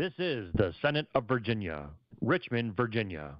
This is the Senate of Virginia, Richmond, Virginia.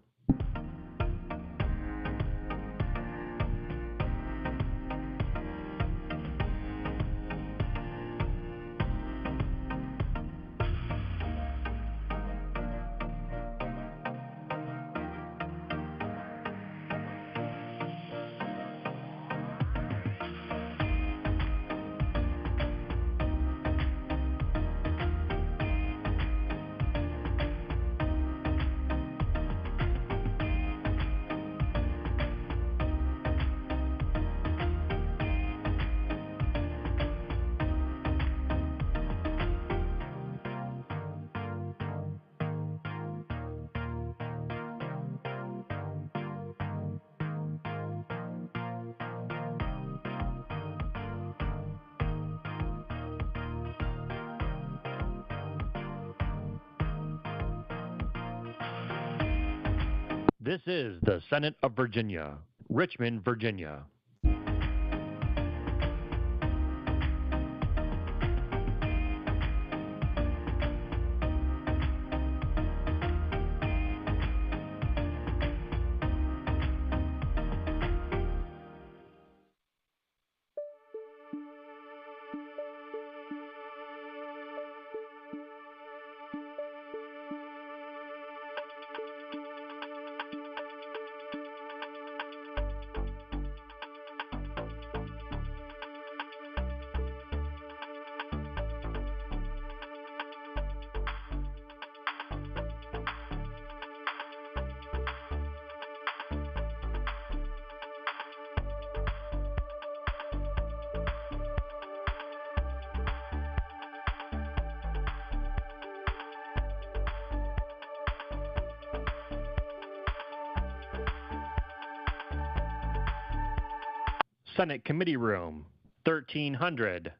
This is the Senate of Virginia, Richmond, Virginia. Senate Committee Room, 1300.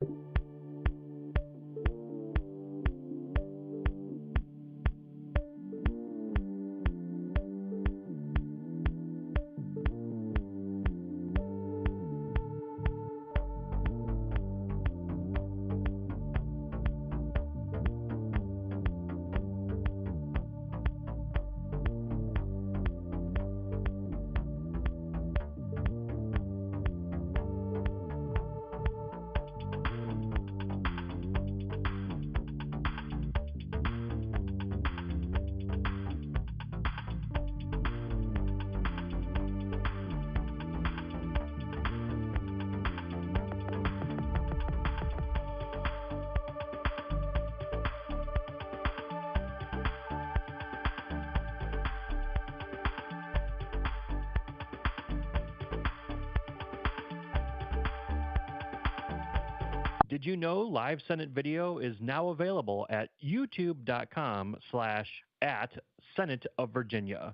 Did you know live Senate video is now available at youtube.com/@Senate of Virginia.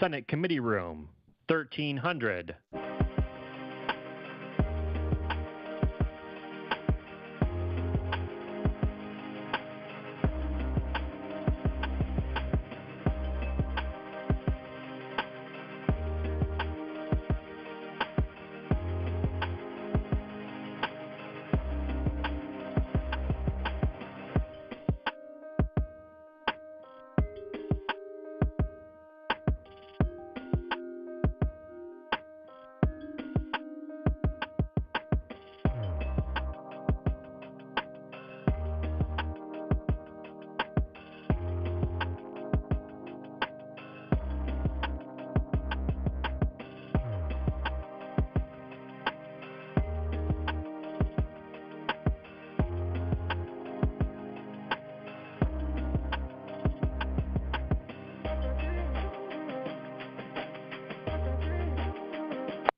Senate Committee Room, 1300.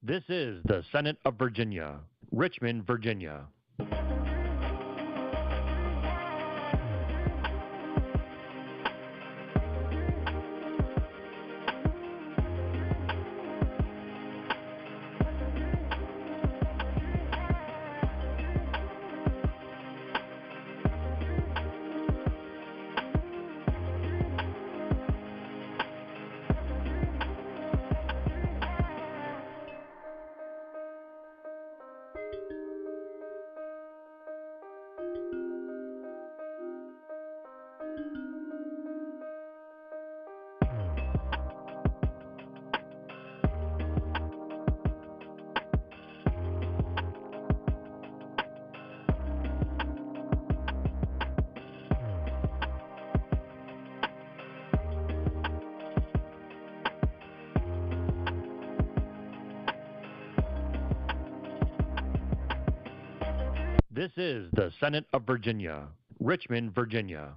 This is the Senate of Virginia, Richmond, Virginia. This is the Senate of Virginia, Richmond, Virginia.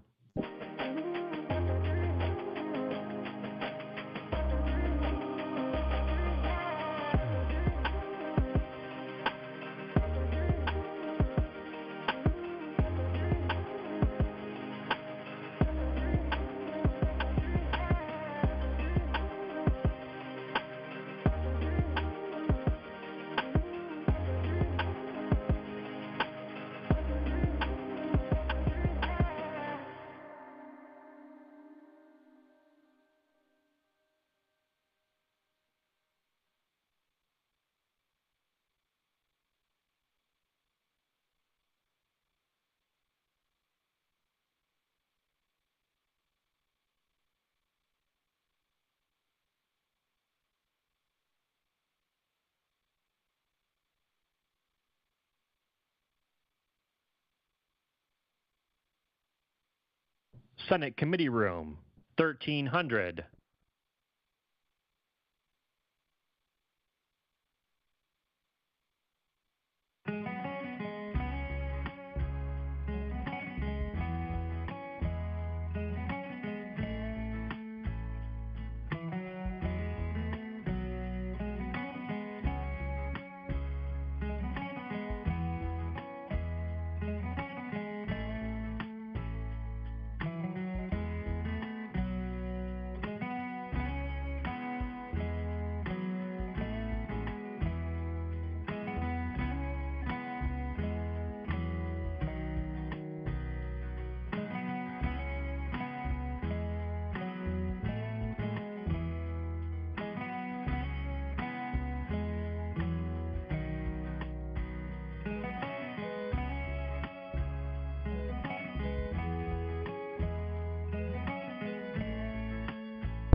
Senate Committee Room, 1300.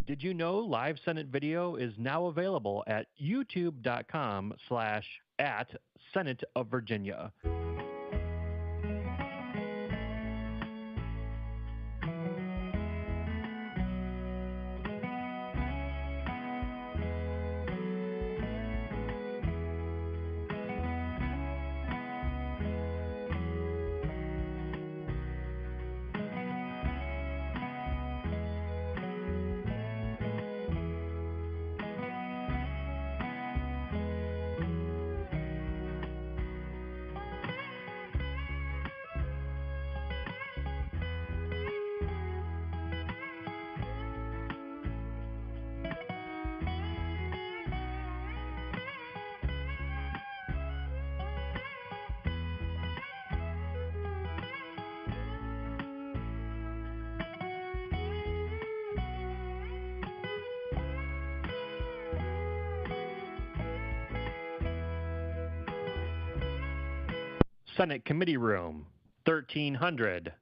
Did you know live Senate video is now available at youtube.com/@Senate of Virginia. Senate Committee Room, 1300.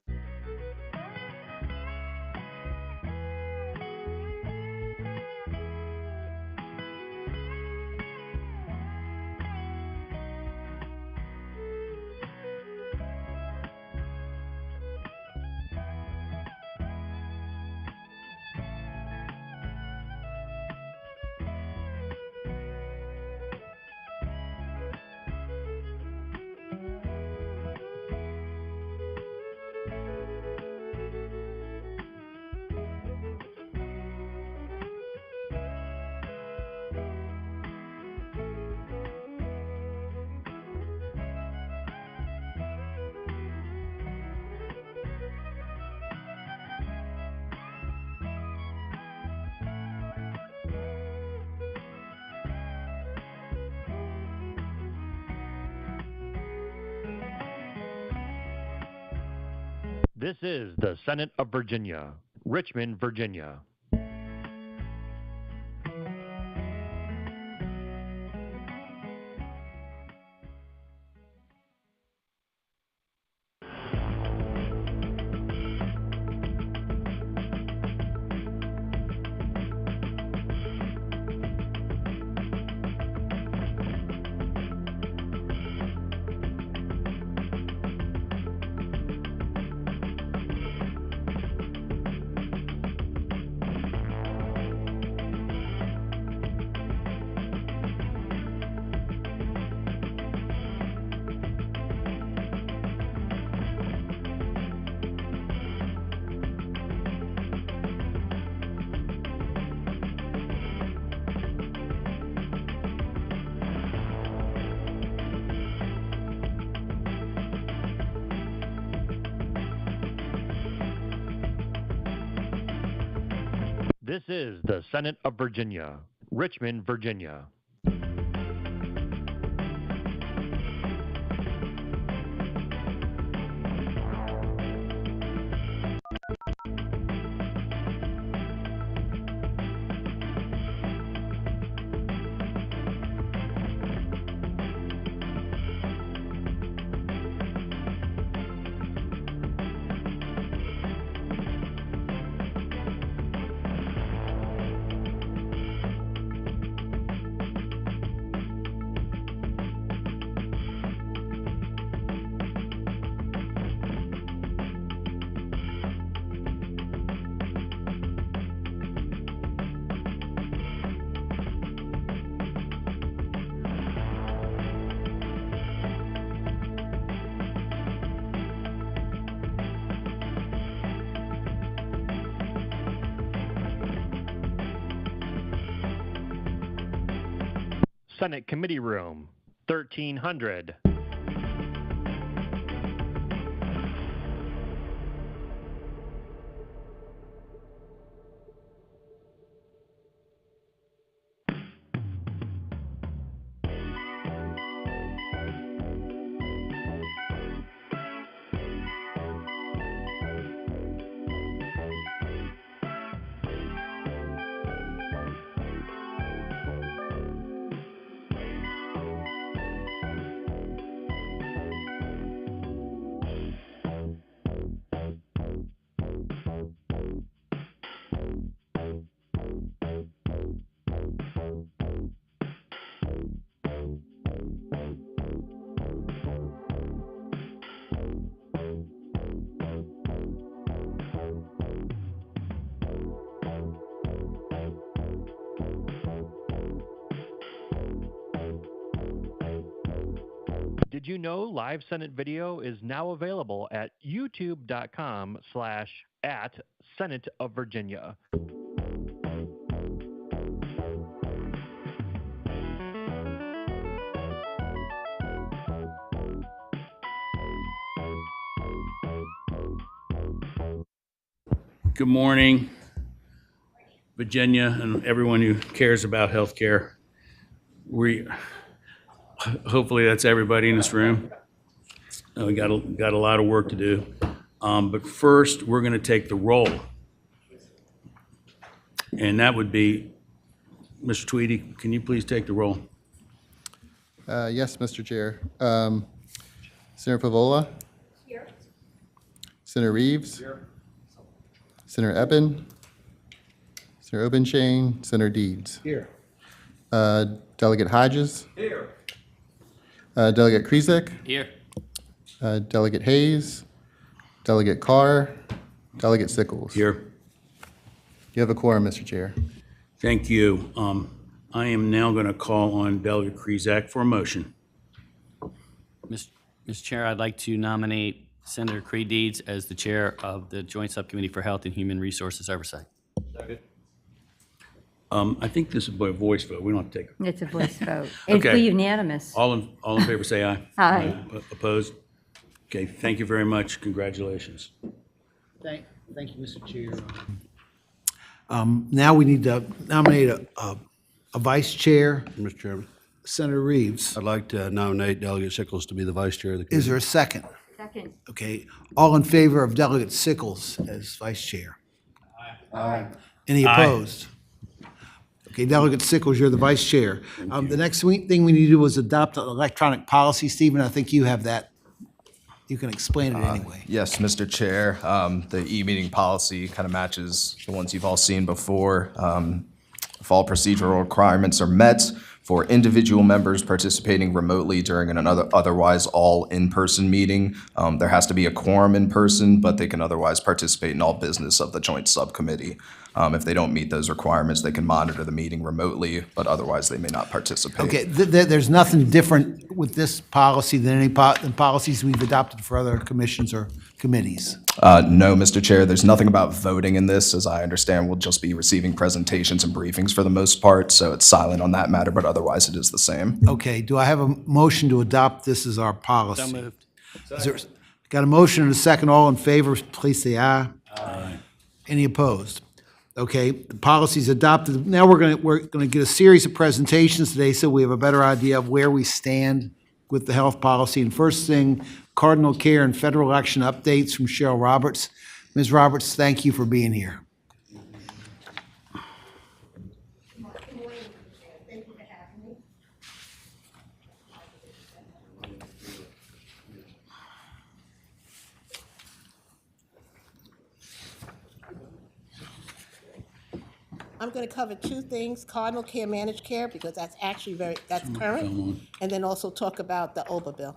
This is the Senate of Virginia, Richmond, Virginia. This is the Senate of Virginia, Richmond, Virginia. Senate Committee Room, 1300. Did you know live Senate video is now available at youtube.com/@Senate of Virginia. Good morning, Virginia, and everyone who cares about healthcare. Hopefully that's everybody in this room. We got a lot of work to do. But first, we're going to take the roll. And that would be, Mr. Tweedy, can you please take the roll? Yes, Mr. Chair. Senator Pavola? Here. Senator Reeves? Here. Senator Eben? Senator Obenshain? Senator Deeds? Here. Delegate Hodges? Here. Delegate Krizek? Here. Delegate Hayes? Delegate Carr? Delegate Sickles? Here. You have a quorum, Mr. Chair. Thank you. I am now going to call on Delegate Krizak for a motion. Mr. Chair, I'd like to nominate Senator Creed Deeds as the chair of the Joint Subcommittee for Health and Human Resources Oversight. I think this is by voice vote. We don't have to take it. It's a voice vote. It'd Okay. be unanimous. All in favor, say aye. Aye. Opposed? Okay, thank you very much. Congratulations. Thank you, Mr. Chair. Now we need to nominate a vice chair. Mr. Chairman, Senator Reeves. I'd like to nominate Delegate Sickles to be the vice chair of the committee. Is there a second? Second. Second. Okay, all in favor of Delegate Sickles as vice chair? Aye. Any opposed? Okay, Delegate Sickles, you're the vice chair. The next thing we need to do is adopt an electronic policy. Stephen, I think you have that. You can explain it anyway. Yes, Mr. Chair. The e-meeting policy kind of matches the ones you've all seen before. If all procedural requirements are met for individual members participating remotely during an otherwise all in-person meeting, there has to be a quorum in person, but they can otherwise participate in all business of the joint subcommittee. If they don't meet those requirements, they can monitor the meeting remotely, but otherwise they may not participate. Okay, there's nothing different with this policy than any policies we've adopted for other commissions or committees. No, Mr. Chair, there's nothing about voting in this. As I understand, we'll just be receiving presentations and briefings for the most part, so it's silent on that matter, but otherwise it is the same. Okay, do I have a motion to adopt this as our policy? So moved. Got a motion and a second. All in favor, please say aye. Aye. Any opposed? Okay, the policy's adopted. Now we're gonna get a series of presentations today so we have a better idea of where we stand with the health policy. And first thing, cardinal care and federal election updates from Cheryl Roberts. Ms. Roberts, thank you for being here. I'm going to cover two things, cardinal care, managed care, because that's actually that's current, and then also talk about the OBA bill.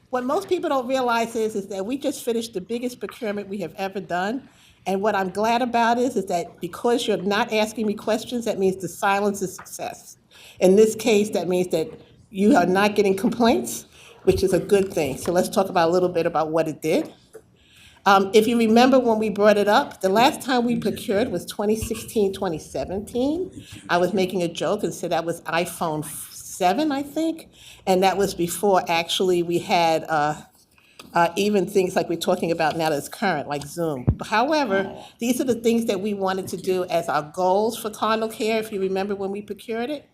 What most people don't realize is that we just finished the biggest procurement we have ever done, and what I'm glad about is that because you're not asking me questions, that means the silence is success. In this case, that means that you are not getting complaints, which is a good thing. So let's talk about a little bit about what it did. If you remember when we brought it up, the last time we procured was 2016, 2017. I was making a joke and said that was iPhone 7, I think, and that was before actually we had even things like we're talking about now that's current, like Zoom. However, these are the things that we wanted to do as our goals for cardinal care, if you remember when we procured it,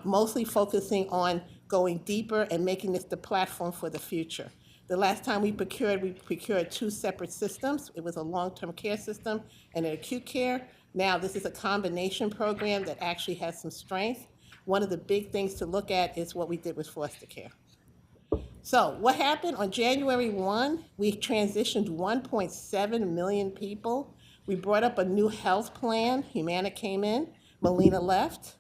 mostly focusing on going deeper and making this the platform for the future. The last time we procured two separate systems. It was a long-term care system and an acute care. Now this is a combination program that actually has some strength. One of the big things to look at is what we did with foster care. So what happened on January 1, we transitioned 1.7 million people. We brought up a new health plan. Humana came in, Melina left.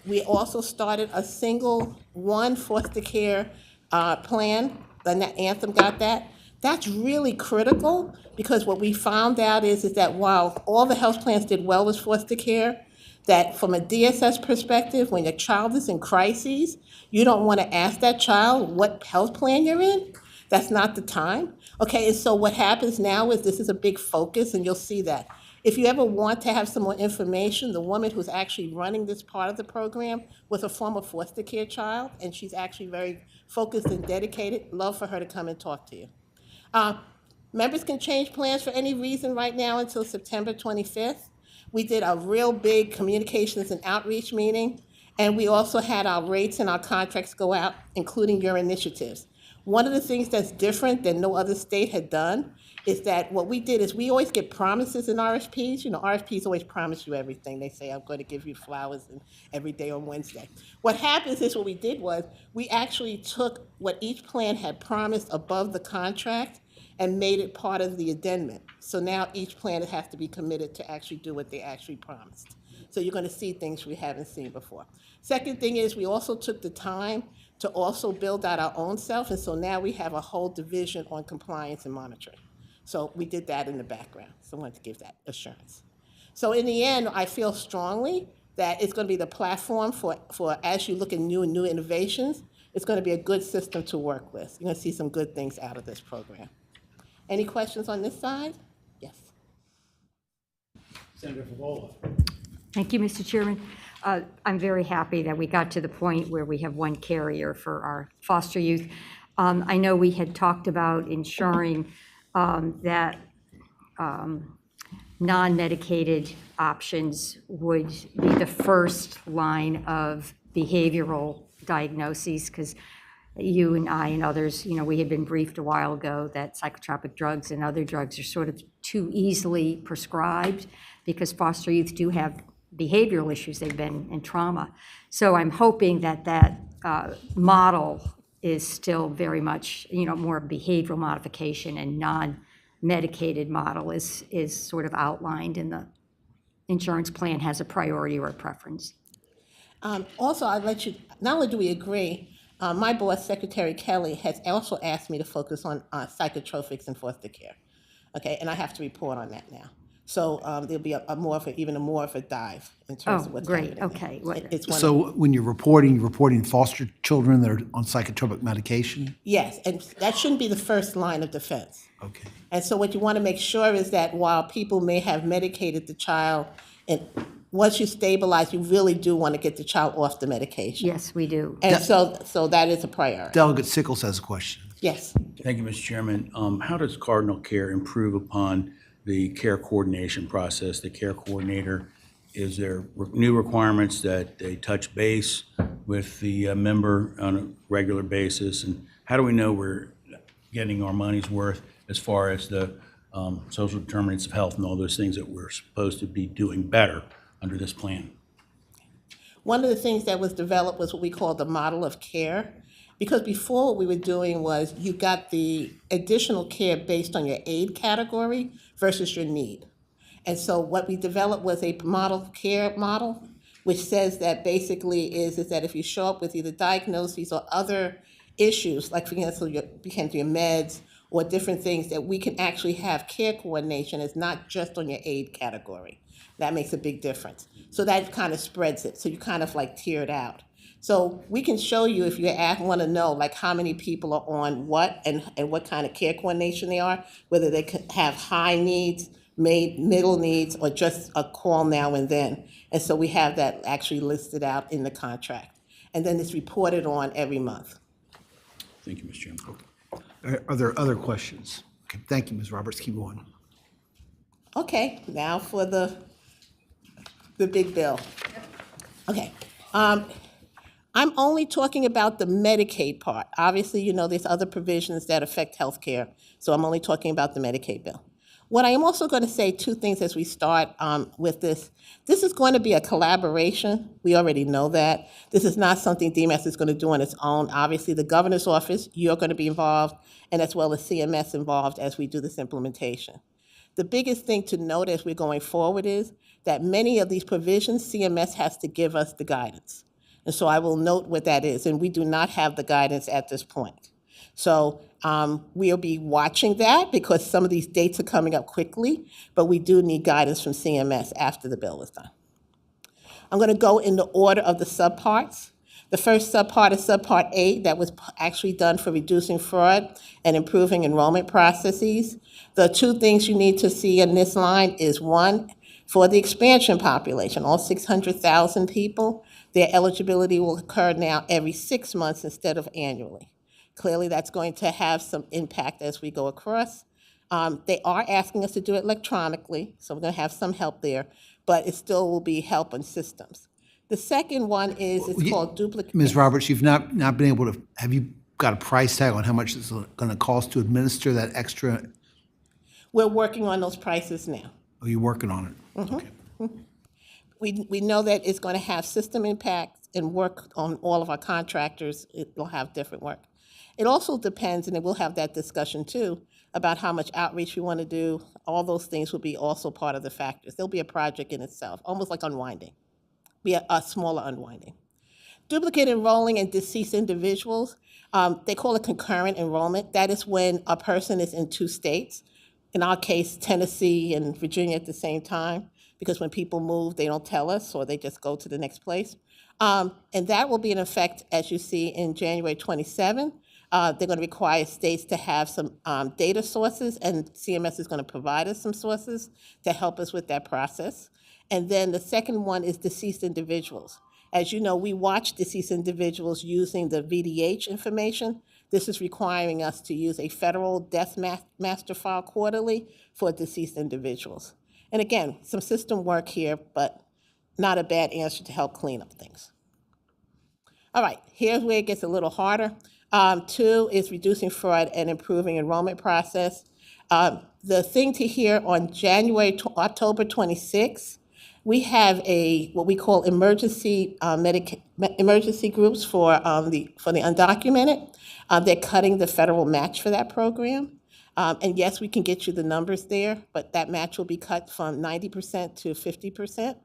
We also started a single one foster care plan. Anthem got that. That's really critical because what we found out is that while all the health plans did well with foster care, that from a DSS perspective, when your child is in crises, you don't want to ask that child what health plan you're in. That's not the time. Okay, and so what happens now is this is a big focus, and you'll see that. If you ever want to have some more information, the woman who's actually running this part of the program was a former foster care child, and she's actually very focused and dedicated. Love for her to come and talk to you. Members can change plans for any reason right now until September 25th. We did a real big communications and outreach meeting, and we also had our rates and our contracts go out, including your initiatives. One of the things that's different than no other state had done is that what we did is we always get promises in RFPs. You know, RFPs always promise you everything. They say, I'm going to give you flowers every day on Wednesday. What happens is what we did was we actually took what each plan had promised above the contract and made it part of the addendum. So now each plan has to be committed to actually do what they actually promised. So you're going to see things we haven't seen before. Second thing is we also took the time to also build out our own self, and so now we have a whole division on compliance and monitoring. So we did that in the background, so I wanted to give that assurance. So in the end, I feel strongly that it's going to be the platform for as you look at new innovations, it's going to be a good system to work with. You're going to see some good things out of this program. Any questions on this side? Yes. Senator Favola. Thank you, Mr. Chairman. I'm very happy that we got to the point where we have one carrier for our foster youth. I know we had talked about ensuring that non-medicated options would be the first line of behavioral diagnoses, because you and I and others, we had been briefed a while ago that psychotropic drugs and other drugs are sort of too easily prescribed because foster youth do have behavioral issues. They've been in trauma. So I'm hoping that model is still very much, more behavioral modification and non-medicated model is sort of outlined in the insurance plan has a priority or a preference. Also, I'd let you, not only do we agree, my boss, Secretary Kelly, has also asked me to focus on psychotropics in foster care. Okay, and I have to report on that now. So there'll be even more of a dive in terms of what's happening. Great, okay. It's one So when you're reporting foster children that are on psychotropic medication? Yes, and that shouldn't be the first line of defense. Okay. And so what you want to make sure is that while people may have medicated the child, and once you stabilize, you really do want to get the child off the medication. Yes, we do. And so that is a priority. Delegate Sickles has a question. Yes. Thank you, Mr. Chairman. How does Cardinal Care improve upon the care coordination process? The care coordinator, is there new requirements that they touch base with the member on a regular basis? And how do we know we're getting our money's worth as far as the social determinants of health and all those things that we're supposed to be doing better under this plan? One of the things that was developed was what we call the model of care. Because before what we were doing was you got the additional care based on your aid category versus your need. And so what we developed was a model care model, which says that basically is that if you show up with either diagnoses or other issues, like for example, your meds or different things, that we can actually have care coordination. It's not just on your aid category. That makes a big difference. So that kind of spreads it. So you kind of like tier it out. So we can show you if you want to know like how many people are on what and what kind of care coordination they are, whether they could have high needs, middle needs, or just a call now and then. And so we have that actually listed out in the contract. And then it's reported on every month. Thank you, Mr. Chairman. Are there other questions? Okay, thank you, Ms. Roberts. Keep going. Okay, now for the big bill. Okay. I'm only talking about the Medicaid part. Obviously, there's other provisions that affect health care, so I'm only talking about the Medicaid bill. What I am also going to say, two things as we start with this. This is going to be a collaboration. We already know that. This is not something DMS is going to do on its own. Obviously, the governor's office, you're going to be involved, and as well as CMS involved as we do this implementation. The biggest thing to note as we're going forward is that many of these provisions, CMS has to give us the guidance. And so I will note what that is, and we do not have the guidance at this point. So we'll be watching that because some of these dates are coming up quickly, but we do need guidance from CMS after the bill is done. I'm going to go in the order of the subparts. The first subpart is Subpart A, that was actually done for reducing fraud and improving enrollment processes. The two things you need to see in this line is one, for the expansion population, all 600,000 people, their eligibility will occur now every 6 months instead of annually. Clearly, that's going to have some impact as we go across. They are asking us to do it electronically, so we're going to have some help there, but it still will be help on systems. The second one is, it's called duplicate. Ms. Roberts, you've not been able to, have you got a price tag on how much it's going to cost to administer that extra? We're working on those prices now. Are you working on it? Mm-hmm. Okay. We know that it's going to have system impact and work on all of our contractors. It will have different work. It also depends, and we'll have that discussion too, about how much outreach we want to do. All those things will be also part of the factors. There'll be a project in itself, almost like unwinding, be a smaller unwinding. Duplicate enrolling and deceased individuals, they call it concurrent enrollment. That is when a person is in 2 states. In our case, Tennessee and Virginia at the same time, because when people move, they don't tell us, or they just go to the next place. And that will be in effect, as you see, in January 27. They're going to require states to have some data sources, and CMS is going to provide us some sources to help us with that process. And then the second one is deceased individuals. As you know, we watch deceased individuals using the VDH information. This is requiring us to use a federal death master file quarterly for deceased individuals. And again, some system work here, but not a bad answer to help clean up things. All right, here's where it gets a little harder. Two is reducing fraud and improving enrollment process. The thing to hear on October 26th, we have what we call emergency emergency groups for the undocumented. They're cutting the federal match for that program. And yes, we can get you the numbers there, but that match will be cut from 90% to 50%.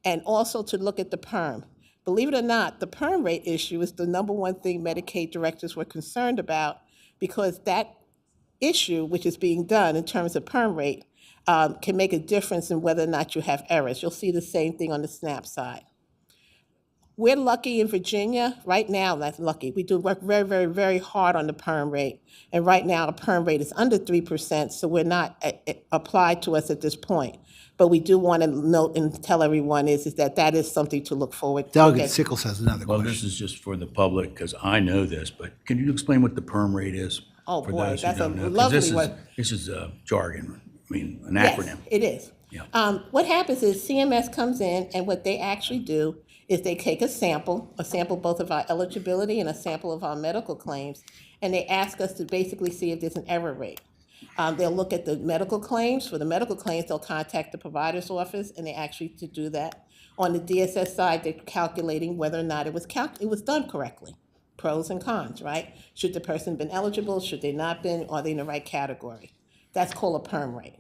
And also to look at the PERM. Believe it or not, the PERM rate issue is the number one thing Medicaid directors were concerned about, because that issue, which is being done in terms of PERM rate, can make a difference in whether or not you have errors. You'll see the same thing on the SNAP side. We're lucky in Virginia, right now, that's lucky. We do work very, very, very hard on the PERM rate. And right now, the PERM rate is under 3%, so we're not applied to us at this point. But we do want to note and tell everyone is that is something to look forward to. Delegate Sickles has another Well, question. this is just for the public, because I know this, but can you explain what the perm rate is? Oh, for boy, those who that's a don't know? 'Cause lovely one. This is jargon, I mean, an Yes, acronym. it is. Yeah. What happens is CMS comes in, and what they actually do is they take a sample both of our eligibility and a sample of our medical claims, and they ask us to basically see if there's an error rate. They'll look at the medical claims. For the medical claims, they'll contact the provider's office, and they actually to do that. On the DSS side, they're calculating whether or not it was done correctly. Pros and cons, right? Should the person been eligible? Should they not been? Are they in the right category? That's called a PERM rate.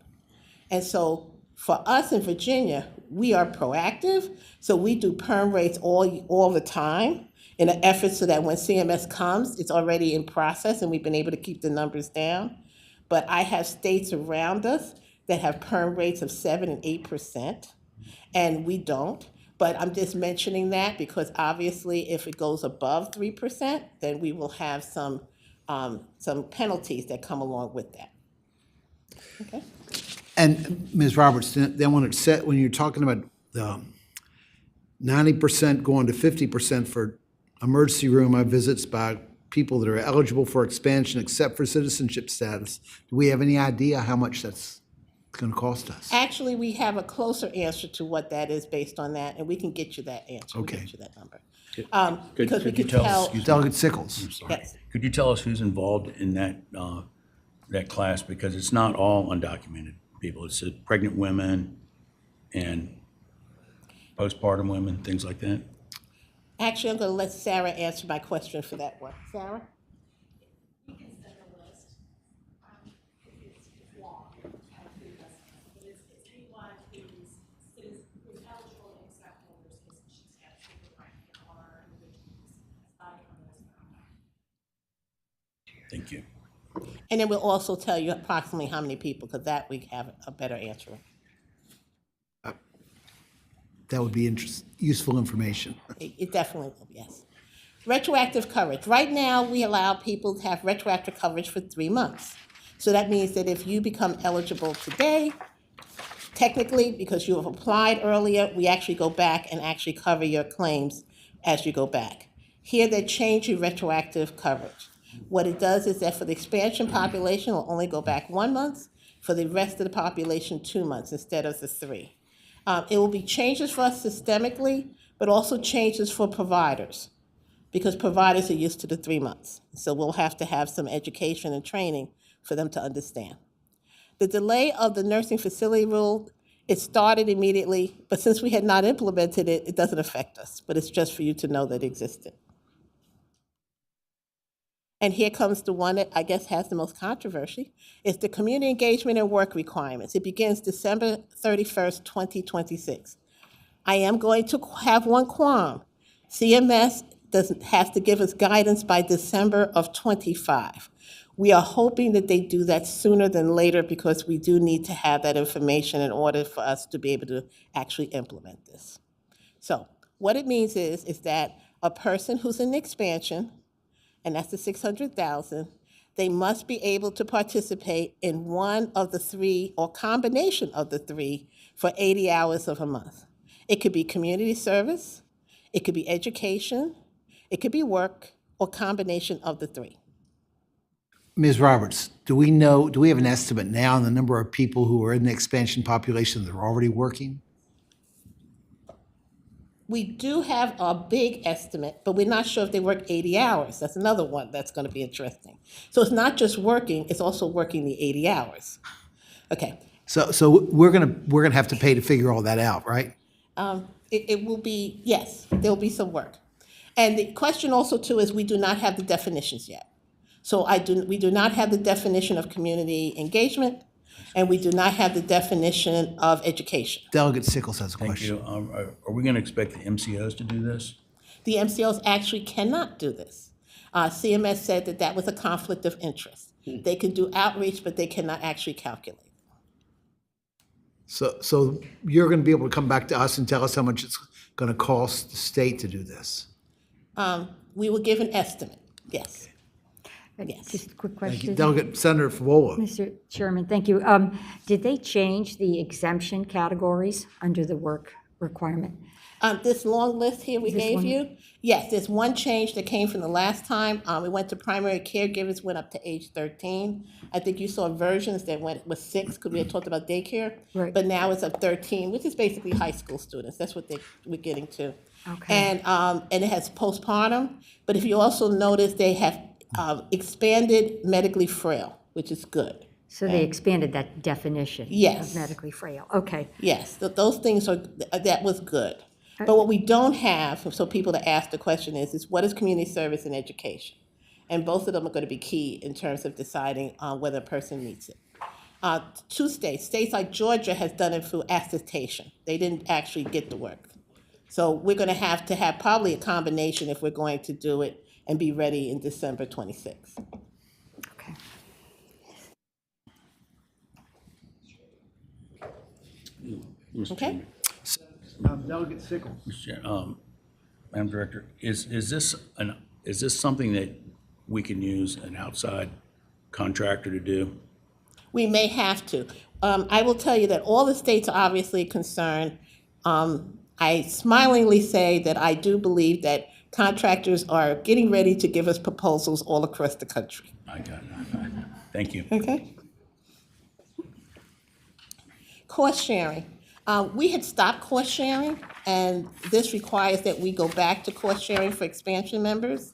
And so for us in Virginia, we are proactive. So we do PERM rates all the time in an effort so that when CMS comes, it's already in process, and we've been able to keep the numbers down. But I have states around us that have PERM rates of 7 and 8%, and we don't. But I'm just mentioning that because obviously if it goes above 3%, then we will have some penalties that come along with that. Okay. And Ms. Roberts, then when you're talking about the 90% going to 50% for emergency room visits by people that are eligible for expansion except for citizenship status, do we have any idea how much that's going to cost us? Actually, we have a closer answer to what that is based on that, and we can get you that answer. Okay. We'll get you that number. Because we could you can tell us- tell. Delegate Sickles. I'm sorry. Yes. Could you tell us who's involved in that class? Because it's not all undocumented people. It's pregnant women and postpartum women, things like that. Actually, I'm going to let Sarah answer my question for that one. Sarah? We can send a list. It's long, but it's anyone who's eligible and acceptable, there's citizenship status, right, or individuals, aside from those. Thank you. And then we'll also tell you approximately how many people, because that we have a better answer. That would be useful information. It definitely will, yes. Retroactive coverage. Right now, we allow people to have retroactive coverage for 3 months. So that means that if you become eligible today, technically, because you have applied earlier, we actually go back and actually cover your claims as you go back. Here, they change your retroactive coverage. What it does is that for the expansion population, it'll only go back 1 month. For the rest of the population, 2 months instead of the 3. It will be changes for us systemically, but also changes for providers, because providers are used to the 3 months. So we'll have to have some education and training for them to understand. The delay of the nursing facility rule, it started immediately, but since we had not implemented it, it doesn't affect us, but it's just for you to know that it existed. And here comes the one that I guess has the most controversy. It's the community engagement and work requirements. It begins December 31st, 2026. I am going to have one qualm. CMS has to give us guidance by December of 25. We are hoping that they do that sooner than later because we do need to have that information in order for us to be able to actually implement this. So what it means is that a person who's in expansion, and that's the 600,000, they must be able to participate in one of the 3 or combination of the 3 for 80 hours of a month. It could be community service, it could be education, it could be work, or combination of the 3. Ms. Roberts, do we have an estimate now on the number of people who are in the expansion population that are already working? We do have a big estimate, but we're not sure if they work 80 hours. That's another one that's going to be interesting. So it's not just working, it's also working the 80 hours. Okay. So we're gonna have to pay to figure all that out, right? It will be, yes, there will be some work. And the question also too is we do not have the definitions yet. So we do not have the definition of community engagement, and we do not have the definition of education. Delegate Sickles has a Thank question. you. Are we going to expect the MCOs to do this? The MCOs actually cannot do this. CMS said that that was a conflict of interest. They can do outreach, but they cannot actually calculate. So you're gonna be able to come back to us and tell us how much it's gonna cost the state to do this? We will give an estimate, yes. Yes. Just a quick Thank you. question. Delegate Senator Favola. Mr. Chairman, thank you. Did they change the exemption categories under the work requirement? This long list here we This gave one? you, yes, there's one change that came from the last time. We went to primary caregivers, went up to age 13. I think you saw versions that was 6, because we had talked about daycare. Right. But now it's up 13, which is basically high school students. That's what we're getting to. Okay. And it has postpartum, but if you also notice, they have expanded medically frail, which is good. So they expanded that definition? Yes. Of medically frail, okay. Yes, those things that was good. But what we don't have, so people to ask the question is what is community service and education? And both of them are going to be key in terms of deciding whether a person meets it. 2 states like Georgia has done it through attestation. They didn't actually get the work. So we're going to have probably a combination if we're going to do it and be ready in December 26th. Okay. Mr. Okay? Chairman. Delegate Sickles. Mr. Chair, Madam Director, is this something that we can use an outside contractor to do? We may have to. I will tell you that all the states are obviously concerned. I smilingly say that I do believe that contractors are getting ready to give us proposals all across the country. I got it. Thank you. Okay? Cost sharing. We had stopped cost sharing, and this requires that we go back to cost sharing for expansion members.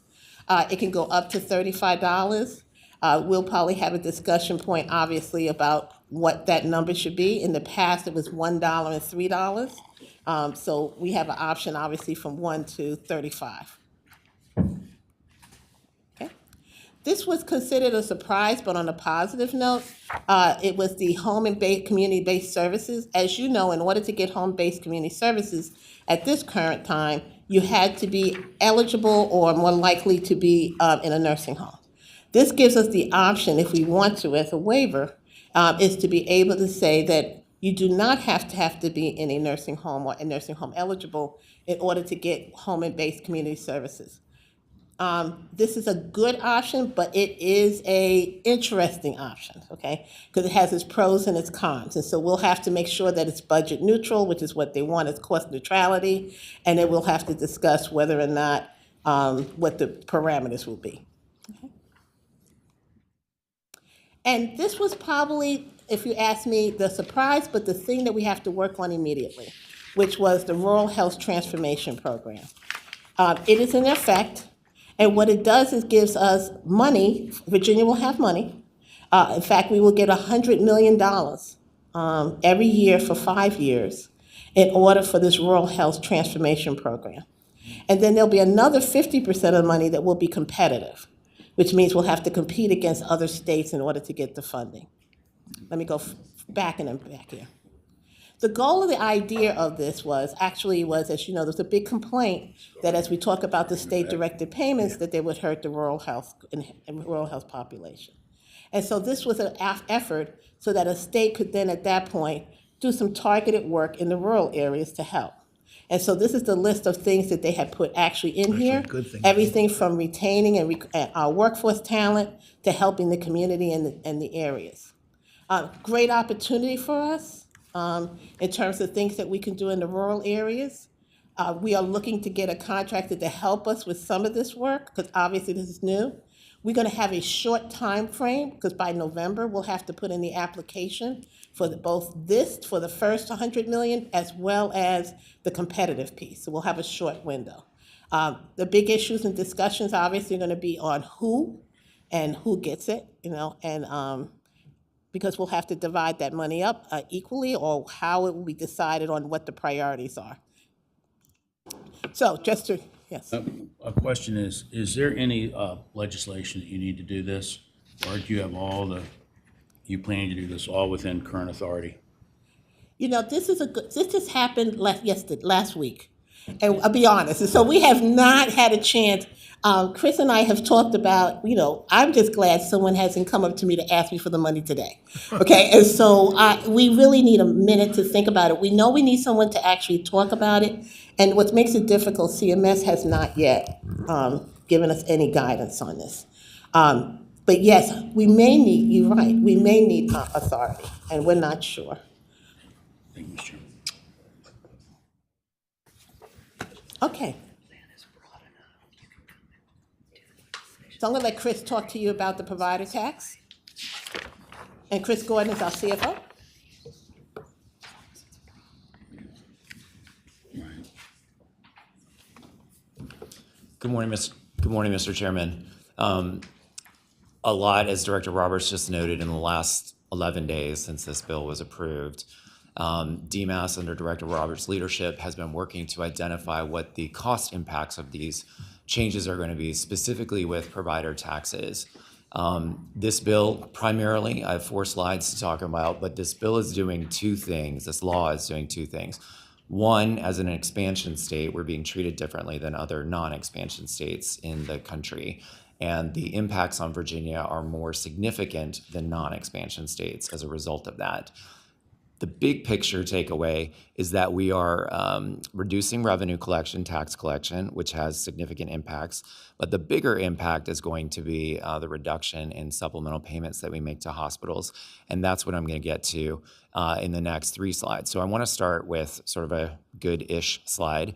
It can go up to $35. We'll probably have a discussion point, obviously, about what that number should be. In the past, it was $1 and $3. So we have an option, obviously, from $1 to $35. Okay. This was considered a surprise, but on a positive note, it was the home and community-based services. As you know, in order to get home-based community services at this current time, you had to be eligible or more likely to be in a nursing home. This gives us the option, if we want to, as a waiver, is to be able to say that you do not have to be in a nursing home or a nursing home eligible in order to get home and based community services. This is a good option, but it is a interesting option, okay? Because it has its pros and its cons. And so we'll have to make sure that it's budget neutral, which is what they want, is cost neutrality. And then we'll have to discuss whether or not, what the parameters will be. Okay? And this was probably, if you ask me, the surprise, but the thing that we have to work on immediately, which was the Rural Health Transformation Program. It is in effect. And what it does is gives us money. Virginia will have money. In fact, we will get $100 million every year for 5 years in order for this Rural Health Transformation Program. And then there'll be another 50% of the money that will be competitive, which means we'll have to compete against other states in order to get the funding. Let me go back here. The goal of the idea of this was, as you know, there's a big complaint that as we talk about the state-directed payments, that they would hurt the rural health and rural health population. And so this was an effort so that a state could then at that point do some targeted work in the rural areas to help. And so this is the list of things that they had put actually in here. good thing. Everything from retaining our workforce talent to helping the community and the areas. Great opportunity for us. In terms of things that we can do in the rural areas. We are looking to get a contractor to help us with some of this work, because obviously this is new. We're going to have a short time frame because by November, we'll have to put in the application for both this, for the first 100 million, as well as the competitive piece. So we'll have a short window. The big issues and discussions obviously are going to be on who and who gets it, and because we'll have to divide that money up equally, or how it will be decided on what the priorities are. So just to, yes. A question is there any legislation that you need to do this? Or do you have you planning to do this all within current authority? This just happened last week. And I'll be honest, and so we have not had a chance. Chris and I have talked about, I'm just glad someone hasn't come up to me to ask me for the money today. Okay, and so we really need a minute to think about it. We know we need someone to actually talk about it. And what makes it difficult, CMS has not yet given us any guidance on this. But yes, you're right, we may need authority, and we're not sure. Thank you, Mr. Chairman. Okay. So I'm going to let Chris talk to you about the provider tax. And Chris Gordon is our CFO. Good morning, Mr. Chairman. A lot, as Director Roberts just noted, in the last 11 days since this bill was approved. DMAS, under Director Roberts' leadership, has been working to identify what the cost impacts of these changes are going to be, specifically with provider taxes. This bill, primarily, I have 4 slides to talk about, but this bill is doing 2 things. This law is doing 2 things. One, as an expansion state, we're being treated differently than other non-expansion states in the country. And the impacts on Virginia are more significant than non-expansion states as a result of that. The big picture takeaway is that we are reducing revenue collection, tax collection, which has significant impacts. But the bigger impact is going to be the reduction in supplemental payments that we make to hospitals. And that's what I'm going to get to in the next 3 slides. So I want to start with sort of a good-ish slide.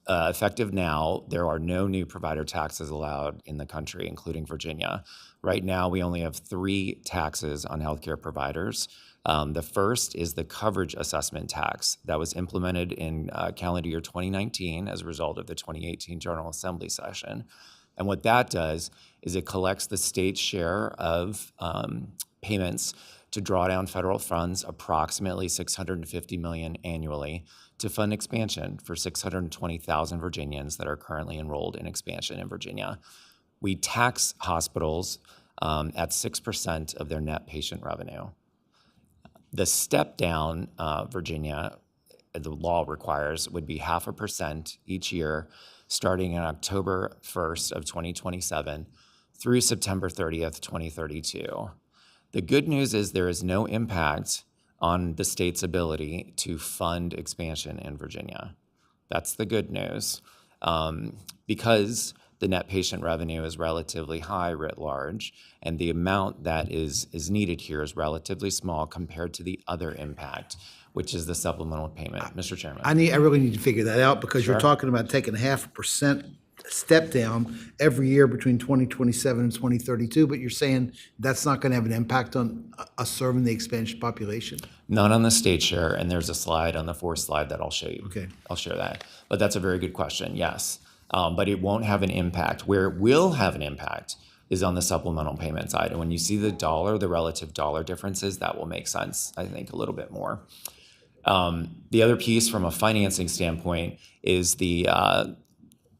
Effective now, there are no new provider taxes allowed in the country, including Virginia. Right now, we only have 3 taxes on healthcare providers. The first is the coverage assessment tax that was implemented in calendar year 2019 as a result of the 2018 General Assembly session. And what that does is it collects the state's share of payments to draw down federal funds, approximately $650 million annually, to fund expansion for 620,000 Virginians that are currently enrolled in expansion in Virginia. We tax hospitals at 6% of their net patient revenue. The step down, Virginia, the law requires, would be 0.5% each year, starting in October 1st of 2027 through September 30th, 2032. The good news is there is no impact on the state's ability to fund expansion in Virginia. That's the good news. Because the net patient revenue is relatively high writ large, and the amount that is needed here is relatively small compared to the other impact, which is the supplemental payment. Mr. Chairman. I really need to figure that out, because you're talking about taking 0.5% step down every year between 2027 and 2032, but you're saying that's not going to have an impact on us serving the expansion population? None on the state share, and there's a slide on the 4th slide that I'll show you. Okay. I'll share that. But that's a very good question, yes. But it won't have an impact. Where it will have an impact is on the supplemental payment side. And when you see the relative dollar differences, that will make sense, I think, a little bit more. The other piece from a financing standpoint is the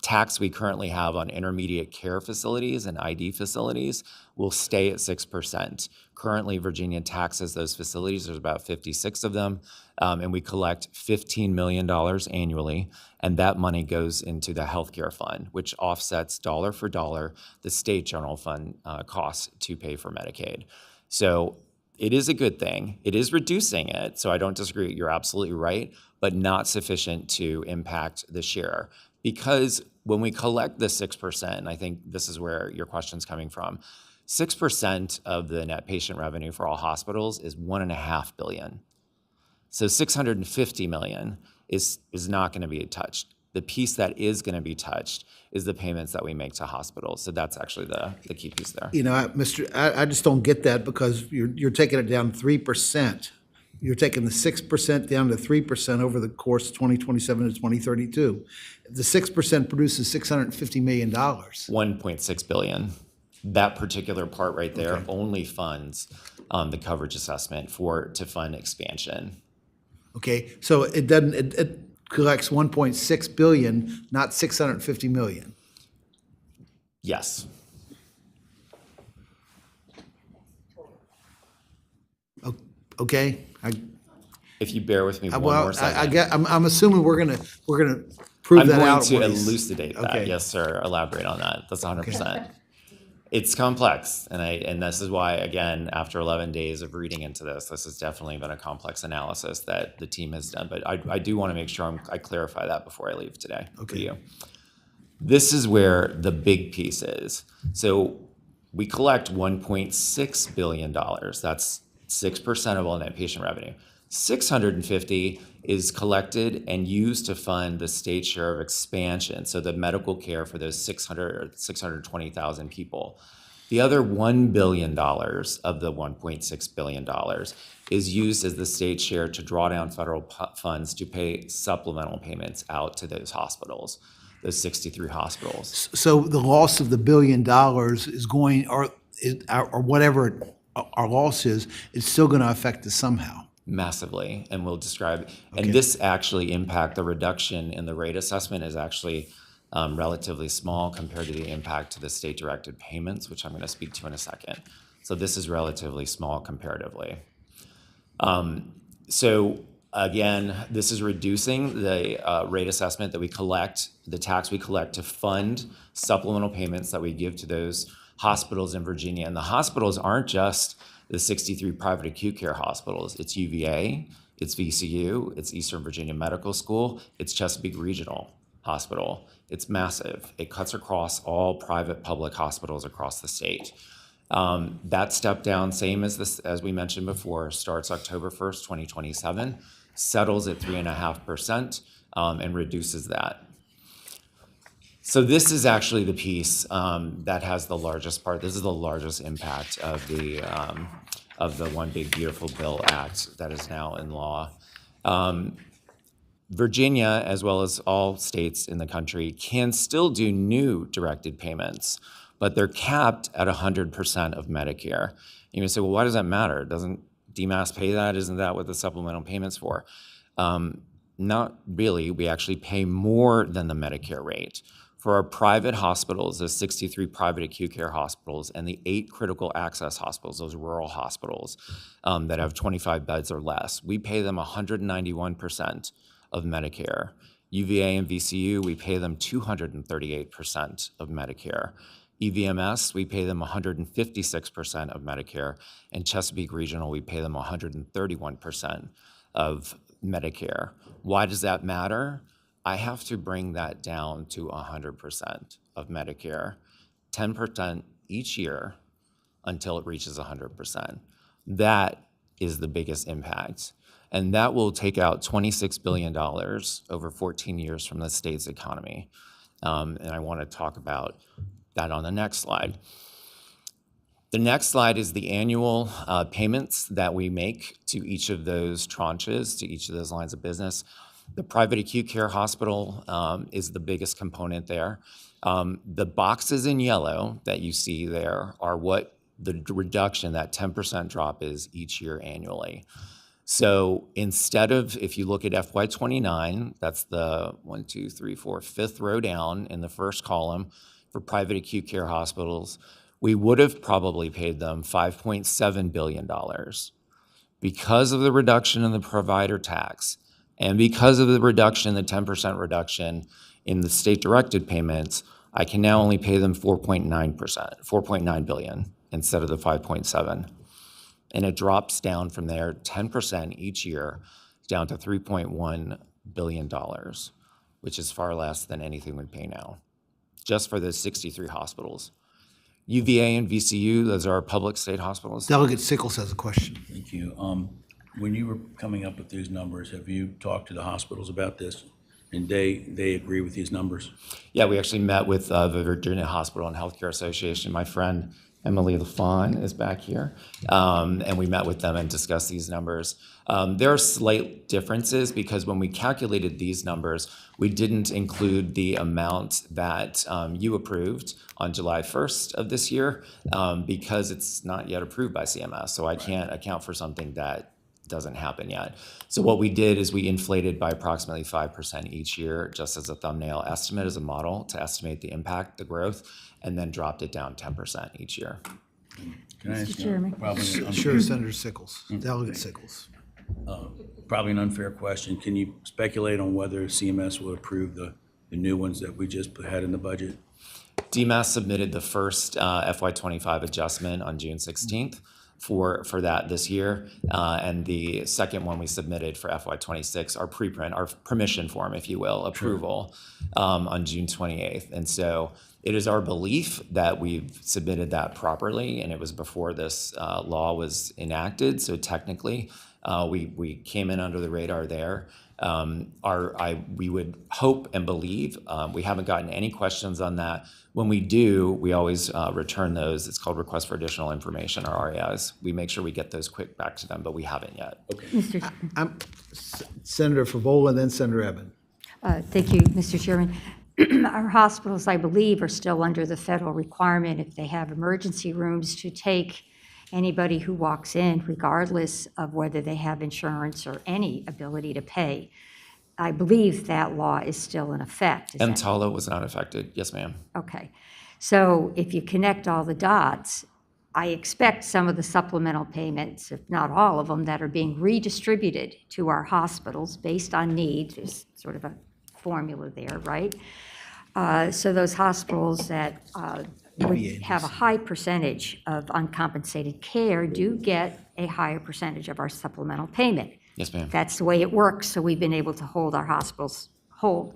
tax we currently have on intermediate care facilities and ID facilities will stay at 6%. Currently, Virginia taxes those facilities. There's about 56 of them, and we collect $15 million annually, and that money goes into the healthcare fund, which offsets dollar for dollar the state general fund costs to pay for Medicaid. So it is a good thing. It is reducing it, so I don't disagree. You're absolutely right, but not sufficient to impact the share. Because when we collect the 6%, and I think this is where your question's coming from, 6% of the net patient revenue for all hospitals is $1.5 billion. So $650 million is not going to be touched. The piece that is going to be touched is the payments that we make to hospitals. So that's actually the key piece there. You know, I just don't get that because you're taking it down 3%. You're taking the 6% down to 3% over the course of 2027 to 2032. The 6% produces $650 million. 1.6 billion. That particular part right there only funds the coverage assessment to fund expansion. Okay, so it doesn't, it collects 1.6 billion, not 650 million. Yes. Okay? If you bear with me one more Well, second. I'm assuming we're gonna prove that out. I'm going to when he's- elucidate that. Okay. Yes, sir. Elaborate on that. That's 100%. It's complex, and this is why, again, after 11 days of reading into this has definitely been a complex analysis that the team has done. But I do want to make sure I clarify that before I leave today for you. This is where the big piece is. So we collect $1.6 billion. That's 6% of all net patient revenue. 650 is collected and used to fund the state share of expansion, so the medical care for those 620,000 people. The other $1 billion of the $1.6 billion is used as the state share to draw down federal funds to pay supplemental payments out to those hospitals, those 63 hospitals. So the loss of the $1 billion is going, or whatever our loss is, it's still gonna affect us somehow. Massively, and we'll describe, and this actually the reduction in the rate assessment is actually relatively small compared to the impact to the state-directed payments, which I'm going to speak to in a second. So this is relatively small comparatively. So again, this is reducing the rate assessment that we collect, the tax we collect to fund supplemental payments that we give to those hospitals in Virginia. And the hospitals aren't just the 63 private acute care hospitals. It's UVA, it's VCU, it's Eastern Virginia Medical School, it's Chesapeake Regional Hospital. It's massive. It cuts across all private public hospitals across the state. That step down, same as this, as we mentioned before, starts October 1st, 2027, settles at 3.5%, and reduces that. So this is actually the piece that has the largest part. This is the largest impact of the One Big Beautiful Bill Act that is now in law. Virginia, as well as all states in the country, can still do new directed payments, but they're capped at 100% of Medicare. You may say, well, why does that matter? Doesn't DMAS pay that? Isn't that what the supplemental payment's for? Not really. We actually pay more than the Medicare rate. For our private hospitals, the 63 private acute care hospitals and the 8 critical access hospitals, those rural hospitals that have 25 beds or less, we pay them 191% of Medicare. UVA and VCU, we pay them 238% of Medicare. EVMS, we pay them 156% of Medicare. And Chesapeake Regional, we pay them 131% of Medicare. Why does that matter? I have to bring that down to 100% of Medicare, 10% each year until it reaches 100%. That is the biggest impact. And that will take out $26 billion over 14 years from the state's economy. And I want to talk about that on the next slide. The next slide is the annual payments that we make to each of those tranches, to each of those lines of business. The private acute care hospital is the biggest component there. The boxes in yellow that you see there are what the reduction, that 10% drop is each year annually. So instead of, if you look at FY29, that's the 1, 2, 3, 4, fifth row down in the first column for private acute care hospitals, we would have probably paid them $5.7 billion. Because of the reduction in the provider tax, and because of the reduction, the 10% reduction in the state-directed payments, I can now only pay them 4.9 billion instead of the 5.7. And it drops down from there 10% each year down to $3.1 billion, which is far less than anything we pay now, just for the 63 hospitals. UVA and VCU, those are our public state hospitals. Delegate Sickles has a question. Thank you. When you were coming up with these numbers, have you talked to the hospitals about this? and they agree with these numbers? Yeah, we actually met with the Virginia Hospital and Healthcare Association. My friend Emily LaFawn is back here, and we met with them and discussed these numbers. There are slight differences because when we calculated these numbers, we didn't include the amount that you approved on July 1st of this year because it's not yet approved by CMS. So I can't account for something that doesn't happen yet. So what we did is we inflated by approximately 5% each year, just as a thumbnail estimate, as a model to estimate the impact, the growth, and then dropped it down 10% each year. Can I ask Chairman. Sure, Senator Sickles, Delegate Sickles. probably an unfair question. Can you speculate on whether CMS will approve the new ones that we just had in the budget? DMAS submitted the first FY25 adjustment on June 16th for that this year. And the second one we submitted for FY26, our preprint, our permission form, if you will, approval on June 28th. And so it is our belief that we've submitted that properly, and it was before this law was enacted. So technically, we came in under the radar there. We would hope and believe, we haven't gotten any questions on that. When we do, we always return those. It's called request for additional information, or RAIs. We make sure we get those quick back to them, but we haven't yet. Senator Favola and then Senator Eben. Thank you, Mr. Chairman. Our hospitals, I believe, are still under the federal requirement, if they have emergency rooms, to take anybody who walks in, regardless of whether they have insurance or any ability to pay. I believe that law is still in effect. Is that- EMTALA was not affected. Yes, ma'am. Okay. So if you connect all the dots, I expect some of the supplemental payments, if not all of them, that are being redistributed to our hospitals based on need. There's sort of a formula there, right? So those hospitals that would have a high percentage of uncompensated care do get a higher percentage of our supplemental payment. Yes, ma'am. That's the way it works, so we've been able to hold our hospitals whole.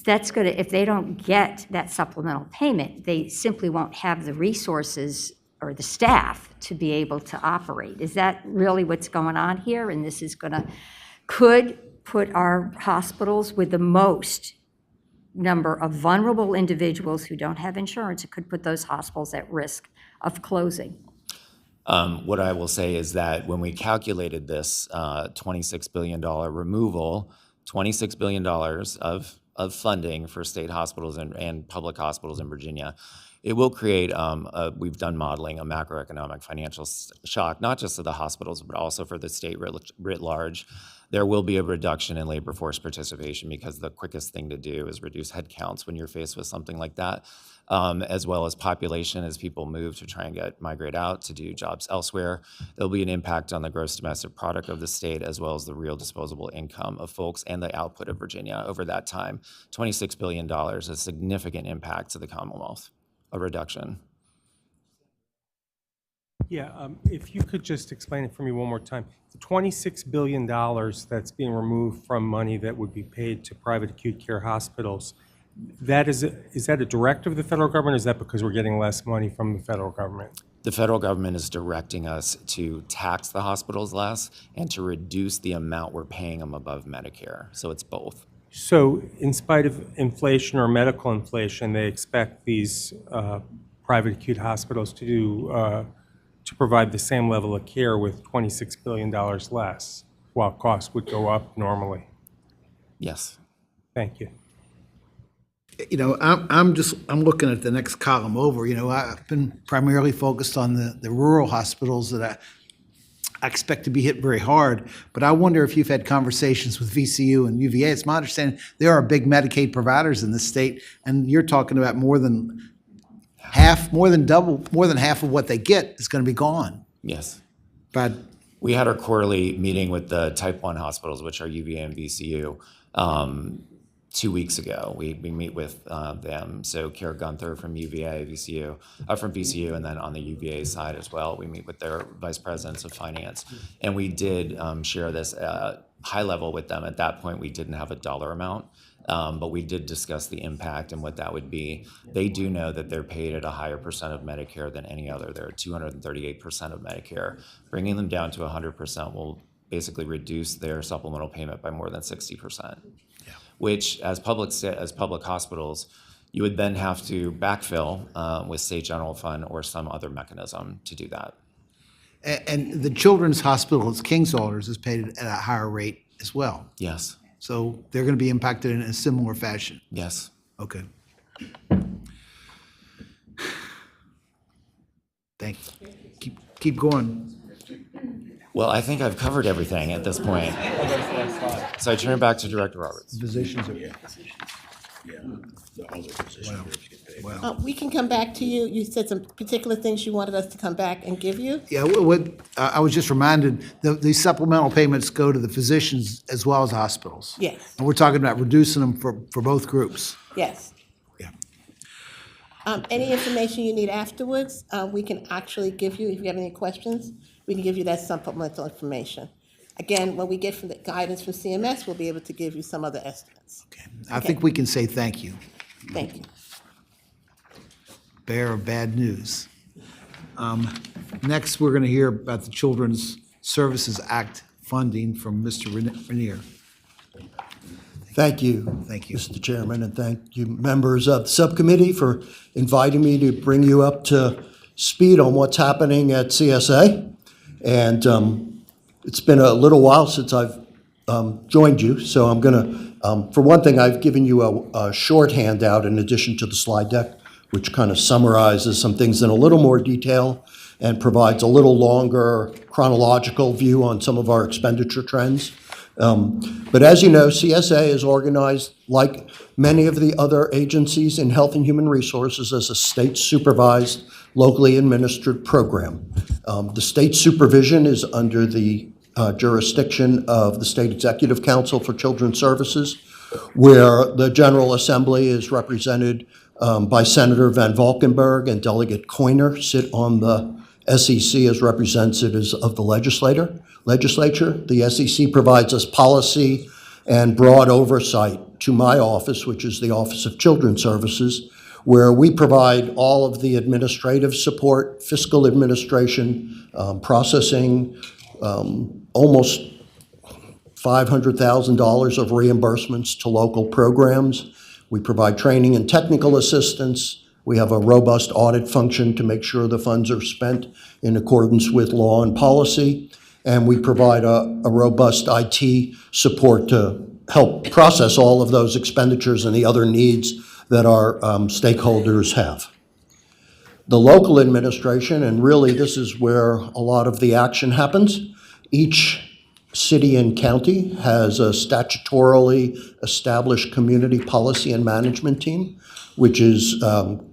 That's going to, if they don't get that supplemental payment, they simply won't have the resources or the staff to be able to operate. Is that really what's going on here? And this is could put our hospitals with the most number of vulnerable individuals who don't have insurance, it could put those hospitals at risk of closing. What I will say is that when we calculated this $26 billion removal, $26 billion of funding for state hospitals and public hospitals in Virginia, it will create, we've done modeling, a macroeconomic financial shock, not just to the hospitals, but also for the state writ large. There will be a reduction in labor force participation because the quickest thing to do is reduce headcounts when you're faced with something like that, as well as population as people move to try and migrate out to do jobs elsewhere. There'll be an impact on the gross domestic product of the state, as well as the real disposable income of folks and the output of Virginia over that time. $26 billion, a significant impact to the Commonwealth, a reduction. Yeah, if you could just explain it for me one more time. The $26 billion that's being removed from money that would be paid to private acute care hospitals, is that a directive of the federal government, or is that because we're getting less money from the federal government? The federal government is directing us to tax the hospitals less and to reduce the amount we're paying them above Medicare. So it's both. So in spite of inflation or medical inflation, they expect these private acute hospitals to provide the same level of care with $26 billion less, while costs would go up normally. Yes. Thank you. You know, I'm looking at the next column over. You know, I've been primarily focused on the rural hospitals that I expect to be hit very hard. But I wonder if you've had conversations with VCU and UVA. It's my understanding there are big Medicaid providers in this state, and you're talking about more than half of what they get is going to be gone. Yes. But we had our quarterly meeting with the Type 1 hospitals, which are UVA and VCU, 2 weeks ago. We meet with them. So Kara Gunther from UVA, from VCU, and then on the UVA side as well, we meet with their vice presidents of finance. And we did share this high level with them. At that point, we didn't have a dollar amount, but we did discuss the impact and what that would be. They do know that they're paid at a higher percent of Medicare than any other. They're at 238% of Medicare. Bringing them down to 100% will basically reduce their supplemental payment by more than 60%. which as public hospitals, you would then have to backfill with state general fund or some other mechanism to do that. And the Children's Hospital at King's Alders is paid at a higher rate as well. Yes, So they're going to be impacted in a similar fashion. yes. Okay. Thank you. Keep going. Well, I think I've covered everything at this point. So I turn it back to Director Roberts. Positions are. Yeah, the other position groups get paid. We can come back to you. You said some particular things you wanted us to come back and give you. Yeah, I was just reminded, these supplemental payments go to the physicians as well as hospitals. Yes, And we're talking about reducing them for both groups. yes. Yeah. Any information you need afterwards, we can actually give you. If you have any questions, we can give you that supplemental information. Again, when we get from the guidance from CMS, we'll be able to give you some other estimates. I think we can say thank you. Thank you. Bearer of bad news. Next, we're going to hear about the Children's Services Act funding from Mr. Renier. Thank you. Thank you. Mr. Chairman, and thank you, members of the subcommittee, for inviting me to bring you up to speed on what's happening at CSA. And it's been a little while since I've joined you, so I'm going to, for one thing, I've given you a short handout in addition to the slide deck, which kind of summarizes some things in a little more detail and provides a little longer chronological view on some of our expenditure trends. But as you know, CSA is organized, like many of the other agencies in Health and Human Resources, as a state-supervised, locally administered program. The state supervision is under the jurisdiction of the State Executive Council for Children's Services, where the General Assembly is represented by Senator Van Valkenburg and Delegate Coiner, sit on the SEC as representatives of the legislature. The SEC provides us policy and broad oversight to my office, which is the Office of Children's Services, where we provide all of the administrative support, fiscal administration, processing, almost $500,000 of reimbursements to local programs. We provide training and technical assistance. We have a robust audit function to make sure the funds are spent in accordance with law and policy. And we provide a robust IT support to help process all of those expenditures and the other needs that our stakeholders have. The local administration, and really this is where a lot of the action happens, each city and county has a statutorily established community policy and management team, which is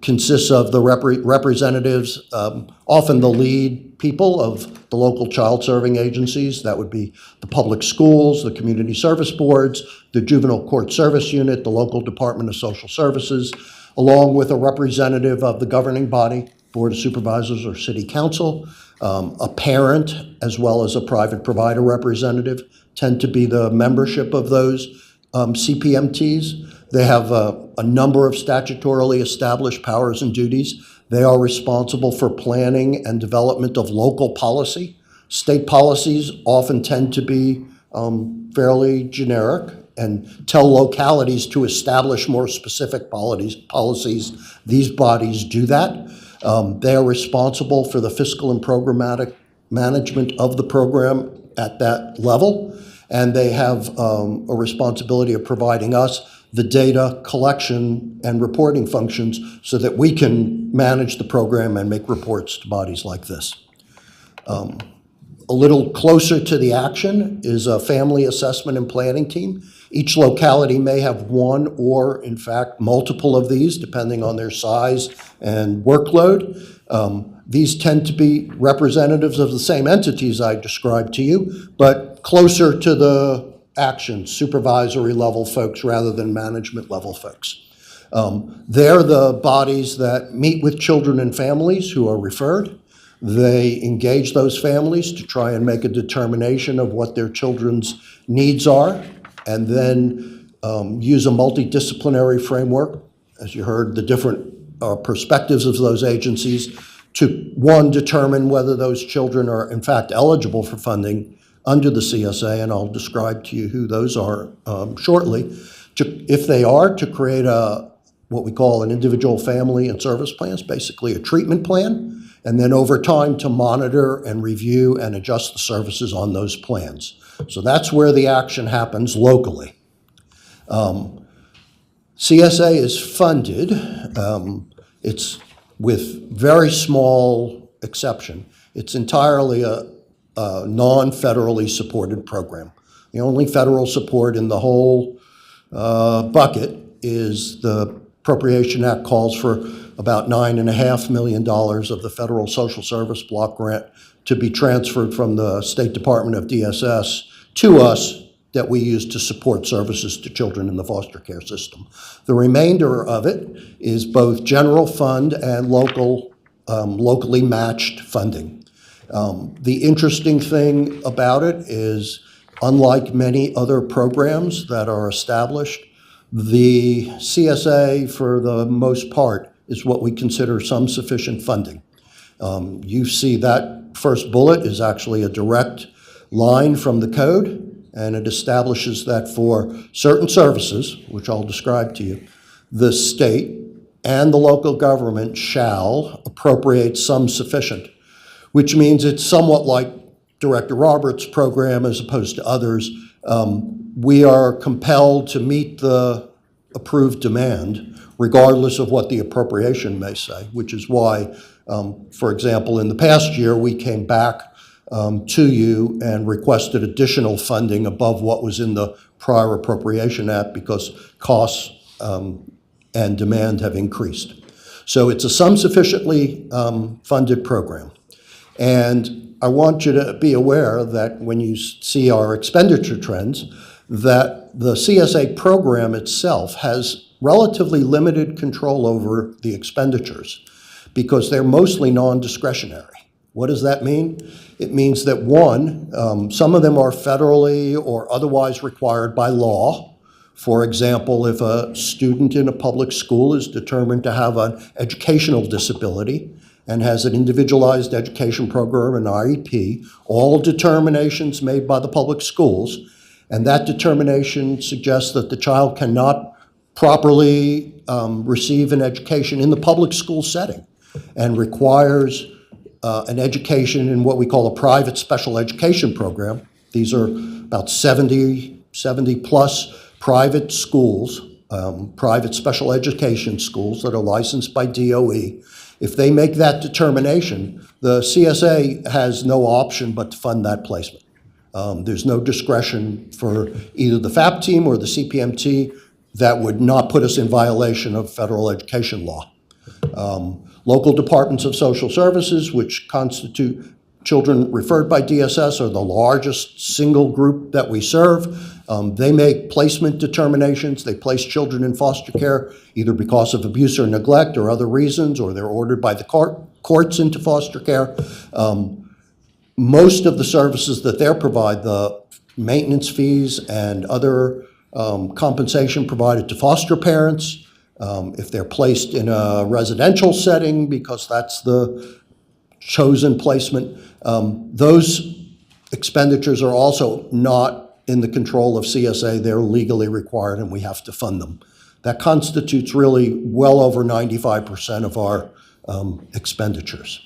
consists of the representatives, often the lead people of the local child serving agencies. That would be the public schools, the community service boards, the juvenile court service unit, the local Department of Social Services, along with a representative of the governing body, Board of Supervisors or City Council, a parent, as well as a private provider representative, tend to be the membership of those CPMTs. They have a number of statutorily established powers and duties. They are responsible for planning and development of local policy. State policies often tend to be fairly generic and tell localities to establish more specific policies. These bodies do that. They are responsible for the fiscal and programmatic management of the program at that level, and they have a responsibility of providing us the data collection and reporting functions so that we can manage the program and make reports to bodies like this. A little closer to the action is a family assessment and planning team. Each locality may have one or, in fact, multiple of these, depending on their size and workload. These tend to be representatives of the same entities I described to you, but closer to the action, supervisory level folks rather than management level folks. They're the bodies that meet with children and families who are referred. They engage those families to try and make a determination of what their children's needs are, and then use a multidisciplinary framework, as you heard, the different perspectives of those agencies, to, one, determine whether those children are in fact eligible for funding under the CSA, and I'll describe to you who those are shortly. if they are, to create what we call an individual family and service plans, basically a treatment plan, and then over time to monitor and review and adjust the services on those plans. So that's where the action happens locally. CSA is funded. It's with very small exception. It's entirely a non-federally supported program. The only federal support in the whole bucket is the Appropriation Act calls for about $9.5 million of the federal social service block grant to be transferred from the State Department of DSS to us that we use to support services to children in the foster care system. The remainder of it is both general fund and locally matched funding. The interesting thing about it is, unlike many other programs that are established, the CSA, for the most part, is what we consider some sufficient funding. You see that first bullet is actually a direct line from the code, and it establishes that for certain services, which I'll describe to you, the state and the local government shall appropriate some sufficient, which means it's somewhat like Director Roberts' program as opposed to others. We are compelled to meet the approved demand regardless of what the appropriation may say, which is why, for example, in the past year, we came back to you and requested additional funding above what was in the prior Appropriation Act because costs and demand have increased. So it's a some sufficiently funded program. And I want you to be aware that when you see our expenditure trends, that the CSA program itself has relatively limited control over the expenditures because they're mostly non-discretionary. What does that mean? It means that one, some of them are federally or otherwise required by law. For example, if a student in a public school is determined to have an educational disability and has an individualized education program, an IEP, all determinations made by the public schools, and that determination suggests that the child cannot properly receive an education in the public school setting and requires an education in what we call a private special education program. These are about 70 plus private schools, private special education schools that are licensed by DOE. If they make that determination, the CSA has no option but to fund that placement. There's no discretion for either the FAP team or the CPMT that would not put us in violation of federal education law. Local departments of social services, which constitute children referred by DSS, are the largest single group that we serve. They make placement determinations. They place children in foster care either because of abuse or neglect or other reasons, or they're ordered by the courts into foster care. Most of the services that they provide, the maintenance fees and other compensation provided to foster parents, if they're placed in a residential setting because that's the chosen placement, those expenditures are also not in the control of CSA. They're legally required and we have to fund them. That constitutes really well over 95% of our expenditures.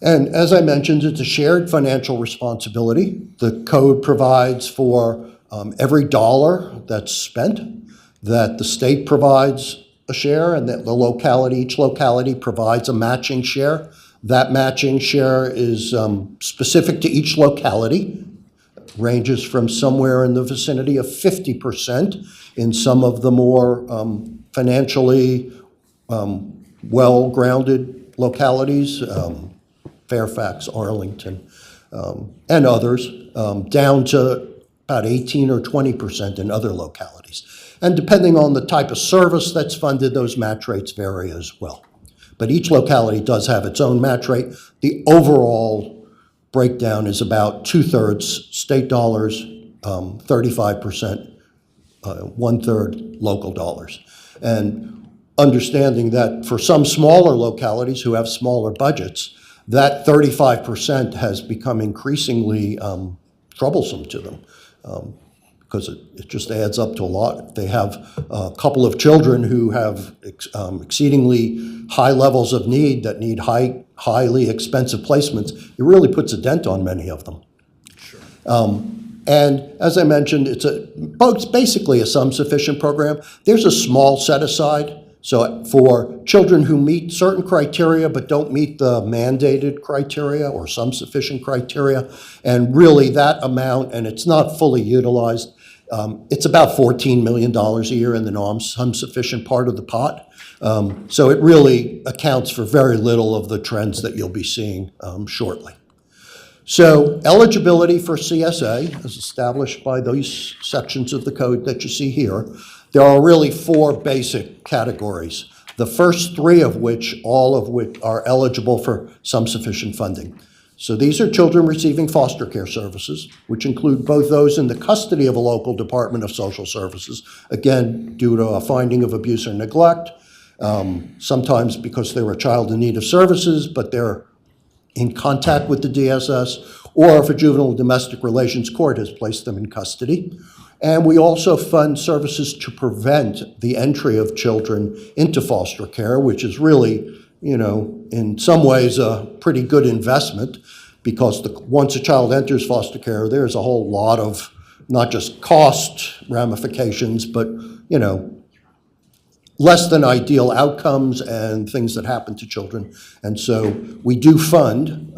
And as I mentioned, it's a shared financial responsibility. The code provides for every dollar that's spent, that the state provides a share and that each locality provides a matching share. That matching share is specific to each locality, ranges from somewhere in the vicinity of 50% in some of the more financially well-grounded localities, Fairfax, Arlington, and others, down to about 18 or 20% in other localities. And depending on the type of service that's funded, those match rates vary as well. But each locality does have its own match rate. The overall breakdown is about 2/3 state dollars, 35%, 1/3 local dollars. And understanding that for some smaller localities who have smaller budgets, that 35% has become increasingly troublesome to them because it just adds up to a lot. If they have a couple of children who have exceedingly high levels of need that need highly expensive placements, it really puts a dent on many of them. And as I mentioned, it's basically a sum-sufficient program. There's a small set-aside. So for children who meet certain criteria but don't meet the mandated criteria or sum-sufficient criteria, and really that amount, and it's not fully utilized, it's about $14 million a year in the non-sum-sufficient part of the pot. So it really accounts for very little of the trends that you'll be seeing shortly. So eligibility for CSA is established by those sections of the code that you see here. There are really four basic categories, the first three of which, all of which are eligible for some sufficient funding. So these are children receiving foster care services, which include both those in the custody of a local Department of Social Services, again, due to a finding of abuse or neglect, sometimes because they're a child in need of services, but they're in contact with the DSS, or if a juvenile domestic relations court has placed them in custody. And we also fund services to prevent the entry of children into foster care, which is really, in some ways a pretty good investment, because once a child enters foster care, there's a whole lot of not just cost ramifications, but, less than ideal outcomes and things that happen to children. And so we do fund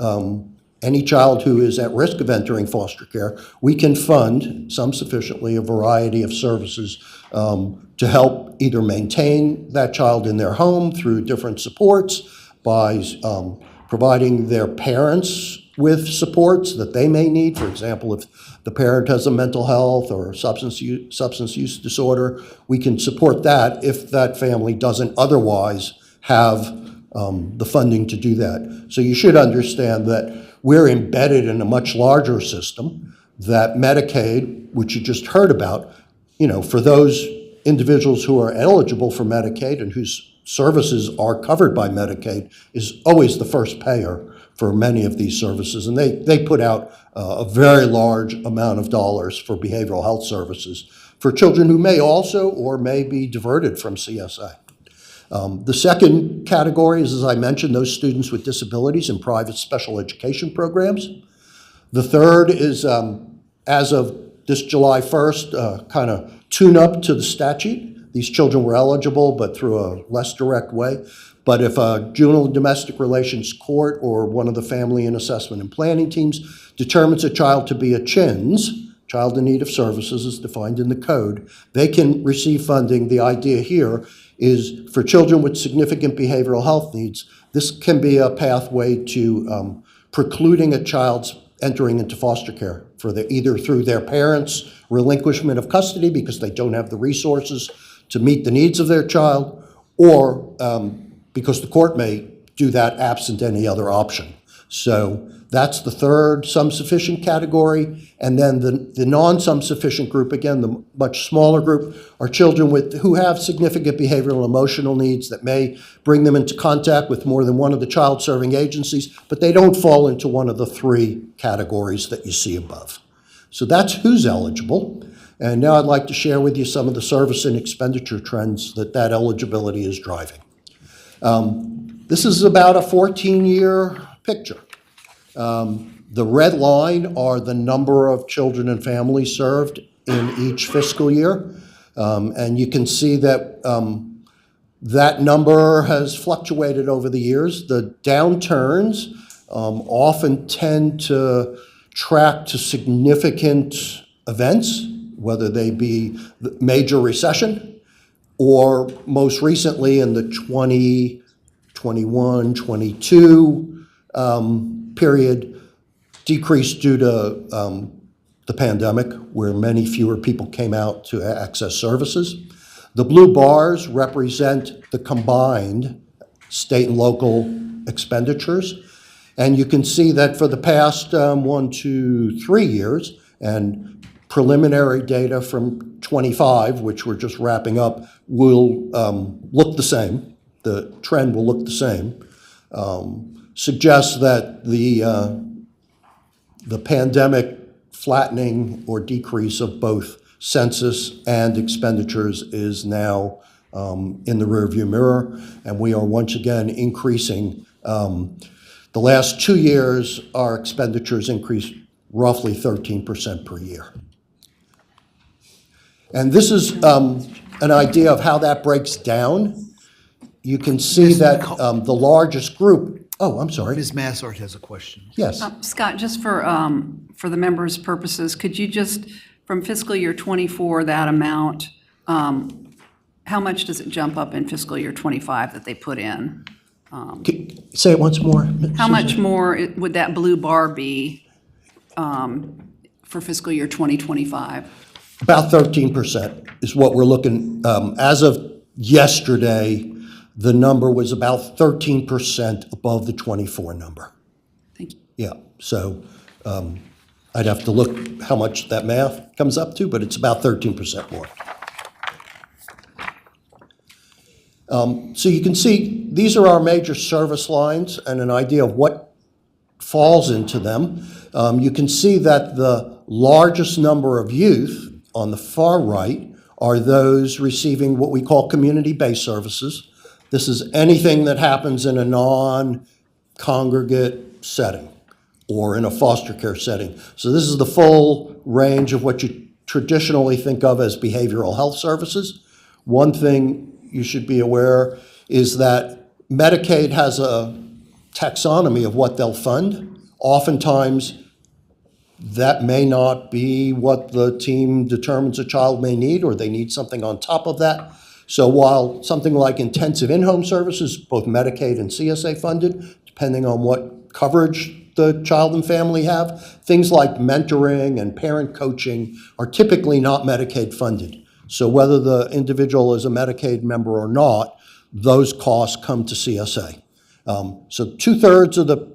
any child who is at risk of entering foster care. We can fund some sufficiently a variety of services to help either maintain that child in their home through different supports, by providing their parents with supports that they may need. For example, if the parent has a mental health or substance use disorder, we can support that if that family doesn't otherwise have the funding to do that. So you should understand that we're embedded in a much larger system, that Medicaid, which you just heard about, for those individuals who are eligible for Medicaid and whose services are covered by Medicaid, is always the first payer for many of these services. And they put out a very large amount of dollars for behavioral health services for children who may also or may be diverted from CSA. The second category is, as I mentioned, those students with disabilities in private special education programs. The third is, as of this July 1st, kind of tune up to the statute. These children were eligible, but through a less direct way. But if a juvenile domestic relations court or one of the family and assessment and planning teams determines a child to be a CHINS, child in need of services as defined in the code, they can receive funding. The idea here is for children with significant behavioral health needs, this can be a pathway to precluding a child's entering into foster care for either through their parents' relinquishment of custody because they don't have the resources to meet the needs of their child, or because the court may do that absent any other option. So that's the third sum-sufficient category. And then the non-sum-sufficient group, again, the much smaller group, are children who have significant behavioral and emotional needs that may bring them into contact with more than one of the child-serving agencies, but they don't fall into one of the three categories that you see above. So that's who's eligible. And now I'd like to share with you some of the service and expenditure trends that eligibility is driving. This is about a 14-year picture. The red line are the number of children and families served in each fiscal year. And you can see that that number has fluctuated over the years. The downturns often tend to track to significant events, whether they be the major recession, or most recently in the 2021-22 period, decreased due to the pandemic, where many fewer people came out to access services. The blue bars represent the combined state and local expenditures. And you can see that for the past 1, 2, 3 years, and preliminary data from 25, which we're just wrapping up, will look the same. The trend will look the same. Suggests that the pandemic flattening or decrease of both census and expenditures is now in the rearview mirror, and we are once again increasing. The last 2 years, our expenditures increased roughly 13% per year. And this is an idea of how that breaks down. You can see that the largest group, oh, I'm sorry. Ms. Massart has a question. Yes. Scott, just for the members' purposes, could you just, from fiscal year '24, that amount, how much does it jump up in fiscal year '25 that they put in? Say it once more. How much more would that blue bar be for fiscal year 2025? About 13% is what we're looking, as of yesterday, the number was about 13% above the '24 number. Thank you. Yeah, so I'd have to look how much that math comes up to, but it's about 13% more. So you can see, these are our major service lines and an idea of what falls into them. You can see that the largest number of youth on the far right are those receiving what we call community-based services. This is anything that happens in a non-congregate setting or in a foster care setting. So this is the full range of what you traditionally think of as behavioral health services. One thing you should be aware is that Medicaid has a taxonomy of what they'll fund. Oftentimes, that may not be what the team determines a child may need, or they need something on top of that. So while something like intensive in-home services, both Medicaid and CSA funded, depending on what coverage the child and family have, things like mentoring and parent coaching are typically not Medicaid funded. So whether the individual is a Medicaid member or not, those costs come to CSA. So 2/3 of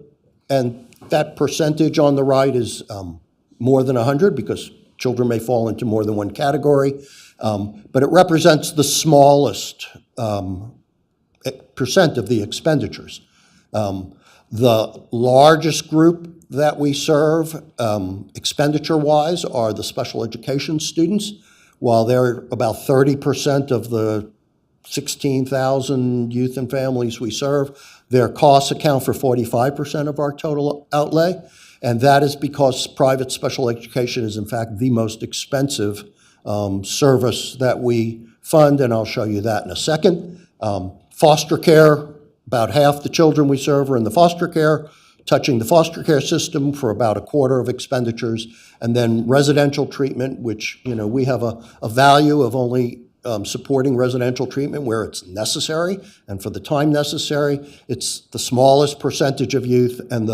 and that percentage on the right is more than 100 because children may fall into more than one category, but it represents the smallest percent of the expenditures. The largest group that we serve expenditure-wise are the special education students. While they're about 30% of the 16,000 youth and families we serve, their costs account for 45% of our total outlay, and that is because private special education is in fact the most expensive service that we fund, and I'll show you that in a second. Foster care, about half the children we serve are in the foster care, touching the foster care system for about 1/4 of expenditures, and then residential treatment, which, you know, we have a value of only supporting residential treatment where it's necessary, and for the time necessary, it's the smallest percentage of youth, and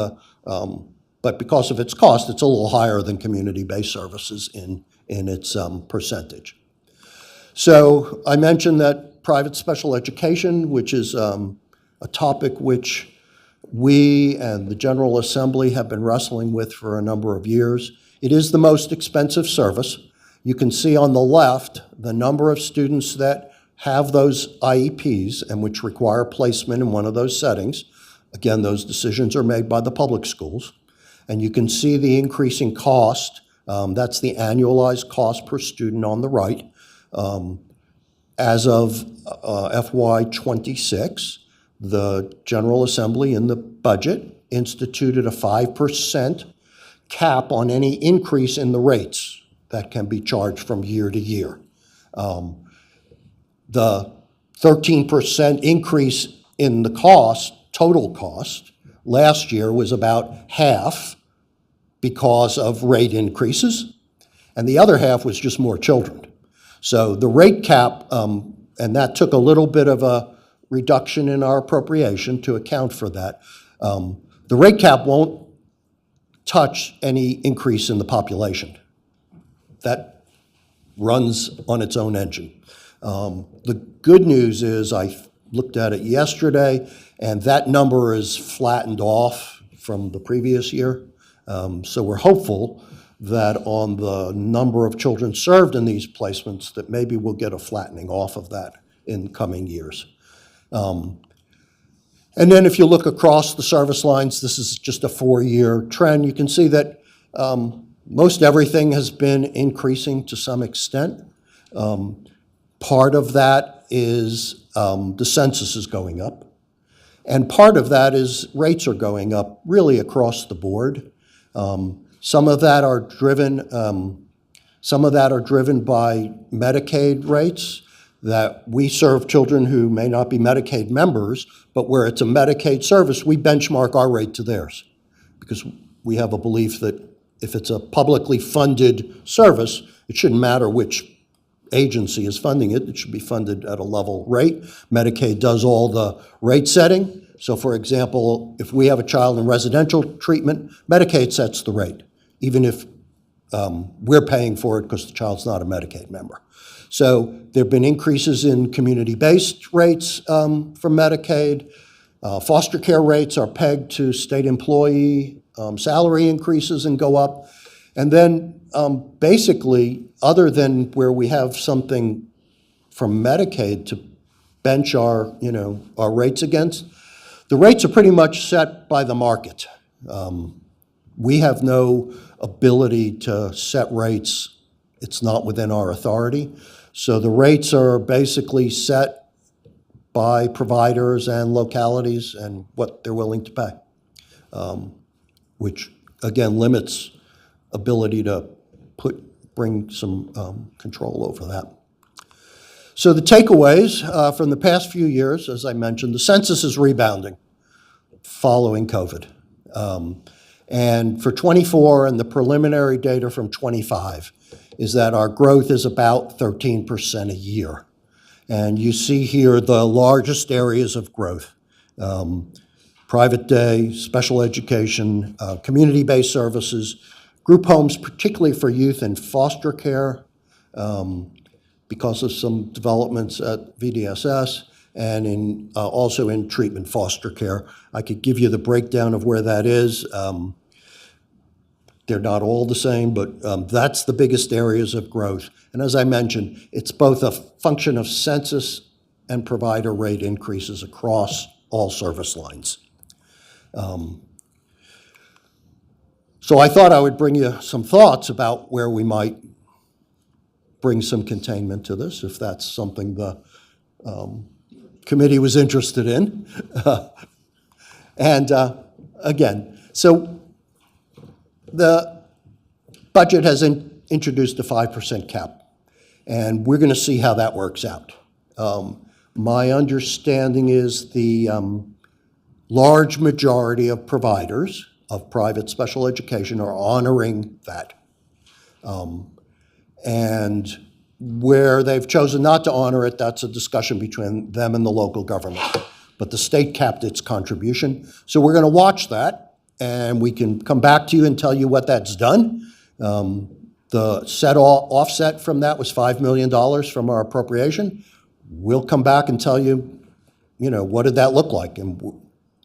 but because of its cost, it's a little higher than community-based services in its percentage. So I mentioned that private special education, which is a topic which we and the General Assembly have been wrestling with for a number of years. It is the most expensive service. You can see on the left the number of students that have those IEPs and which require placement in one of those settings. Again, those decisions are made by the public schools. And you can see the increasing cost. That's the annualized cost per student on the right. As of FY26, the General Assembly in the budget instituted a 5% cap on any increase in the rates that can be charged from year to year. The 13% increase in the cost, total cost, last year was about half because of rate increases, and the other half was just more children. So the rate cap, and that took a little bit of a reduction in our appropriation to account for that. The rate cap won't touch any increase in the population. That runs on its own engine. The good news is I looked at it yesterday, and that number is flattened off from the previous year. So we're hopeful that on the number of children served in these placements, that maybe we'll get a flattening off of that in coming years. And then if you look across the service lines, this is just a 4-year trend. You can see that Most everything has been increasing to some extent. Part of that is the census is going up. And part of that is rates are going up really across the board. Some of that are driven by Medicaid rates, that we serve children who may not be Medicaid members, but where it's a Medicaid service, we benchmark our rate to theirs, because we have a belief that if it's a publicly funded service, it shouldn't matter which agency is funding it. It should be funded at a level rate. Medicaid does all the rate setting. So for example, if we have a child in residential treatment, Medicaid sets the rate, even if we're paying for it because the child's not a Medicaid member. So there have been increases in community-based rates from Medicaid. Foster care rates are pegged to state employee salary increases and go up. And then basically, other than where we have something from Medicaid to bench our rates against, the rates are pretty much set by the market. We have no ability to set rates. It's not within our authority. So the rates are basically set by providers and localities and what they're willing to pay, which again limits ability to bring some control over that. So the takeaways from the past few years, as I mentioned, the census is rebounding following COVID. And for 24 and the preliminary data from 25 is that our growth is about 13% a year. And you see here the largest areas of growth: private day, special education, community-based services, group homes, particularly for youth and foster care, because of some developments at VDSS, and also in treatment foster care. I could give you the breakdown of where that is. They're not all the same, but that's the biggest areas of growth. And as I mentioned, it's both a function of census and provider rate increases across all service lines. So I thought I would bring you some thoughts about where we might bring some containment to this, if that's something the committee was interested in. And again, so the budget has introduced a 5% cap, and we're going to see how that works out. My understanding is the large majority of providers of private special education are honoring that. And where they've chosen not to honor it, that's a discussion between them and the local government. But the state capped its contribution. So we're going to watch that, and we can come back to you and tell you what that's done. The offset from that was $5 million from our appropriation. We'll come back and tell you, what did that look like, and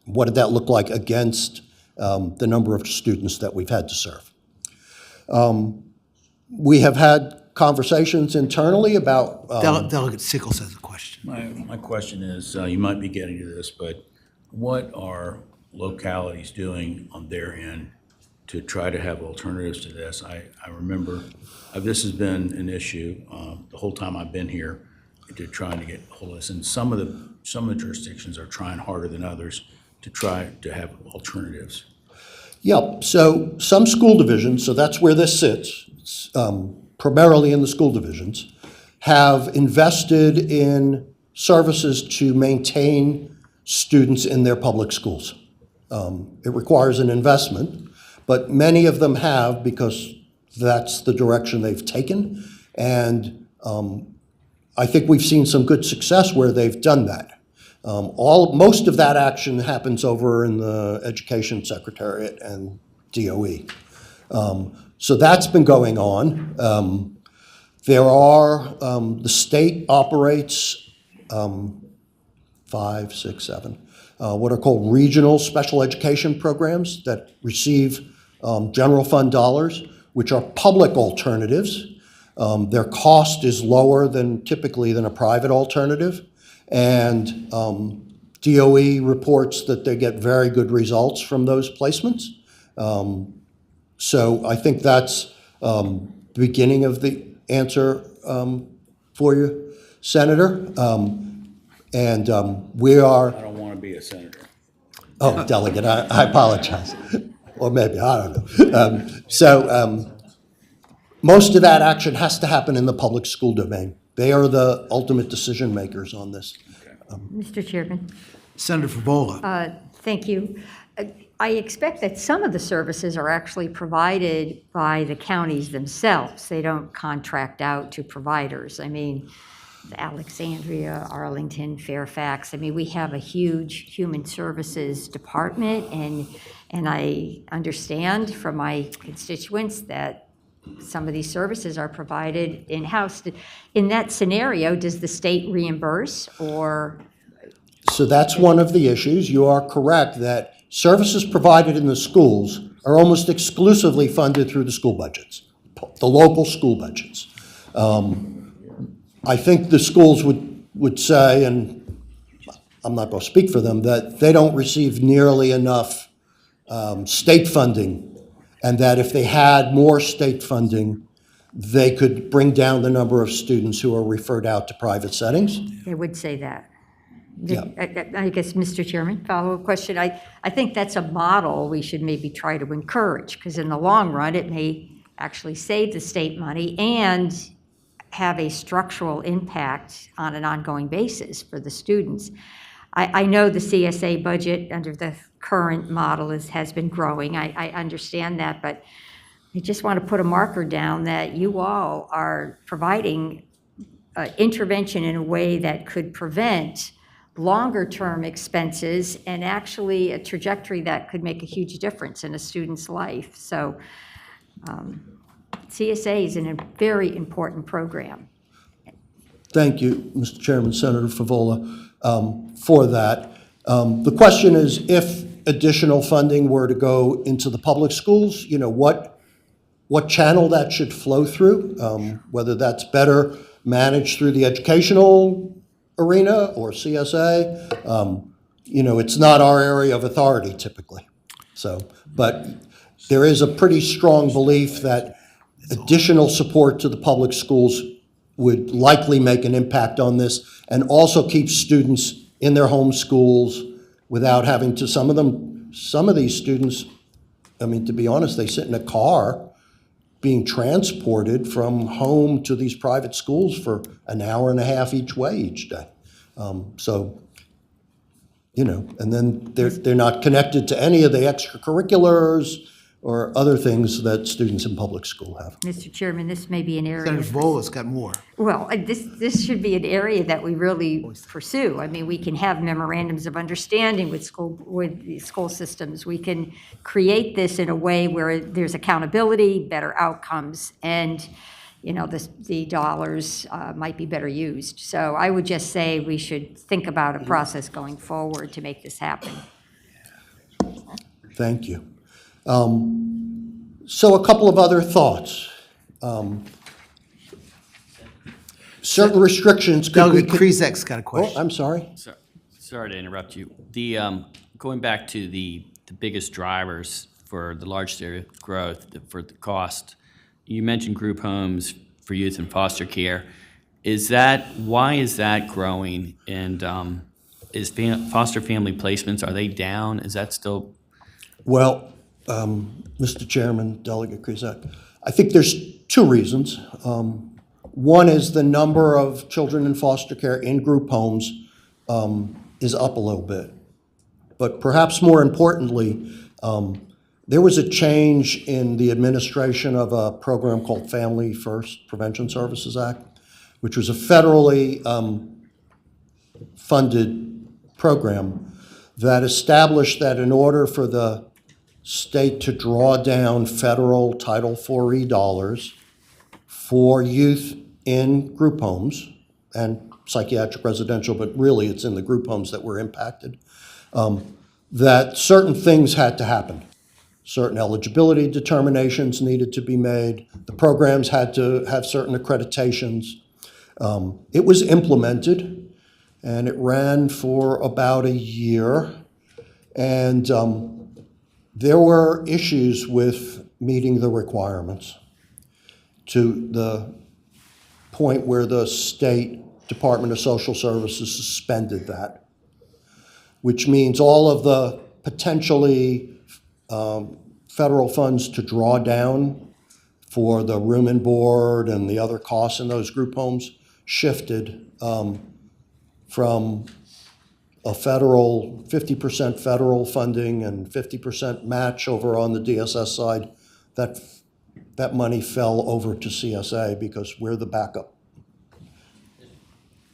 what did that look like against the number of students that we've had to serve. We have had conversations internally about... Delegate Sickles has a question. My question is, you might be getting to this, but what are localities doing on their end to try to have alternatives to this? I remember this has been an issue the whole time I've been here, to trying to get hold of this. And some of the jurisdictions are trying harder than others to try to have alternatives. Yep, so some school divisions, so that's where this sits, primarily in the school divisions, have invested in services to maintain students in their public schools. It requires an investment, but many of them have, because that's the direction they've taken. And I think we've seen some good success where they've done that. Most of that action happens over in the Education Secretariat and DOE. So that's been going on. The state operates 5, 6, 7, what are called regional special education programs that receive general fund dollars, which are public alternatives. Their cost is lower typically than a private alternative. And DOE reports that they get very good results from those placements. So I think that's the beginning of the answer for you, Senator. We are. I don't want to be a senator. Oh, Delegate, I apologize. Or maybe, I don't know. Most of that action has to happen in the public school domain. They are the ultimate decision makers on this. Mr. Chairman. Senator Favola. Thank you. I expect that some of the services are actually provided by the counties themselves. They don't contract out to providers. I mean, Alexandria, Arlington, Fairfax. I mean, we have a huge human services department, and I understand from my constituents that some of these services are provided in-house. In that scenario, does the state reimburse or? So that's one of the issues. You are correct that services provided in the schools are almost exclusively funded through the school budgets, the local school budgets. I think the schools would say, and I'm not going to speak for them, that they don't receive nearly enough state funding, and that if they had more state funding, they could bring down the number of students who are referred out to private settings. They would say that. Yeah. I guess, Mr. Chairman, follow-up question. I think that's a model we should maybe try to encourage, because in the long run, it may actually save the state money and have a structural impact on an ongoing basis for the students. I know the CSA budget under the current model has been growing. I understand that, but I just want to put a marker down that you all are providing intervention in a way that could prevent longer-term expenses and actually a trajectory that could make a huge difference in a student's life. So CSA is a very important program. Thank you, Mr. Chairman, Senator Favola, for that. The question is, if additional funding were to go into the public schools, what channel that should flow through, whether that's better managed through the educational arena or CSA. It's not our area of authority typically. But there is a pretty strong belief that additional support to the public schools would likely make an impact on this and also keep students in their home schools without having to, some of these students, I mean, to be honest, they sit in a car being transported from home to these private schools for an hour and a half each way each day. And then they're not connected to any of the extracurriculars or other things that students in public school have. Mr. Chairman, this may be an area. Senator Favola's got more. Well, this should be an area that we really pursue. I mean, we can have memorandums of understanding with the school systems. We can create this in a way where there's accountability, better outcomes, and the dollars might be better used. So I would just say we should think about a process going forward to make this happen. Thank you. So a couple of other thoughts. Certain restrictions could be. Delegate Krizek's got a question. Oh, I'm sorry. Sorry to interrupt you. Going back to the biggest drivers for the large scale growth, for the cost, you mentioned group homes for youth in foster care. Why is that growing? And is foster family placements, are they down? Is that still? Well, Mr. Chairman, Delegate Krizek, I think there's two reasons. One is the number of children in foster care in group homes is up a little bit. But perhaps more importantly, there was a change in the administration of a program called Family First Prevention Services Act, which was a federally funded program that established that in order for the state to draw down federal Title IV dollars for youth in group homes and psychiatric residential, but really it's in the group homes that were impacted, that certain things had to happen. Certain eligibility determinations needed to be made. The programs had to have certain accreditations. It was implemented, and it ran for about a year. And there were issues with meeting the requirements to the point where the State Department of Social Services suspended that, which means all of the potentially federal funds to draw down for the room and board and the other costs in those group homes shifted from a federal, 50% federal funding and 50% match over on the DSS side. That money fell over to CSA because we're the backup.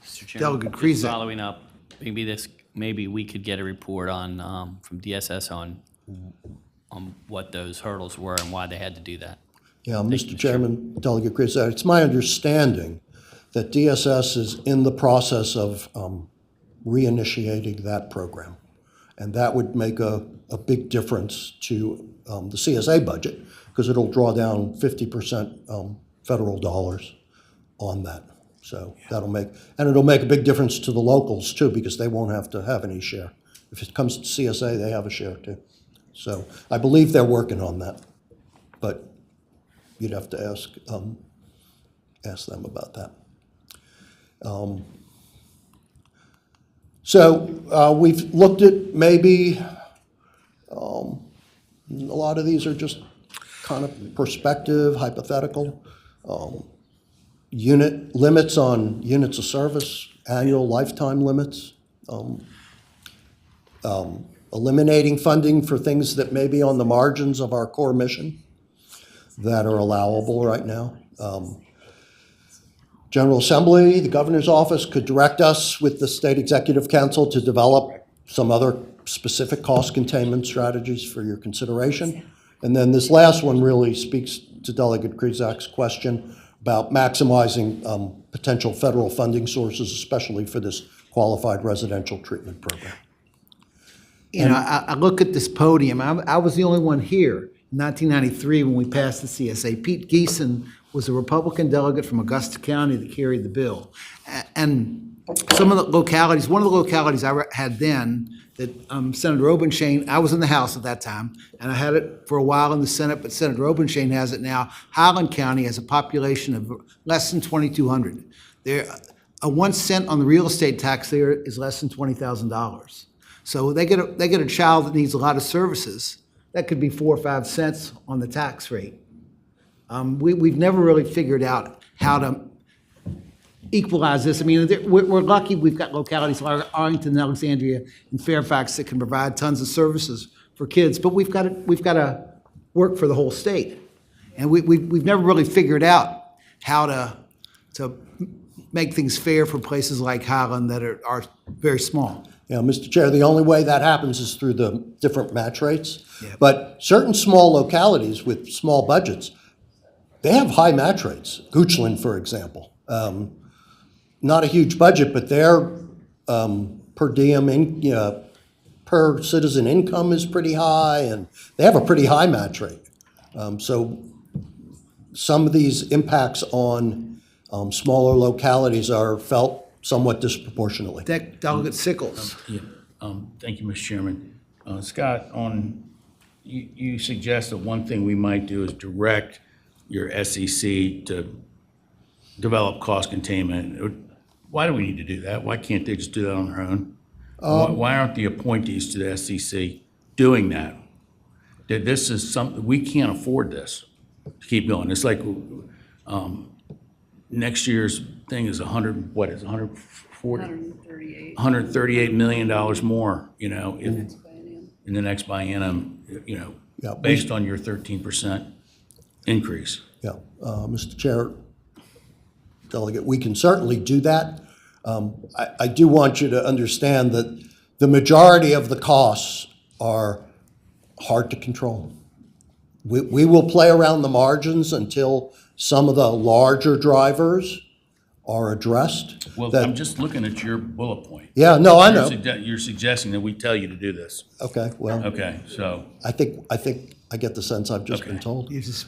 Mr. Chairman, Delegate just Krizak. following up, maybe we could get a report on, from DSS on what those hurdles were and why they had to do that. Yeah, Thank you, Mr. Mr. Chairman, Delegate Krizak, it's my understanding that DSS is in the process of reinitiating that program. And that would make a big difference to the CSA budget because it'll draw down 50% federal dollars on that. So that'll make, and it'll make a big difference to the locals too because they won't have to have any share. If it comes to CSA, they have a share too. So I believe they're working on that, but you'd have to ask them about that. So we've looked at maybe, a lot of these are just kind of perspective, hypothetical. Unit limits on units of service, annual lifetime limits. Eliminating funding for things that may be on the margins of our core mission that are allowable right now. General Assembly, the Governor's Office could direct us with the State Executive Council to develop some other specific cost containment strategies for your consideration. And then this last one really speaks to Delegate Krizak's question about maximizing potential federal funding sources, especially for this qualified residential treatment program. You know, I look at this podium, I was the only one here in 1993 when we passed the CSA. Pete Geeson was a Republican delegate from Augusta County that carried the bill. And some of the localities, one of the localities I had then that Senator Obenshain, I was in the House at that time, and I had it for a while in the Senate, but Senator Obenshain has it now. Highland County has a population of less than 2,200. A 1 cent on the real estate tax there is less than $20,000. So they get a child that needs a lot of services. That could be 4 or 5 cents on the tax rate. We've never really figured out how to equalize this. I mean, we're lucky we've got localities like Arlington, Alexandria, and Fairfax that can provide tons of services for kids, but we've got to work for the whole state. And we've never really figured out how to make things fair for places like Highland that are very small. Yeah, Mr. Chair, the only way that happens is through the different match rates. Yeah. But certain small localities with small budgets, they have high match rates. Goochland, for example. Not a huge budget, but their per diem, per citizen income is pretty high, and they have a pretty high match rate. So some of these impacts on smaller localities are felt somewhat disproportionately. Delegate Sickles. Thank you, Mr. Chairman. Scott, you suggest that one thing we might do is direct your SEC to develop cost containment. Why do we need to do that? Why can't they just do that on their own? Why aren't the appointees to the SEC doing that? That this is something, we can't afford this to keep going. It's like next year's thing is 138 million dollars more, in the next biennium, Yeah, based on your 13% increase. Yeah, Mr. Chair, Delegate, we can certainly do that. I do want you to understand that the majority of the costs are hard to control. We will play around the margins until some of the larger drivers are addressed. Well, I'm just looking at your bullet point. Yeah, no, I know. You're suggesting that we tell you to do this. Okay, well, Okay, so, I think I get the sense I've just been Okay. told. You just-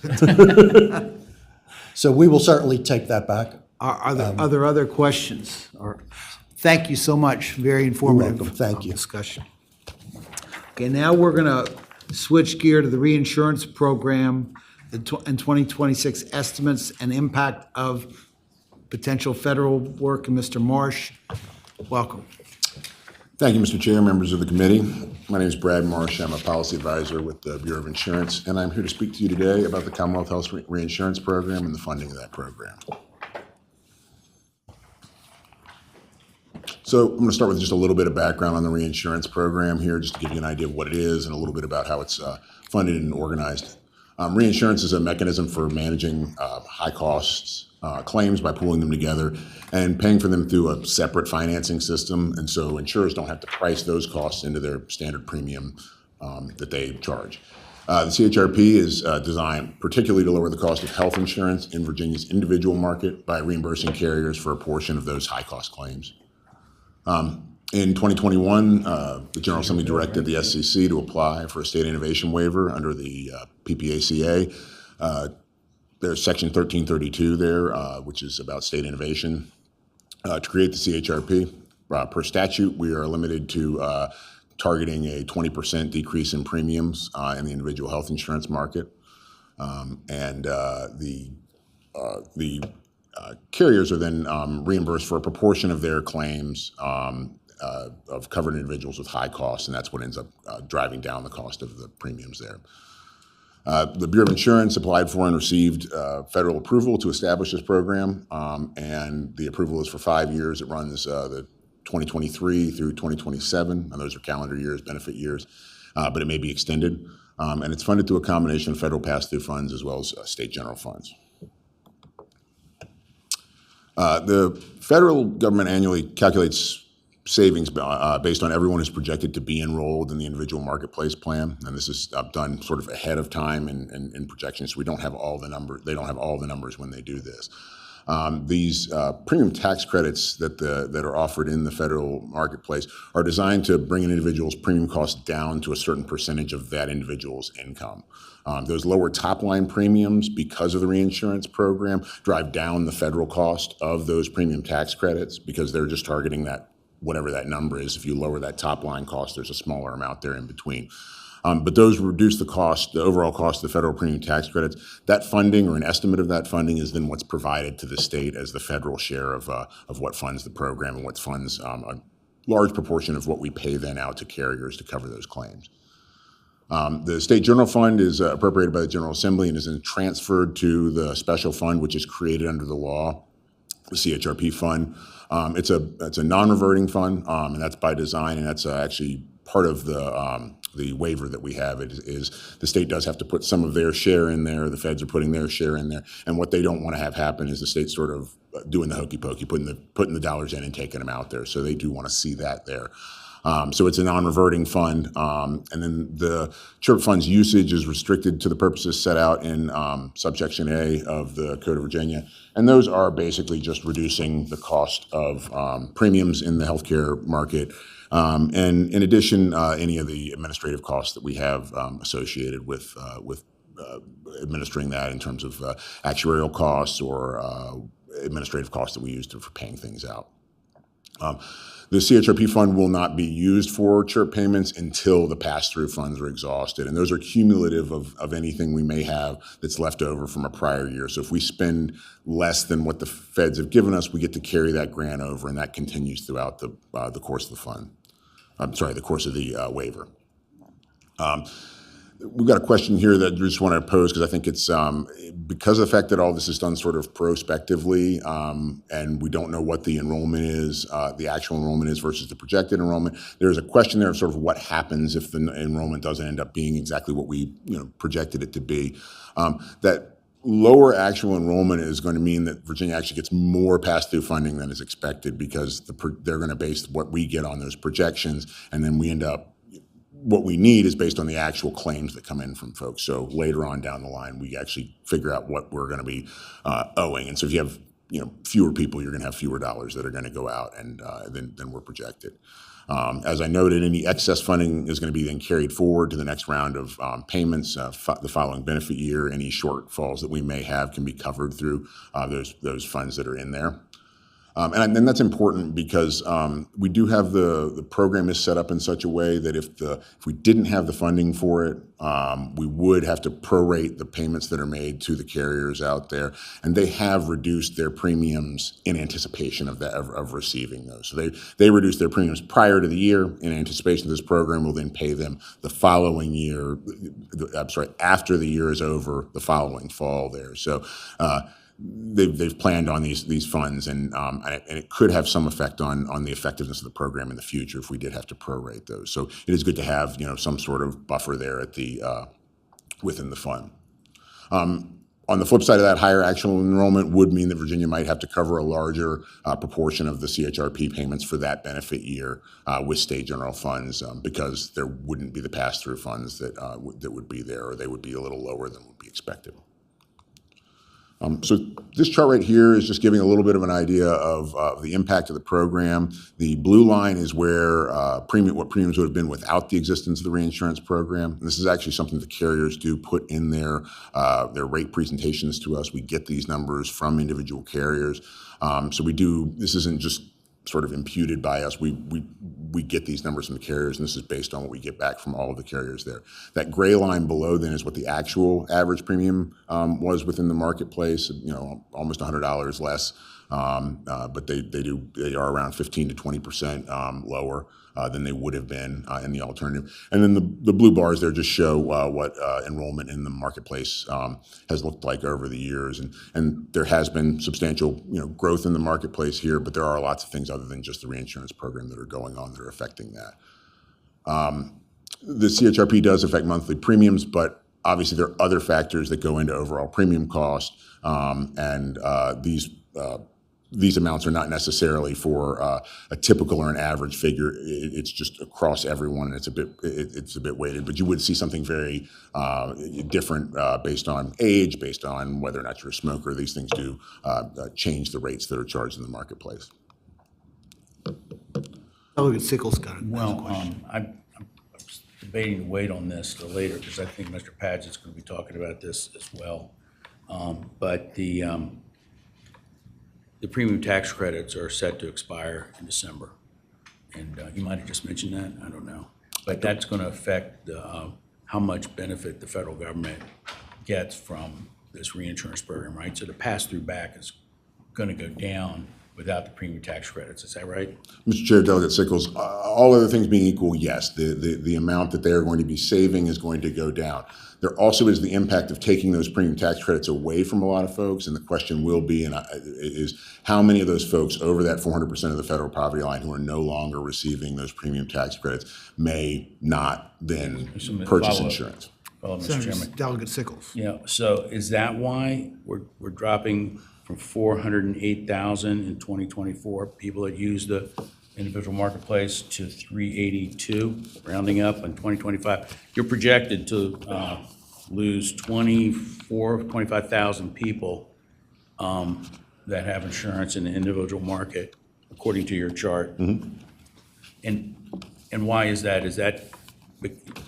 So we will certainly take that back. Are there other questions? Thank you so much. Very informative. welcome. Thank you. Discussion. Okay, now we're going to switch gear to the reinsurance program. and 2026 estimates and impact of potential federal work. And Mr. Marsh, welcome. Thank you, Mr. Chair, members of the committee. My name is Brad Marsh. I'm a policy advisor with the Bureau of Insurance, and I'm here to speak to you today about the Commonwealth Health Reinsurance Program and the funding of that program. So I'm going to start with just a little bit of background on the reinsurance program here, just to give you an idea of what it is and a little bit about how it's funded and organized. Reinsurance is a mechanism for managing high costs claims by pooling them together and paying for them through a separate financing system. And so insurers don't have to price those costs into their standard premium that they charge. The CHRP is designed particularly to lower the cost of health insurance in Virginia's individual market by reimbursing carriers for a portion of those high cost claims. In 2021, the General Assembly directed the SEC to apply for a state innovation waiver under the PPACA. There's Section 1332 there, which is about state innovation. To create the CHRP, per statute, we are limited to targeting a 20% decrease in premiums in the individual health insurance market. The carriers are then reimbursed for a proportion of their claims of covered individuals with high costs, and that's what ends up driving down the cost of the premiums there. The Bureau of Insurance applied for and received federal approval to establish this program, and the approval is for 5 years. It runs the 2023 through 2027, and those are calendar years, benefit years, but it may be extended. And it's funded through a combination of federal pass-through funds as well as state general funds. The federal government annually calculates savings based on everyone who's projected to be enrolled in the individual marketplace plan, and this is done sort of ahead of time in projections. So we don't have all the numbers. They don't have all the numbers when they do this. These premium tax credits that are offered in the federal marketplace are designed to bring an individual's premium cost down to a certain percentage of that individual's income. Those lower top-line premiums, because of the reinsurance program, drive down the federal cost of those premium tax credits because they're just targeting that, whatever that number is. If you lower that top-line cost, there's a smaller amount there in between. But those reduce the cost, the overall cost of the federal premium tax credits. That funding, or an estimate of that funding, is then what's provided to the state as the federal share of what funds the program and what funds a large proportion of what we pay then out to carriers to cover those claims. The state general fund is appropriated by the General Assembly and is then transferred to the special fund, which is created under the law, the CHRP fund. It's a non-reverting fund, and that's by design, and that's actually part of the waiver that we have. Is the state does have to put some of their share in there. The feds are putting their share in there, and what they don't want to have happen is the state sort of doing the hokey pokey, putting the dollars in and taking them out there. So they do want to see that there. So it's a non-reverting fund, and then the CHRP fund's usage is restricted to the purposes set out in subsection A of the Code of Virginia, and those are basically just reducing the cost of premiums in the healthcare market, and in addition, any of the administrative costs that we have associated with administering that in terms of actuarial costs or administrative costs that we use for paying things out. The CHRP fund will not be used for CHRP payments until the pass-through funds are exhausted, and those are cumulative of anything we may have that's left over from a prior year. So if we spend less than what the feds have given us, we get to carry that grant over, and that continues throughout the course of the fund. The course of the waiver. We've got a question here that we just want to pose because I think it's because of the fact that all this is done sort of prospectively, and we don't know what the enrollment is, the actual enrollment is versus the projected enrollment. There's a question there of sort of what happens if the enrollment doesn't end up being exactly what we projected it to be. That lower actual enrollment is going to mean that Virginia actually gets more pass-through funding than is expected because they're going to base what we get on those projections, and then we end up what we need is based on the actual claims that come in from folks. So later on down the line, we actually figure out what we're going to be owing. And so if you have fewer people, you're going to have fewer dollars that are going to go out and than we're projected. As I noted, any excess funding is going to be then carried forward to the next round of payments. The following benefit year, any shortfalls that we may have can be covered through those funds that are in there. And that's important because we do have the program is set up in such a way that if we didn't have the funding for it, we would have to prorate the payments that are made to the carriers out there, and they have reduced their premiums in anticipation of that of receiving those. So they reduce their premiums prior to the year in anticipation of this program. Will then pay them the following year. After the year is over, the following fall there. So. They've planned on these funds, and it could have some effect on the effectiveness of the program in the future if we did have to prorate those. So it is good to have some sort of buffer there at the within the fund. On the flip side of that, higher actual enrollment would mean that Virginia might have to cover a larger proportion of the CHRP payments for that benefit year with state general funds because there wouldn't be the pass-through funds that would be there, or they would be a little lower than would be expected. So this chart right here is just giving a little bit of an idea of the impact of the program. The blue line is where what premiums would have been without the existence of the reinsurance program. And this is actually something the carriers do put in their rate presentations to us. We get these numbers from individual carriers. So this isn't just sort of imputed by us. We get these numbers from the carriers, and this is based on what we get back from all of the carriers there. That gray line below then is what the actual average premium was within the marketplace. Almost $100 less, but they are around 15 to 20% lower than they would have been in the alternative. And then the blue bars there just show what enrollment in the marketplace has looked like over the years. And there has been substantial growth in the marketplace here, but there are lots of things other than just the reinsurance program that are going on that are affecting that. The CHRP does affect monthly premiums, but obviously there are other factors that go into overall premium cost, and these amounts are not necessarily for a typical or an average figure. It's just across everyone, and it's a bit weighted. But you would see something very different based on age, based on whether or not you're a smoker. These things do change the rates that are charged in the marketplace. Delegate Sickles got it. Well, I'm debating to wait on this till later because I think Mr. Padgett's going to be talking about this as well. But the premium tax credits are set to expire in December. And you might have just mentioned that, I don't know. But that's going to affect how much benefit the federal government gets from this reinsurance program, right? So the pass-through back is going to go down without the premium tax credits. Is that right? Mr. Chair, Delegate Sickles, all other things being equal, yes, the amount that they're going to be saving is going to go down. There also is the impact of taking those premium tax credits away from a lot of folks, and the question will be, is how many of those folks over that 400% of the federal poverty line who are no longer receiving those premium tax credits may not then purchase insurance. Follow, Mr. Chairman. Delegate Sickles. Yeah, so is that why we're dropping from 408,000 in 2024 people that use the individual marketplace to 382, rounding up in 2025? You're projected to lose 25,000 people that have insurance in the individual market, according to your chart. Mm-hmm. And why is that? Is that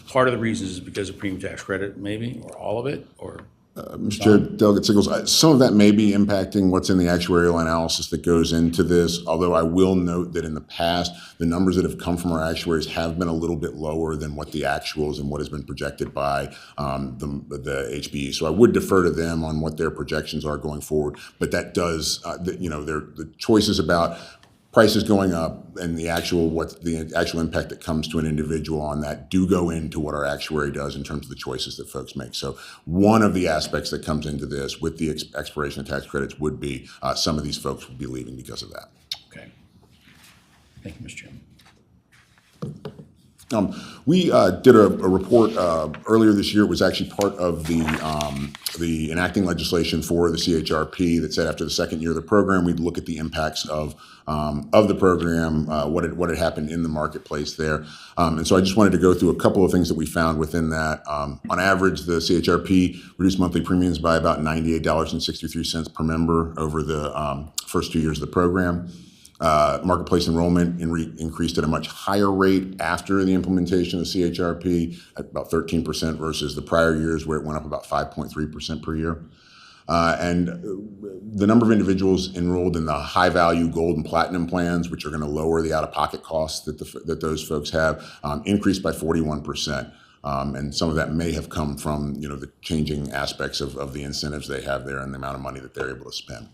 part of the reason is because of premium tax credit, maybe, or all of it, or? Mr. Chair, Delegate Sickles, some of that may be impacting what's in the actuarial analysis that goes into this, although I will note that in the past, the numbers that have come from our actuaries have been a little bit lower than what the actuals and what has been projected by the HBE. So I would defer to them on what their projections are going forward, but that does, the choices about prices going up and the actual impact that comes to an individual on that do go into what our actuary does in terms of the choices that folks make. So one of the aspects that comes into this with the expiration of tax credits would be some of these folks would be leaving because of that. Okay. Thank you, Mr. Chairman. We did a report earlier this year. It was actually part of the enacting legislation for the CHRP that said after the second year of the program, we'd look at the impacts of the program, what had happened in the marketplace there. And so I just wanted to go through a couple of things that we found within that. On average, the CHRP reduced monthly premiums by about $98.63 per member over the first 2 years of the program. Marketplace enrollment increased at a much higher rate after the implementation of CHRP at about 13% versus the prior years where it went up about 5.3% per year. And the number of individuals enrolled in the high-value gold and platinum plans, which are going to lower the out-of-pocket costs that those folks have, increased by 41%. And some of that may have come from, the changing aspects of the incentives they have there and the amount of money that they're able to spend.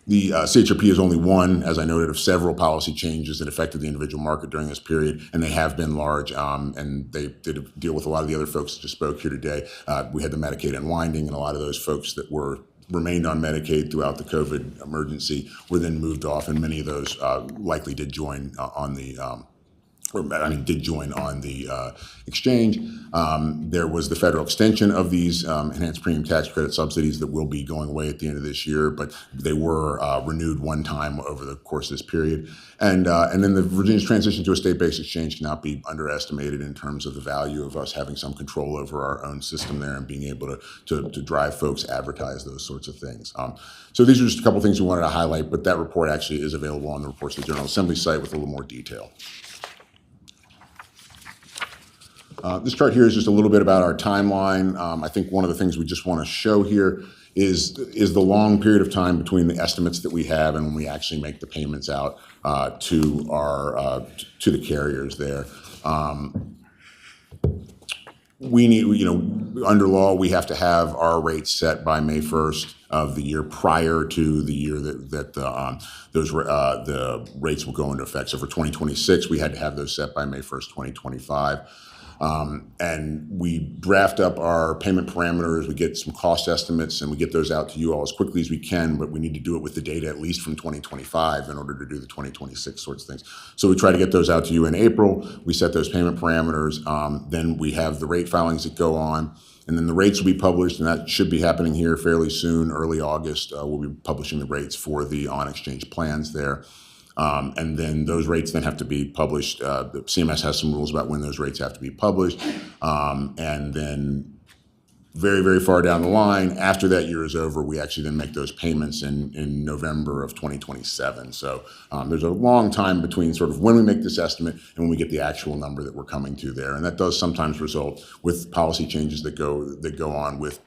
The CHRP is only one, as I noted, of several policy changes that affected the individual market during this period, and they have been large, and they did deal with a lot of the other folks that just spoke here today. We had the Medicaid unwinding, and a lot of those folks that remained on Medicaid throughout the COVID emergency were then moved off, and many of those likely did join on the exchange. There was the federal extension of these enhanced premium tax credit subsidies that will be going away at the end of this year, but they were renewed one time over the course of this period. And then the Virginia's transition to a state-based exchange cannot be underestimated in terms of the value of us having some control over our own system there and being able to drive folks advertise those sorts of things. So these are just a couple things we wanted to highlight, but that report actually is available on the Reports of the General Assembly site with a little more detail. This chart here is just a little bit about our timeline. I think one of the things we just want to show here is the long period of time between the estimates that we have and when we actually make the payments out to the carriers there. We need, under law, we have to have our rates set by May 1st of the year prior to the year that the rates will go into effect. So for 2026, we had to have those set by May 1st, 2025. And we draft up our payment parameters, we get some cost estimates, and we get those out to you all as quickly as we can, but we need to do it with the data at least from 2025 in order to do the 2026 sorts of things. So we try to get those out to you in April. We set those payment parameters. Then we have the rate filings that go on, and then the rates will be published, and that should be happening here fairly soon, early August. We'll be publishing the rates for the on-exchange plans there. And then those rates then have to be published. The CMS has some rules about when those rates have to be published. And then very, very far down the line, after that year is over, we actually then make those payments in November of 2027. So there's a long time between sort of when we make this estimate and when we get the actual number that we're coming to there. And that does sometimes result with policy changes that go on with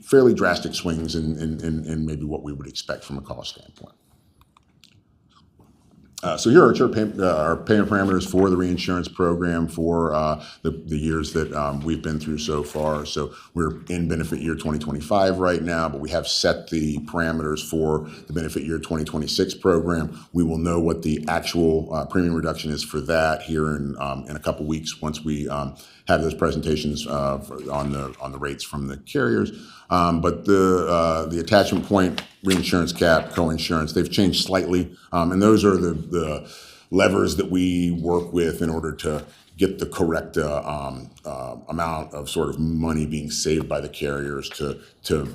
fairly drastic swings in maybe what we would expect from a cost standpoint. So here are our payment parameters for the reinsurance program for the years that we've been through so far. So we're in benefit year 2025 right now, but we have set the parameters for the benefit year 2026 program. We will know what the actual premium reduction is for that here in a couple weeks once we have those presentations on the rates from the carriers. But the attachment point, reinsurance cap, coinsurance, they've changed slightly. And those are the levers that we work with in order to get the correct amount of sort of money being saved by the carriers to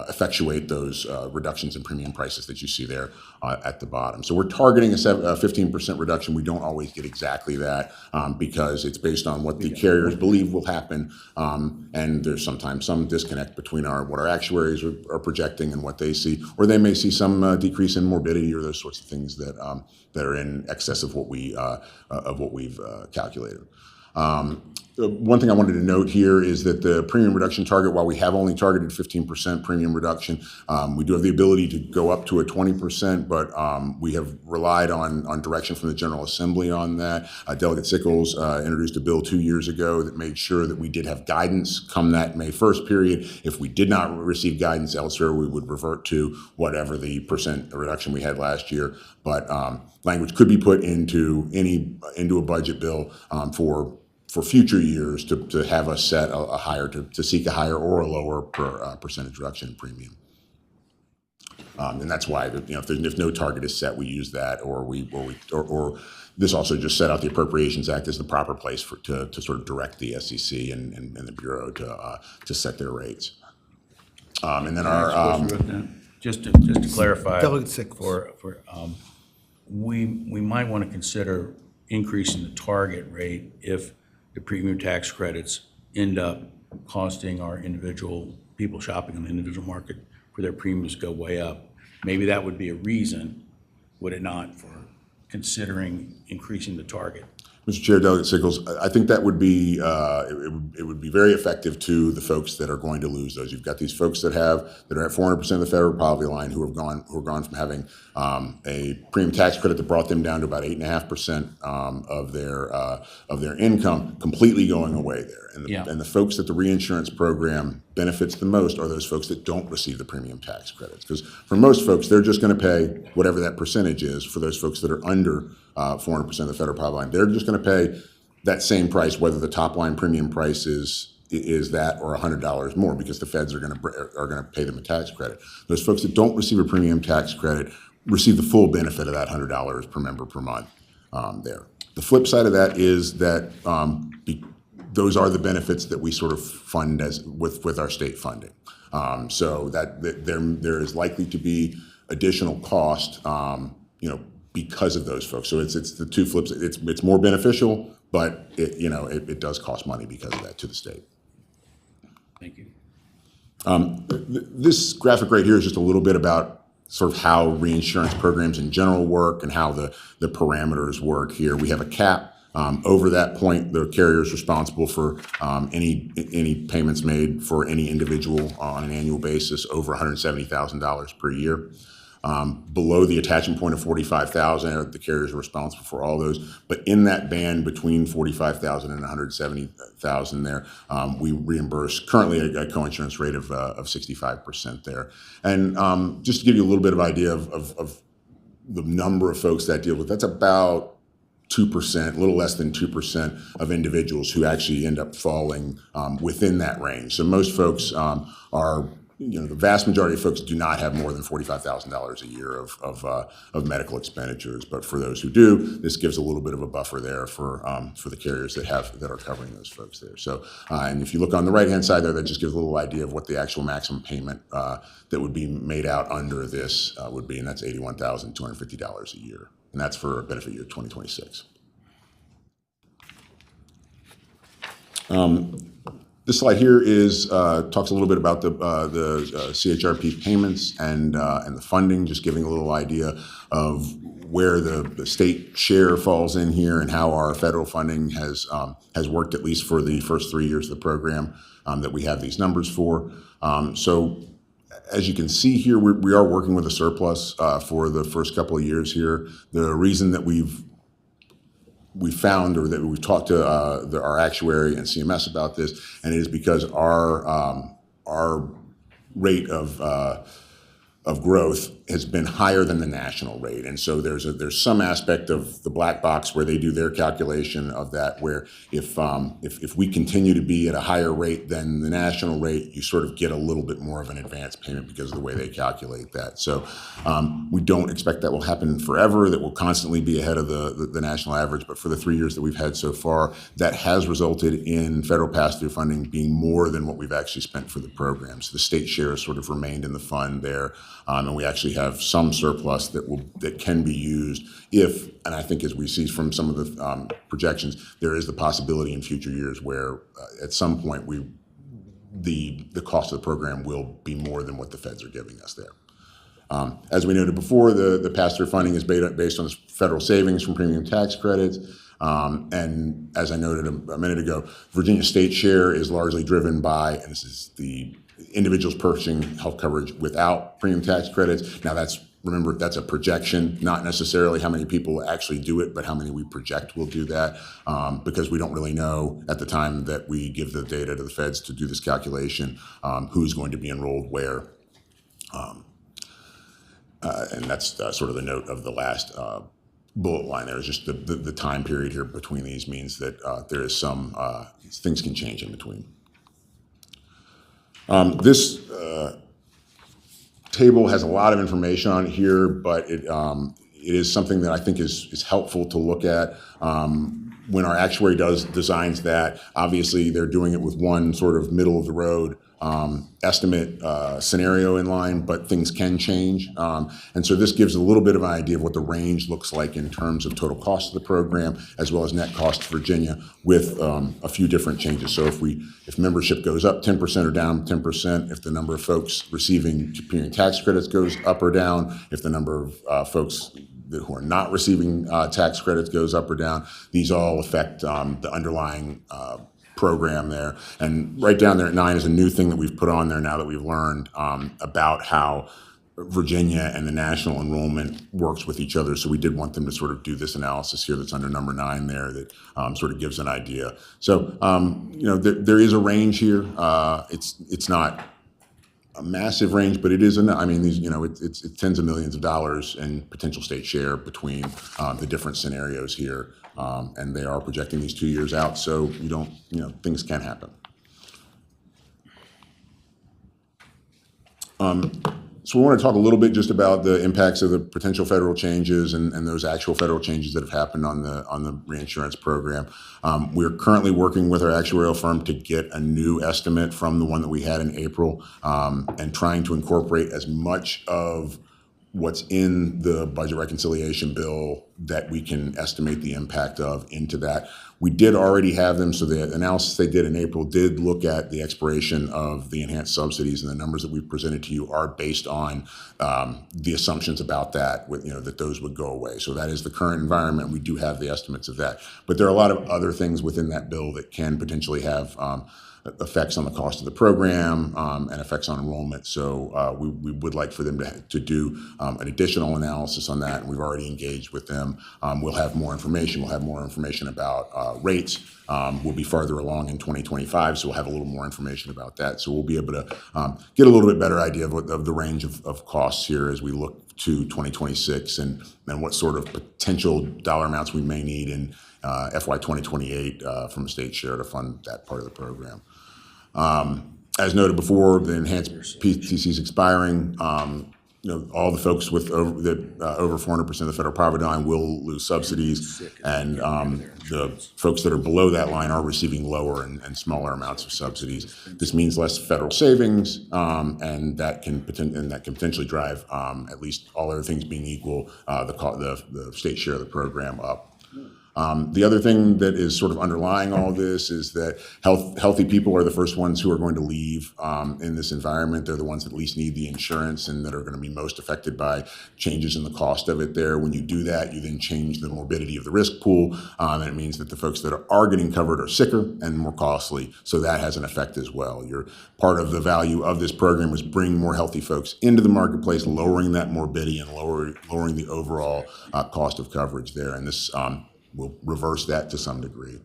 effectuate those reductions in premium prices that you see there at the bottom. So we're targeting a 15% reduction. We don't always get exactly that because it's based on what the carriers believe will happen. And there's sometimes some disconnect between what our actuaries are projecting and what they see, or they may see some decrease in morbidity or those sorts of things that are in excess of what we've calculated. One thing I wanted to note here is that the premium reduction target, while we have only targeted 15% premium reduction, we do have the ability to go up to a 20%, but we have relied on direction from the General Assembly on that. Delegate Sickles introduced a bill 2 years ago that made sure that we did have guidance come that May 1st period. If we did not receive guidance elsewhere, we would revert to whatever the percent reduction we had last year. But language could be put into a budget bill for future years to have us set a higher, to seek a higher or a lower percentage reduction in premium. And that's why, if no target is set, we use that, or this also just set out the Appropriations Act as the proper place to sort of direct the SEC and the Bureau to set their rates. And then our just to clarify, Delegate Sickles. we might want to consider increasing the target rate if the premium tax credits end up costing our individual people shopping in the individual market for their premiums go way up. Maybe that would be a reason, would it not, for considering increasing the target? Mr. Chair, Delegate Sickles, I think that would be it would be very effective to the folks that are going to lose those. You've got these folks that are at 400% of the federal poverty line who are gone from having a premium tax credit that brought them down to about 8.5% of their income, completely going away there. And the folks that the reinsurance program benefits the most are those folks that don't receive the premium tax credits. Because for most folks, they're just going to pay whatever that percentage is. For those folks that are under 400% of the federal poverty line, they're just going to pay that same price, whether the top line premium price is that or $100 more, because the feds are going to pay them a tax credit. Those folks that don't receive a premium tax credit receive the full benefit of that $100 per member per month there. The flip side of that is that those are the benefits that we sort of fund with our state funding. So that there is likely to be additional cost, because of those folks. So it's the two flips. It's more beneficial, but it does cost money because of that to the state. Thank you. This graphic right here is just a little bit about sort of how reinsurance programs in general work and how the parameters work here. We have a cap. Over that point, the carrier is responsible for any payments made for any individual on an annual basis over $170,000 per year. Below the attachment point of $45,000, the carriers are responsible for all those. But in that band between $45,000 and $170,000 there, we reimburse currently a coinsurance rate of 65% there. And just to give you a little bit of idea of the number of folks that deal with, that's about 2%, a little less than 2% of individuals who actually end up falling within that range. So most folks are, the vast majority of folks do not have more than $45,000 a year of medical expenditures. But for those who do, this gives a little bit of a buffer there for the carriers that are covering those folks there. So, and if you look on the right-hand side there, that just gives a little idea of what the actual maximum payment that would be made out under this would be, and that's $81,250 a year. And that's for benefit year 2026. This slide here talks a little bit about the CHRP payments and the funding, just giving a little idea of where the state share falls in here and how our federal funding has worked, at least for the first 3 years of the program that we have these numbers for. So as you can see here, we are working with a surplus for the first couple of years here. The reason that we found, or that we've talked to our actuary and CMS about this, and it is because our rate of growth has been higher than the national rate. And so there's some aspect of the black box where they do their calculation of that, where if we continue to be at a higher rate than the national rate, you sort of get a little bit more of an advance payment because of the way they calculate that. So we don't expect that will happen forever, that will constantly be ahead of the national average. But for the 3 years that we've had so far, that has resulted in federal pass-through funding being more than what we've actually spent for the program. So the state share has sort of remained in the fund there. And we actually have some surplus that can be used if, and I think as we see from some of the projections, there is the possibility in future years where at some point the cost of the program will be more than what the feds are giving us there. As we noted before, the pass-through funding is based on federal savings from premium tax credits. And as I noted a minute ago, Virginia state share is largely driven by, and this is the individuals purchasing health coverage without premium tax credits. Now remember, that's a projection, not necessarily how many people actually do it, but how many we project will do that, because we don't really know at the time that we give the data to the feds to do this calculation, who's going to be enrolled where. And that's sort of the note of the last bullet line there, is just the time period here between these means that there is some, things can change in between. This table has a lot of information on it here, but it is something that I think is helpful to look at. When our actuary designs that, obviously they're doing it with one sort of middle of the road estimate scenario in line, but things can change. And so this gives a little bit of an idea of what the range looks like in terms of total cost of the program, as well as net cost to Virginia, with a few different changes. So if membership goes up 10% or down 10%, if the number of folks receiving premium tax credits goes up or down, if the number of folks who are not receiving tax credits goes up or down. These all affect the underlying program there. And right down there at 9 is a new thing that we've put on there now that we've learned about how Virginia and the national enrollment works with each other. So we did want them to sort of do this analysis here that's under number 9 there that sort of gives an idea. So, there is a range here. It's not a massive range, but it is, it's tens of millions of dollars in potential state share between the different scenarios here. And they are projecting these 2 years out, so things can happen. So we want to talk a little bit just about the impacts of the potential federal changes and those actual federal changes that have happened on the reinsurance program. We're currently working with our actuarial firm to get a new estimate from the one that we had in April, and trying to incorporate as much of what's in the budget reconciliation bill that we can estimate the impact of into that. We did already have them, so the analysis they did in April did look at the expiration of the enhanced subsidies, and the numbers that we've presented to you are based on the assumptions about that, that those would go away. So that is the current environment. We do have the estimates of that. But there are a lot of other things within that bill that can potentially have effects on the cost of the program and effects on enrollment. So we would like for them to do an additional analysis on that, and we've already engaged with them. We'll have more information. We'll have more information about rates. We'll be farther along in 2025, so we'll have a little more information about that. So we'll be able to get a little bit better idea of the range of costs here as we look to 2026 and what sort of potential dollar amounts we may need in FY 2028 from a state share to fund that part of the program. As noted before, the enhanced PTC is expiring. All the folks with over 400% of the federal poverty line will lose subsidies, and the folks that are below that line are receiving lower and smaller amounts of subsidies. This means less federal savings, and that can potentially drive, at least all other things being equal, the state share of the program up. The other thing that is sort of underlying all this is that healthy people are the first ones who are going to leave in this environment. They're the ones that least need the insurance and that are going to be most affected by changes in the cost of it there. When you do that, you then change the morbidity of the risk pool, and it means that the folks that are getting covered are sicker and more costly. So that has an effect as well. Part of the value of this program is bringing more healthy folks into the marketplace, lowering that morbidity and lowering the overall cost of coverage there. And this will reverse that to some degree.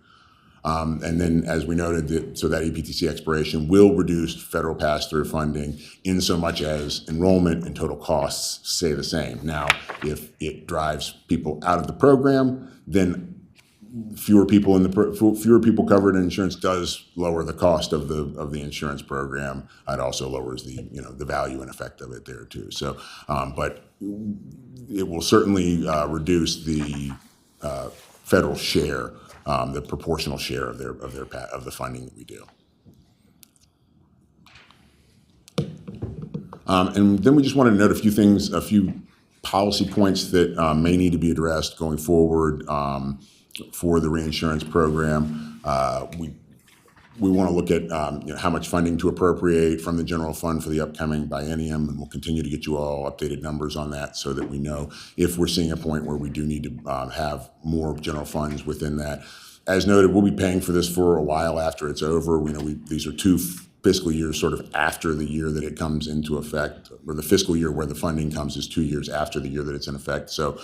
And then, as we noted, that EPTC expiration will reduce federal pass-through funding in so much as enrollment and total costs stay the same. Now, if it drives people out of the program, then fewer people covered in insurance does lower the cost of the insurance program. It also lowers the value and effect of it there too. So, but it will certainly reduce the federal share, the proportional share of the funding that we do. And then we just wanted to note a few policy points that may need to be addressed going forward for the reinsurance program. We want to look at how much funding to appropriate from the general fund for the upcoming biennium, and we'll continue to get you all updated numbers on that so that we know if we're seeing a point where we do need to have more general funds within that. As noted, we'll be paying for this for a while after it's over. These are 2 fiscal years sort of after the year that it comes into effect, or the fiscal year where the funding comes is 2 years after the year that it's in effect. So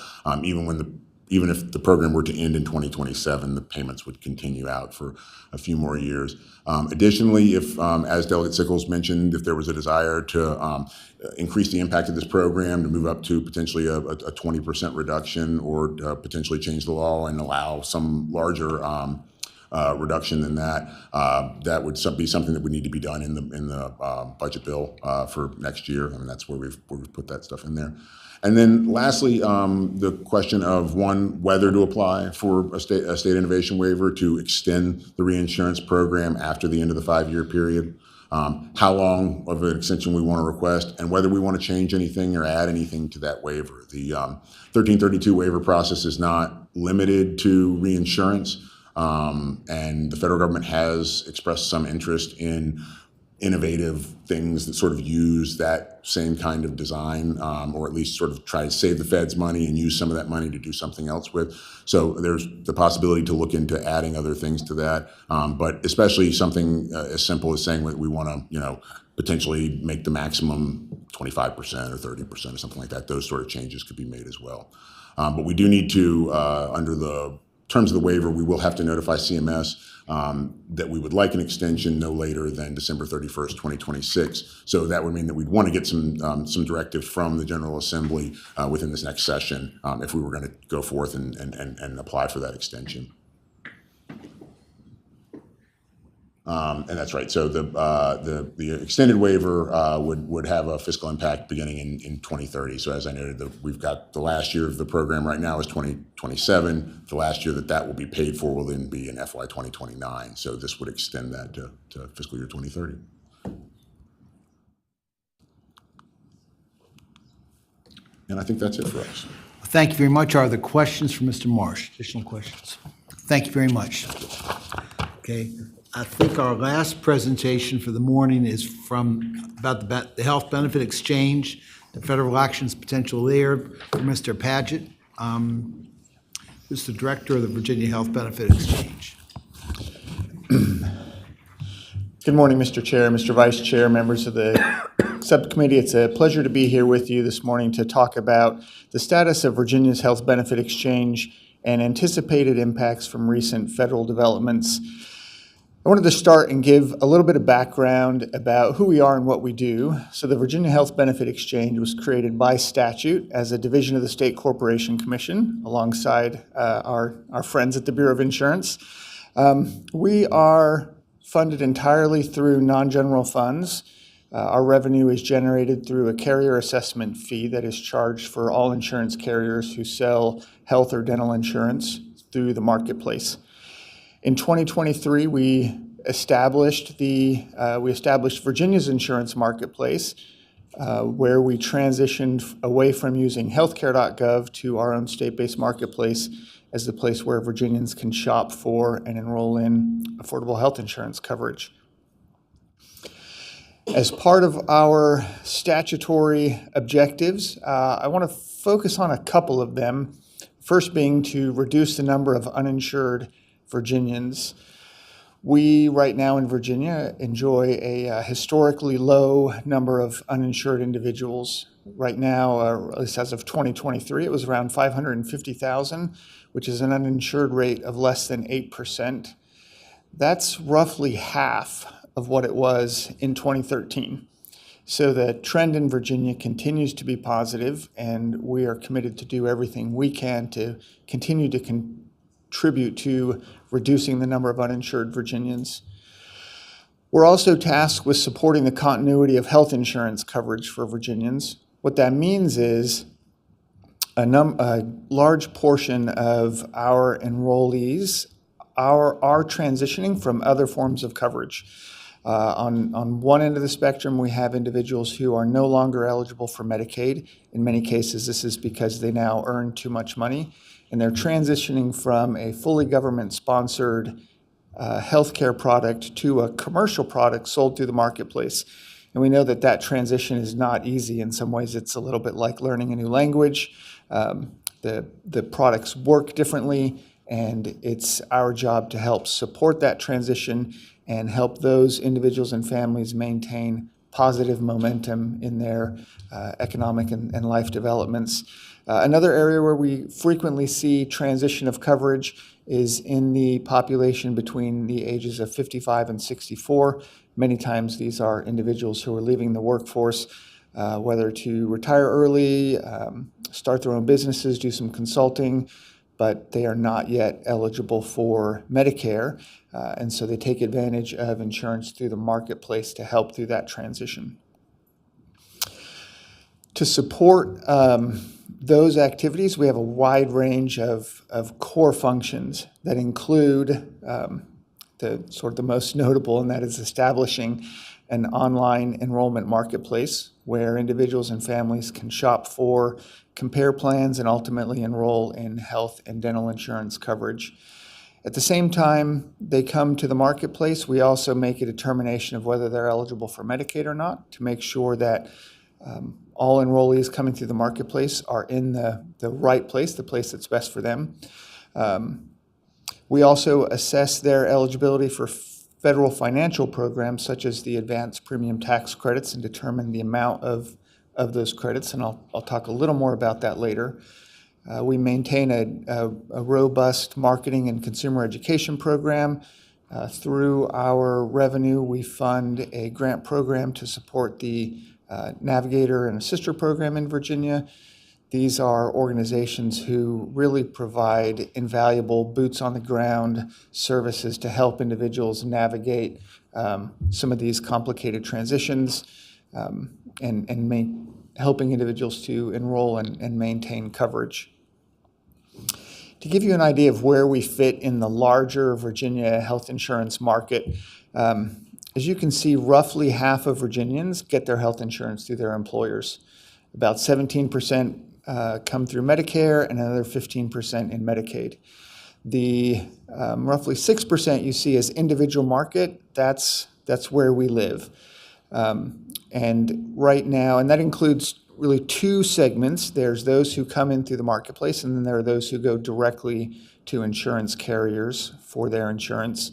even if the program were to end in 2027, the payments would continue out for a few more years. Additionally, if, as Delegate Sickles mentioned, if there was a desire to increase the impact of this program, to move up to potentially a 20% reduction, or potentially change the law and allow some larger reduction than that, that would be something that would need to be done in the budget bill for next year. I mean, that's where we've put that stuff in there. And then lastly, the question of whether to apply for a state innovation waiver to extend the reinsurance program after the end of the 5-year period, how long of an extension we want to request, and whether we want to change anything or add anything to that waiver. The 1332 waiver process is not limited to reinsurance, and the federal government has expressed some interest in innovative things that sort of use that same kind of design, or at least sort of try to save the feds money and use some of that money to do something else with. So there's the possibility to look into adding other things to that, but especially something as simple as saying we want to, potentially make the maximum 25% or 30% or something like that. Those sort of changes could be made as well. But we do need to, under the terms of the waiver, we will have to notify CMS that we would like an extension no later than December 31st, 2026. So that would mean that we'd want to get some directive from the General Assembly within this next session if we were going to go forth and apply for that extension. And that's right. So the extended waiver would have a fiscal impact beginning in 2030. So as I noted, we've got the last year of the program right now is 2027. The last year that will be paid for will then be in FY 2029. So this would extend that to fiscal year 2030. And I think that's it for us. Thank you very much. Are there questions for Mr. Marsh? Additional questions? Thank you very much. Okay. I think our last presentation for the morning is about the health benefit exchange, the federal actions potential there for Mr. Paget, who's the director of the Virginia Health Benefit Exchange. Good morning, Mr. Chair, Mr. Vice Chair, members of the Subcommittee. It's a pleasure to be here with you this morning to talk about the status of Virginia's health benefit exchange and anticipated impacts from recent federal developments. I wanted to start and give a little bit of background about who we are and what we do. So the Virginia Health Benefit Exchange was created by statute as a division of the State Corporation Commission alongside our friends at the Bureau of Insurance. We are funded entirely through non-general funds. Our revenue is generated through a carrier assessment fee that is charged for all insurance carriers who sell health or dental insurance through the marketplace. In 2023, we established Virginia's insurance marketplace, where we transitioned away from using healthcare.gov to our own state-based marketplace as the place where Virginians can shop for and enroll in affordable health insurance coverage. As part of our statutory objectives, I want to focus on a couple of them. First being to reduce the number of uninsured Virginians. We, right now in Virginia, enjoy a historically low number of uninsured individuals. Right now, or at least as of 2023, it was around 550,000, which is an uninsured rate of less than 8%. That's roughly half of what it was in 2013. So the trend in Virginia continues to be positive, and we are committed to do everything we can to continue to contribute to reducing the number of uninsured Virginians. We're also tasked with supporting the continuity of health insurance coverage for Virginians. What that means is a large portion of our enrollees are transitioning from other forms of coverage. On one end of the spectrum, we have individuals who are no longer eligible for Medicaid. In many cases, this is because they now earn too much money, and they're transitioning from a fully government-sponsored healthcare product to a commercial product sold through the marketplace. And we know that that transition is not easy. In some ways, it's a little bit like learning a new language. The products work differently, and it's our job to help support that transition and help those individuals and families maintain positive momentum in their economic and life developments. Another area where we frequently see transition of coverage is in the population between the ages of 55 and 64. Many times these are individuals who are leaving the workforce, whether to retire early, start their own businesses, do some consulting, but they are not yet eligible for Medicare, and so they take advantage of insurance through the marketplace to help through that transition. To support those activities, we have a wide range of core functions that include the most notable, and that is establishing an online enrollment marketplace where individuals and families can shop for, compare plans, and ultimately enroll in health and dental insurance coverage. At the same time they come to the marketplace, we also make a determination of whether they're eligible for Medicaid or not to make sure that all enrollees coming through the marketplace are in the right place, the place that's best for them. We also assess their eligibility for federal financial programs such as the advanced premium tax credits and determine the amount of those credits, and I'll talk a little more about that later. We maintain a robust marketing and consumer education program. Through our revenue, we fund a grant program to support the Navigator and Assister program in Virginia. These are organizations who really provide invaluable boots-on-the-ground services to help individuals navigate some of these complicated transitions and helping individuals to enroll and maintain coverage. To give you an idea of where we fit in the larger Virginia health insurance market, as you can see, roughly half of Virginians get their health insurance through their employers. About 17% come through Medicare and another 15% in Medicaid. The roughly 6% you see as individual market, that's where we live. And right now, and that includes really two segments. There's those who come in through the marketplace, and then there are those who go directly to insurance carriers for their insurance.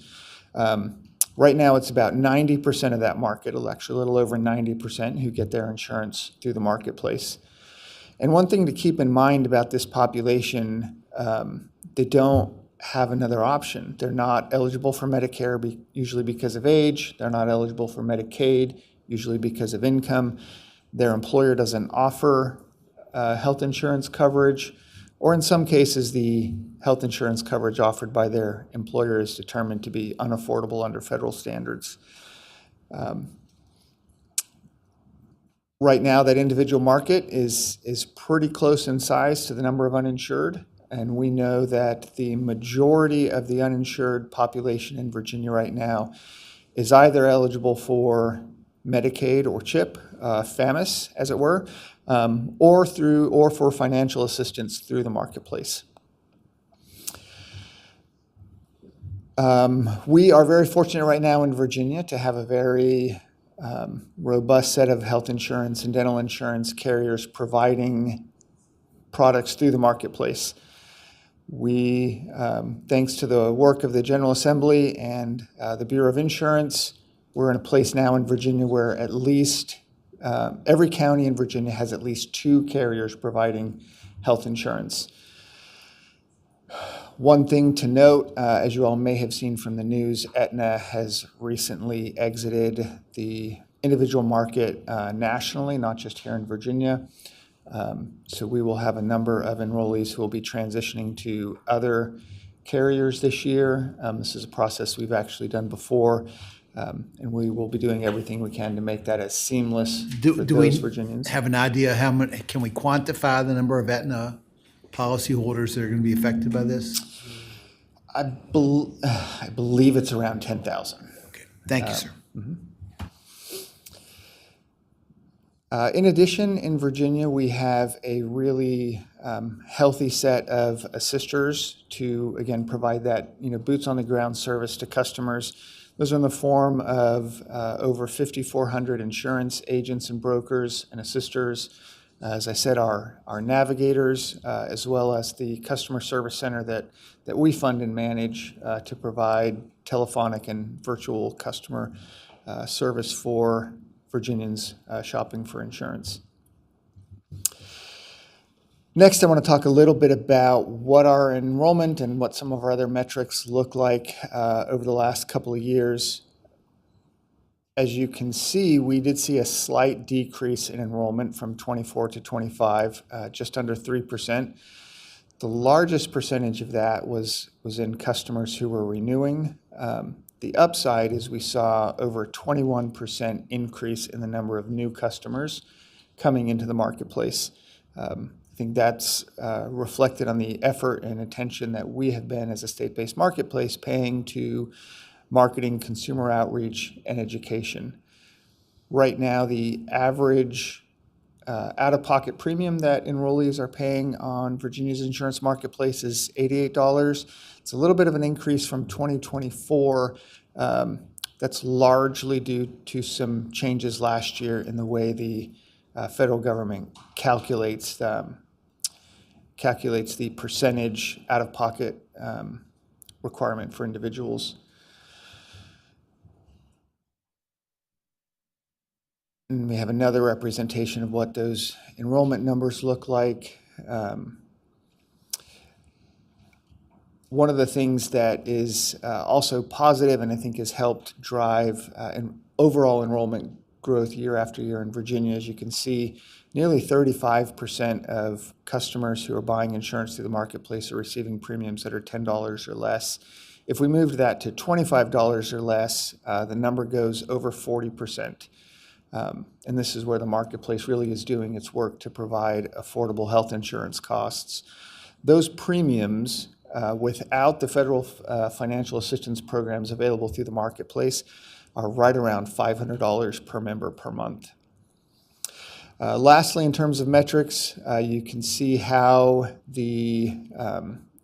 Right now, it's about 90% of that market, actually a little over 90% who get their insurance through the marketplace. And one thing to keep in mind about this population, they don't have another option. They're not eligible for Medicare, usually because of age. They're not eligible for Medicaid, usually because of income. Their employer doesn't offer health insurance coverage, or in some cases, the health insurance coverage offered by their employer is determined to be unaffordable under federal standards. Right now, that individual market is pretty close in size to the number of uninsured, and we know that the majority of the uninsured population in Virginia right now is either eligible for Medicaid or CHIP, FAMAS, as it were, or for financial assistance through the marketplace. We are very fortunate right now in Virginia to have a very robust set of health insurance and dental insurance carriers providing products through the marketplace. We, thanks to the work of the General Assembly and the Bureau of Insurance, we're in a place now in Virginia where at least every county in Virginia has at least 2 carriers providing health insurance. One thing to note, as you all may have seen from the news, Aetna has recently exited the individual market nationally, not just here in Virginia. So we will have a number of enrollees who will be transitioning to other carriers this year. This is a process we've actually done before. And we will be doing everything we can to make that as seamless for those Virginians. Have an idea how many, can we quantify the number of Aetna policyholders that are going to be affected by this? I believe it's around 10,000. Okay, thank you, sir. In addition, in Virginia, we have a really healthy set of assisters to, again, provide that boots on the ground service to customers. Those are in the form of over 5,400 insurance agents and brokers and assisters. As I said, our navigators, as well as the customer service center that we fund and manage to provide telephonic and virtual customer service for Virginians shopping for insurance. Next, I want to talk a little bit about what our enrollment and what some of our other metrics look like over the last couple of years. As you can see, we did see a slight decrease in enrollment from 24 to 25, just under 3%. The largest percentage of that was in customers who were renewing. The upside is we saw over 21% increase in the number of new customers coming into the marketplace. I think that's reflected on the effort and attention that we have been as a state-based marketplace paying to marketing, consumer outreach, and education. Right now, the average out-of-pocket premium that enrollees are paying on Virginia's insurance marketplace is $88. It's a little bit of an increase from 2024. That's largely due to some changes last year in the way the federal government calculates the percentage out-of-pocket requirement for individuals. And we have another representation of what those enrollment numbers look like. One of the things that is also positive and I think has helped drive overall enrollment growth year after year in Virginia, as you can see, nearly 35% of customers who are buying insurance through the marketplace are receiving premiums that are $10 or less. If we moved that to $25 or less, the number goes over 40%. And this is where the marketplace really is doing its work to provide affordable health insurance costs. Those premiums, without the federal financial assistance programs available through the marketplace, are right around $500 per member per month. Lastly, in terms of metrics, you can see how the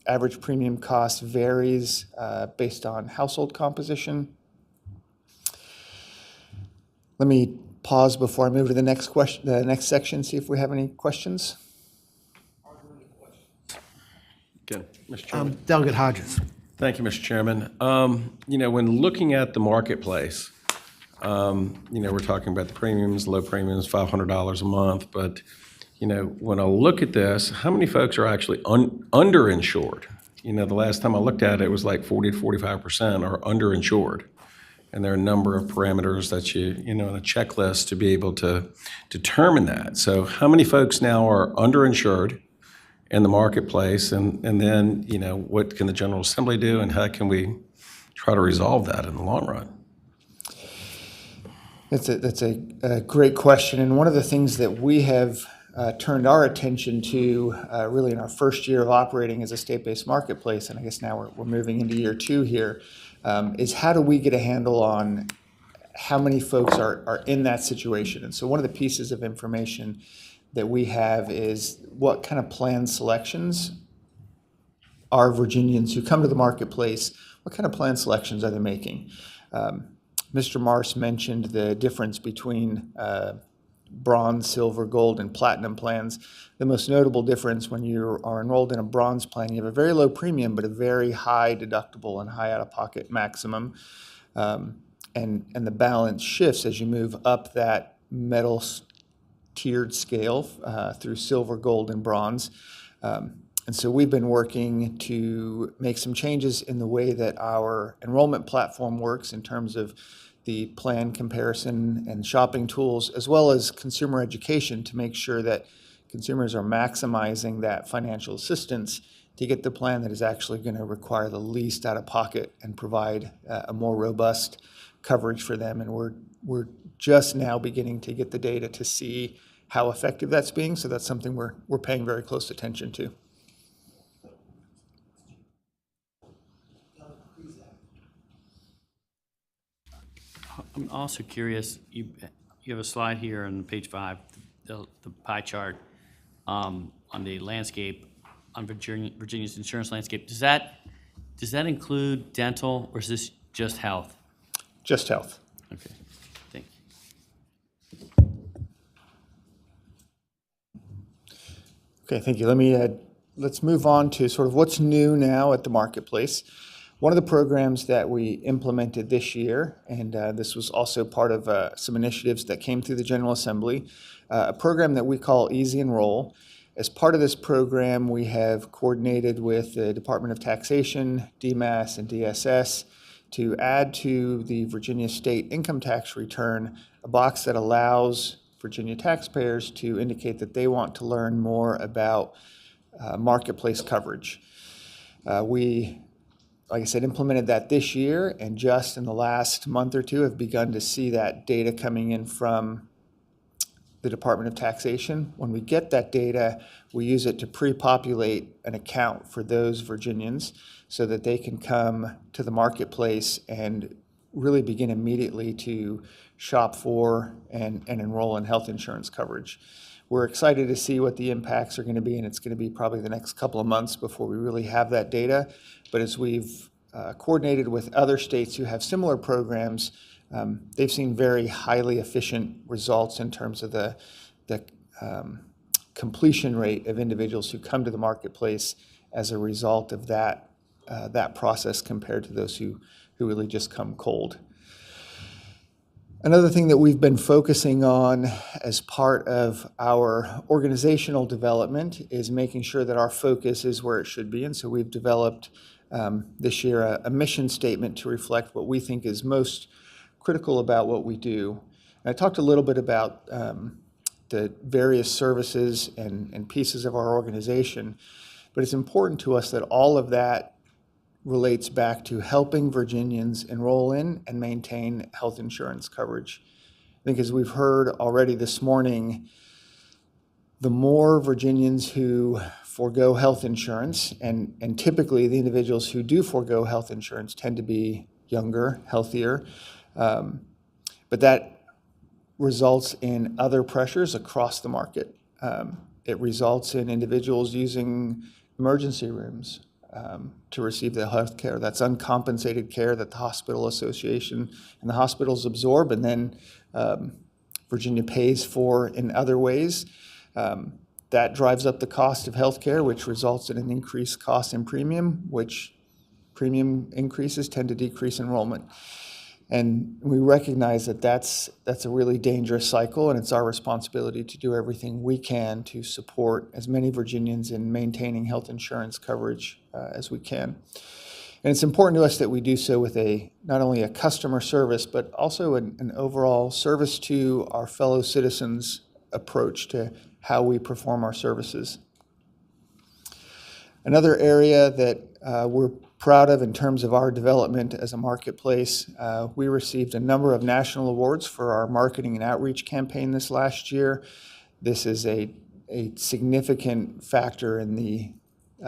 average premium cost varies based on household composition. Let me pause before I move to the next question, the next section, see if we have any questions. Again, Mr. Chairman. Delegate Hodges. Thank you, Mr. Chairman. When looking at the marketplace, we're talking about the premiums, low premiums, $500 a month. But, when I look at this, how many folks are actually underinsured? The last time I looked at it, it was like 40 to 45% are underinsured. And there are a number of parameters that in a checklist to be able to determine that. So how many folks now are underinsured in the marketplace? And then, what can the General Assembly do and how can we try to resolve that in the long run? That's a great question. And one of the things that we have turned our attention to really in our first year of operating as a state-based marketplace, and I guess now we're moving into year 2 here, is how do we get a handle on how many folks are in that situation? And so one of the pieces of information that we have is what kind of plan selections are Virginians who come to the marketplace, what kind of plan selections are they making? Mr. Marsh mentioned the difference between bronze, silver, gold, and platinum plans. The most notable difference when you are enrolled in a bronze plan, you have a very low premium, but a very high deductible and high out-of-pocket maximum. And the balance shifts as you move up that metal tiered scale through silver, gold, and bronze. And so we've been working to make some changes in the way that our enrollment platform works in terms of the plan comparison and shopping tools, as well as consumer education to make sure that consumers are maximizing that financial assistance to get the plan that is actually going to require the least out of pocket and provide a more robust coverage for them. And we're just now beginning to get the data to see how effective that's being. So that's something we're paying very close attention to. I'm also curious, you have a slide here on page 5, the pie chart on the landscape, on Virginia's insurance landscape. Does that include dental, or is this just health? Just health. Okay, thank you. Okay, thank you. Let's move on to sort of what's new now at the marketplace. One of the programs that we implemented this year, and this was also part of some initiatives that came through the General Assembly, a program that we call Easy Enroll. As part of this program, we have coordinated with the Department of Taxation, DMAS, and DSS to add to the Virginia state income tax return a box that allows Virginia taxpayers to indicate that they want to learn more about marketplace coverage. We, like I said, implemented that this year, and just in the last month or two have begun to see that data coming in from the Department of Taxation. When we get that data, we use it to pre-populate an account for those Virginians so that they can come to the marketplace and really begin immediately to shop for and enroll in health insurance coverage. We're excited to see what the impacts are going to be, and it's going to be probably the next couple of months before we really have that data. But as we've coordinated with other states who have similar programs, they've seen very highly efficient results in terms of the completion rate of individuals who come to the marketplace as a result of that process compared to those who really just come cold. Another thing that we've been focusing on as part of our organizational development is making sure that our focus is where it should be. And so we've developed this year a mission statement to reflect what we think is most critical about what we do. And I talked a little bit about the various services and pieces of our organization, but it's important to us that all of that relates back to helping Virginians enroll in and maintain health insurance coverage. I think as we've heard already this morning, the more Virginians who forego health insurance, and typically the individuals who do forego health insurance tend to be younger, healthier, but that results in other pressures across the market. It results in individuals using emergency rooms to receive the health care. That's uncompensated care that the Hospital Association and the hospitals absorb, and then Virginia pays for in other ways. That drives up the cost of health care, which results in an increased cost in premium, which premium increases tend to decrease enrollment. And we recognize that that's a really dangerous cycle, and it's our responsibility to do everything we can to support as many Virginians in maintaining health insurance coverage as we can. And it's important to us that we do so with not only a customer service, but also an overall service to our fellow citizens approach to how we perform our services. Another area that we're proud of in terms of our development as a marketplace, we received a number of national awards for our marketing and outreach campaign this last year. This is a significant factor in the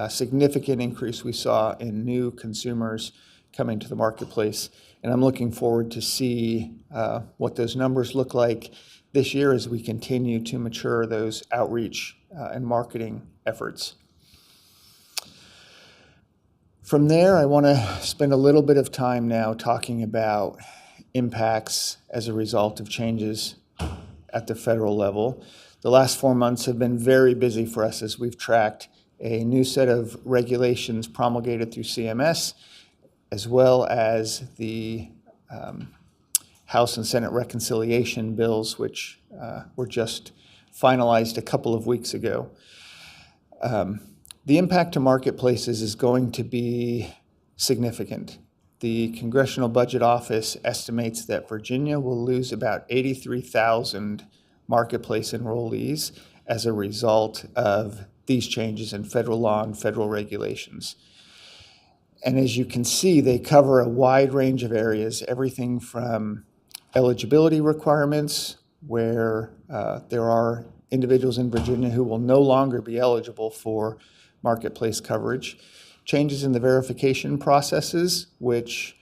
significant increase we saw in new consumers coming to the marketplace. And I'm looking forward to see what those numbers look like this year as we continue to mature those outreach and marketing efforts. From there, I want to spend a little bit of time now talking about impacts as a result of changes at the federal level. The last 4 months have been very busy for us as we've tracked a new set of regulations promulgated through CMS, as well as the House and Senate reconciliation bills, which were just finalized a couple of weeks ago. The impact to marketplaces is going to be significant. The Congressional Budget Office estimates that Virginia will lose about 83,000 marketplace enrollees as a result of these changes in federal law and federal regulations. And as you can see, they cover a wide range of areas, everything from eligibility requirements, where there are individuals in Virginia who will no longer be eligible for marketplace coverage, changes in the verification processes, which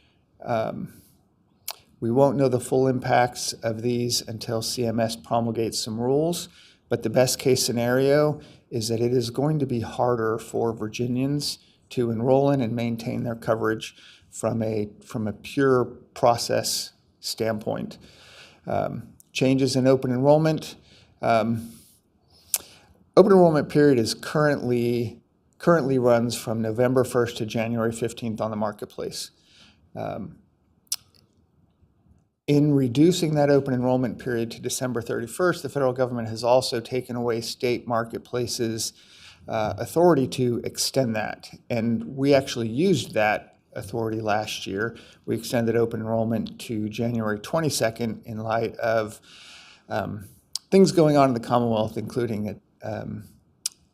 we won't know the full impacts of these until CMS promulgates some rules, but the best case scenario is that it is going to be harder for Virginians to enroll in and maintain their coverage from a pure process standpoint. Changes in open enrollment. Open enrollment period is currently runs from November 1st to January 15th on the marketplace. In reducing that open enrollment period to December 31st, the federal government has also taken away state marketplaces' authority to extend that. And we actually used that authority last year. We extended open enrollment to January 22nd in light of things going on in the Commonwealth, including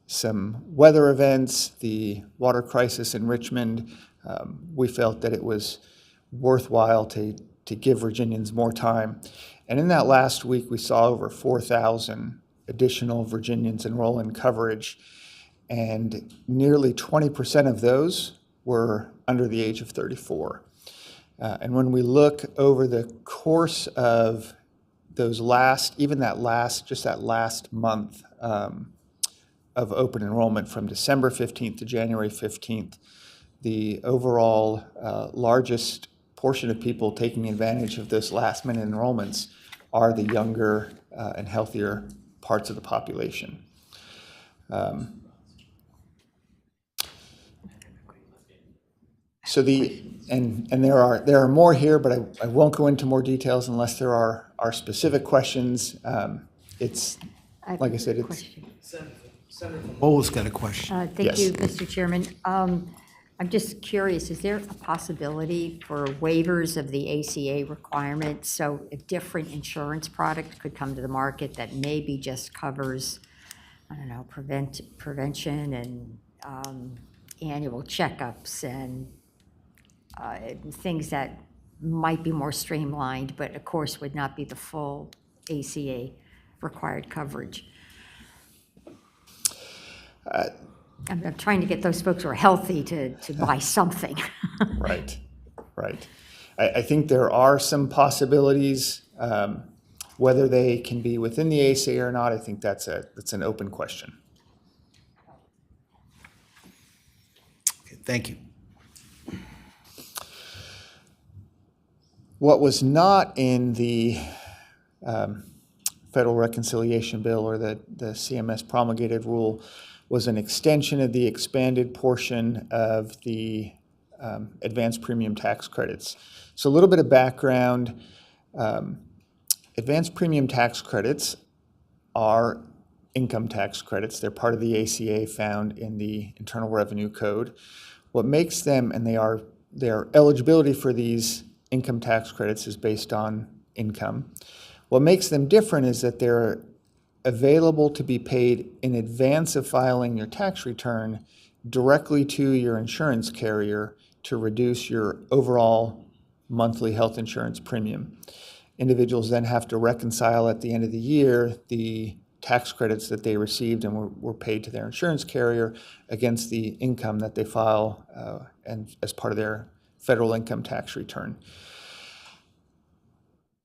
some weather events, the water crisis in Richmond. We felt that it was worthwhile to give Virginians more time. And in that last week, we saw over 4,000 additional Virginians enroll in coverage, and nearly 20% of those were under the age of 34. And when we look over the course of those last month, of open enrollment from December 15th to January 15th, the overall largest portion of people taking advantage of those last-minute enrollments are the younger and healthier parts of the population. So there are more here, but I won't go into more details unless there are specific questions. It's, like I said, it's. Senator Bowles got a question. Thank you, Mr. Chairman. I'm just curious, is there a possibility for waivers of the ACA requirement? So a different insurance product could come to the market that maybe just covers, I don't know, prevention and annual checkups and things that might be more streamlined, but of course would not be the full ACA required coverage. I'm trying to get those folks who are healthy to buy something. Right. I think there are some possibilities. Whether they can be within the ACA or not, I think that's an open question. Okay, thank you. What was not in the Federal Reconciliation Bill or the CMS promulgated rule was an extension of the expanded portion of the advanced premium tax credits. So a little bit of background. Advanced premium tax credits are income tax credits. They're part of the ACA found in the Internal Revenue Code. What makes them, and their eligibility for these income tax credits is based on income. What makes them different is that they're available to be paid in advance of filing your tax return directly to your insurance carrier to reduce your overall monthly health insurance premium. Individuals then have to reconcile at the end of the year the tax credits that they received and were paid to their insurance carrier against the income that they file and as part of their federal income tax return.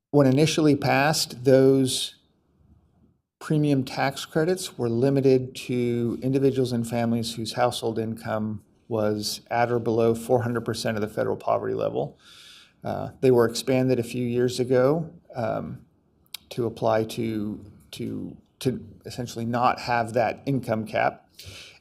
When initially passed, those premium tax credits were limited to individuals and families whose household income was at or below 400% of the federal poverty level. They were expanded a few years ago to apply to essentially not have that income cap,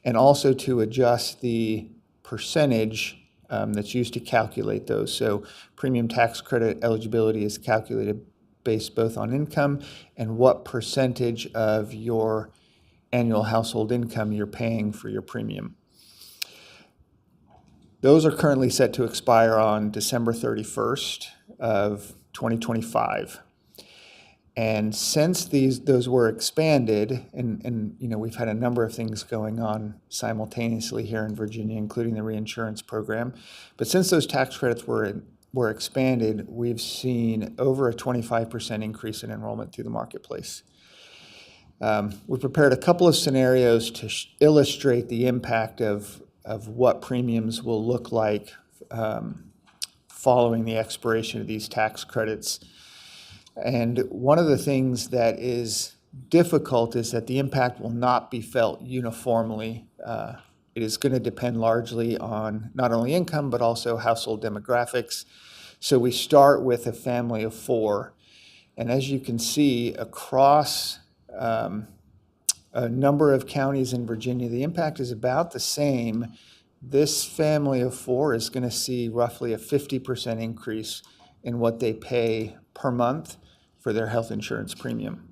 and also to adjust the percentage that's used to calculate those. So premium tax credit eligibility is calculated based both on income and what percentage of your annual household income you're paying for your premium. Those are currently set to expire on December 31st of 2025. And since those were expanded, and we've had a number of things going on simultaneously here in Virginia, including the reinsurance program, but since those tax credits were expanded, we've seen over a 25% increase in enrollment through the marketplace. We prepared a couple of scenarios to illustrate the impact of what premiums will look like following the expiration of these tax credits. And one of the things that is difficult is that the impact will not be felt uniformly. It is going to depend largely on not only income, but also household demographics. So we start with a family of four. And as you can see, across a number of counties in Virginia, the impact is about the same. This family of four is going to see roughly a 50% increase in what they pay per month for their health insurance premium.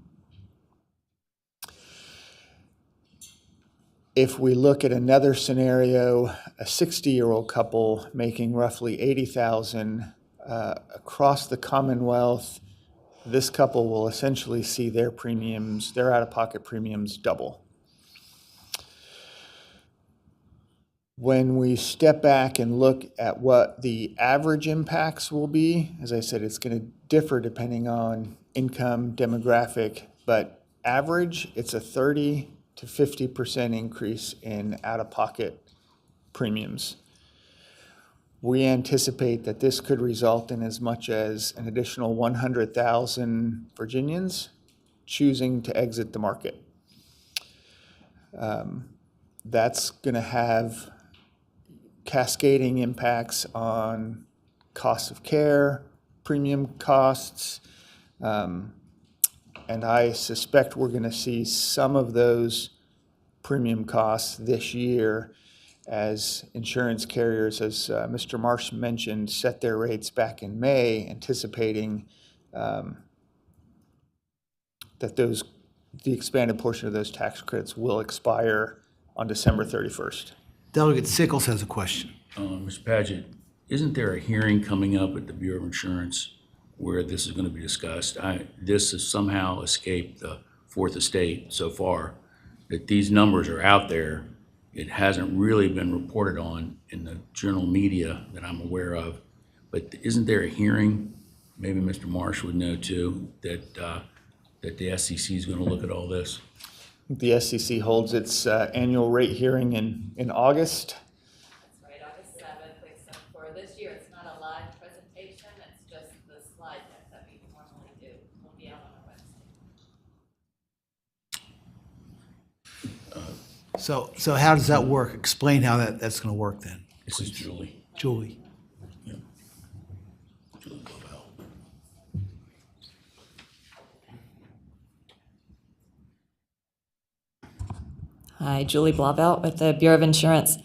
If we look at another scenario, a 60-year-old couple making roughly $80,000 across the Commonwealth, this couple will essentially see their premiums, their out-of-pocket premiums double. When we step back and look at what the average impacts will be, as I said, it's going to differ depending on income, demographic, but average, it's a 30 to 50% increase in out-of-pocket premiums. We anticipate that this could result in as much as an additional 100,000 Virginians choosing to exit the market. That's going to have cascading impacts on cost of care, premium costs, and I suspect we're going to see some of those premium costs this year as insurance carriers, as Mr. Marsh mentioned, set their rates back in May, anticipating that the expanded portion of those tax credits will expire on December 31st. Delegate Sickles has a question. Mr. Paget, isn't there a hearing coming up at the Bureau of Insurance where this is going to be discussed? This has somehow escaped the Fourth Estate so far, that these numbers are out there. It hasn't really been reported on in the general media that I'm aware of. But isn't there a hearing, maybe Mr. Marsh would know too, that the SEC is going to look at all this? The SEC holds its annual rate hearing in August. That's right, August 7th, except for this year, it's not a live presentation, it's just the slide deck that we normally do. Will be out on our website. So how does that work? Explain how that's going to work then. This is Julie. Julie. Yeah. Julie Blovell. Hi, Julie Blauvelt with the Bureau of Insurance.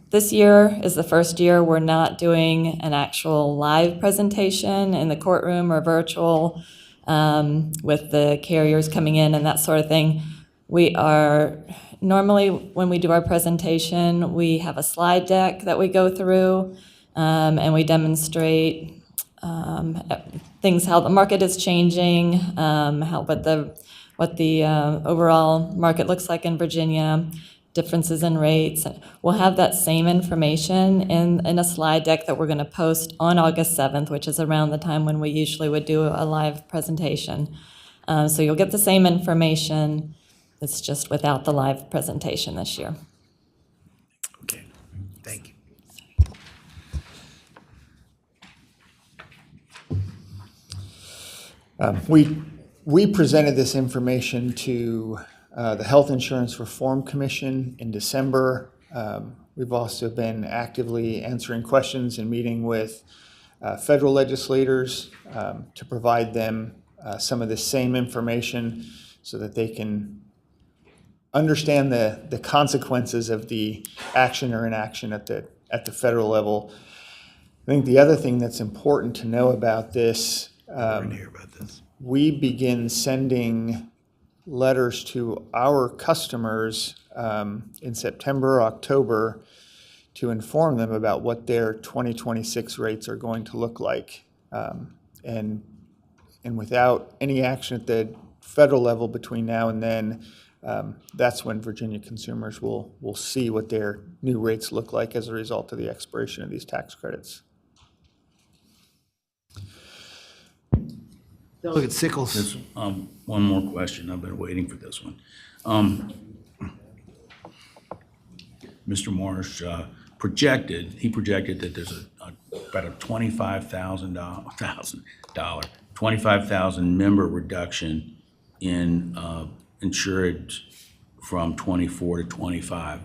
This year is the first year we're not doing an actual live presentation in the courtroom or virtual with the carriers coming in and that sort of thing. We are, normally when we do our presentation, we have a slide deck that we go through and we demonstrate things, how the market is changing, what the overall market looks like in Virginia, differences in rates. We'll have that same information in a slide deck that we're going to post on August 7th, which is around the time when we usually would do a live presentation. So you'll get the same information. It's just without the live presentation this year. Okay, thank you. We presented this information to the Health Insurance Reform Commission in December. We've also been actively answering questions and meeting with federal legislators to provide them some of the same information so that they can understand the consequences of the action or inaction at the federal level. I think the other thing that's important to know about this, we begin sending letters to our customers in September, October, to inform them about what their 2026 rates are going to look like. And without any action at the federal level between now and then, that's when Virginia consumers will see what their new rates look like as a result of the expiration of these tax credits. Delegate Sickles. There's one more question. I've been waiting for this one. Mr. Marsh projected that there's about a $25,000 member reduction in insured from 24 to 25.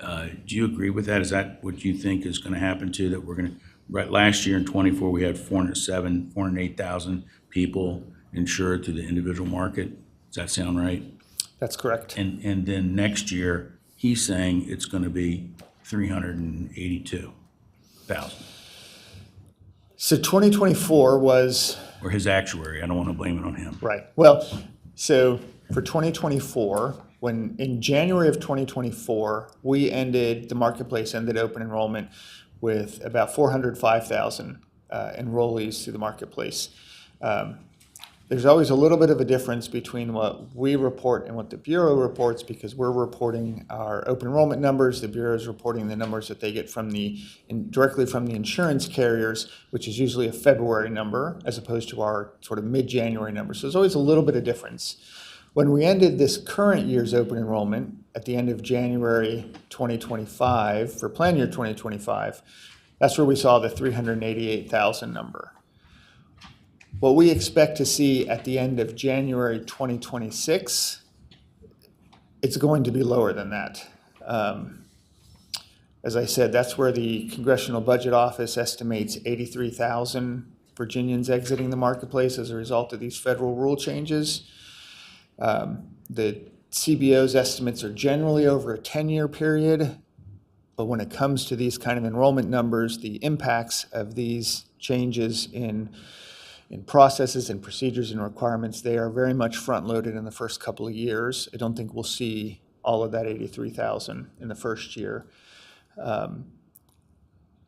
Do you agree with that? Is that what you think is going to happen too? That we're going to, right, last year in 24 we had 408,000 people insured through the individual market. Does that sound right? That's correct. And then next year he's saying it's going to be 382,000. So 2024 was... Or his actuary. I don't want to blame it on him. Right. Well, so for 2024, when in January of 2024, the marketplace ended open enrollment with about 405,000 enrollees through the marketplace. There's always a little bit of a difference between what we report and what the Bureau reports because we're reporting our open enrollment numbers. The Bureau is reporting the numbers that they get directly from the insurance carriers, which is usually a February number as opposed to our sort of mid-January number. So there's always a little bit of difference. When we ended this current year's open enrollment at the end of January 2025, for plan year 2025, that's where we saw the 388,000 number. What we expect to see at the end of January 2026 it's going to be lower than that. As I said, that's where the Congressional Budget Office estimates 83,000 Virginians exiting the marketplace as a result of these federal rule changes. The CBO's estimates are generally over a 10-year period, but when it comes to these kind of enrollment numbers, the impacts of these changes in processes and procedures and requirements, they are very much front-loaded in the first couple of years. I don't think we'll see all of that 83,000 in the first year. And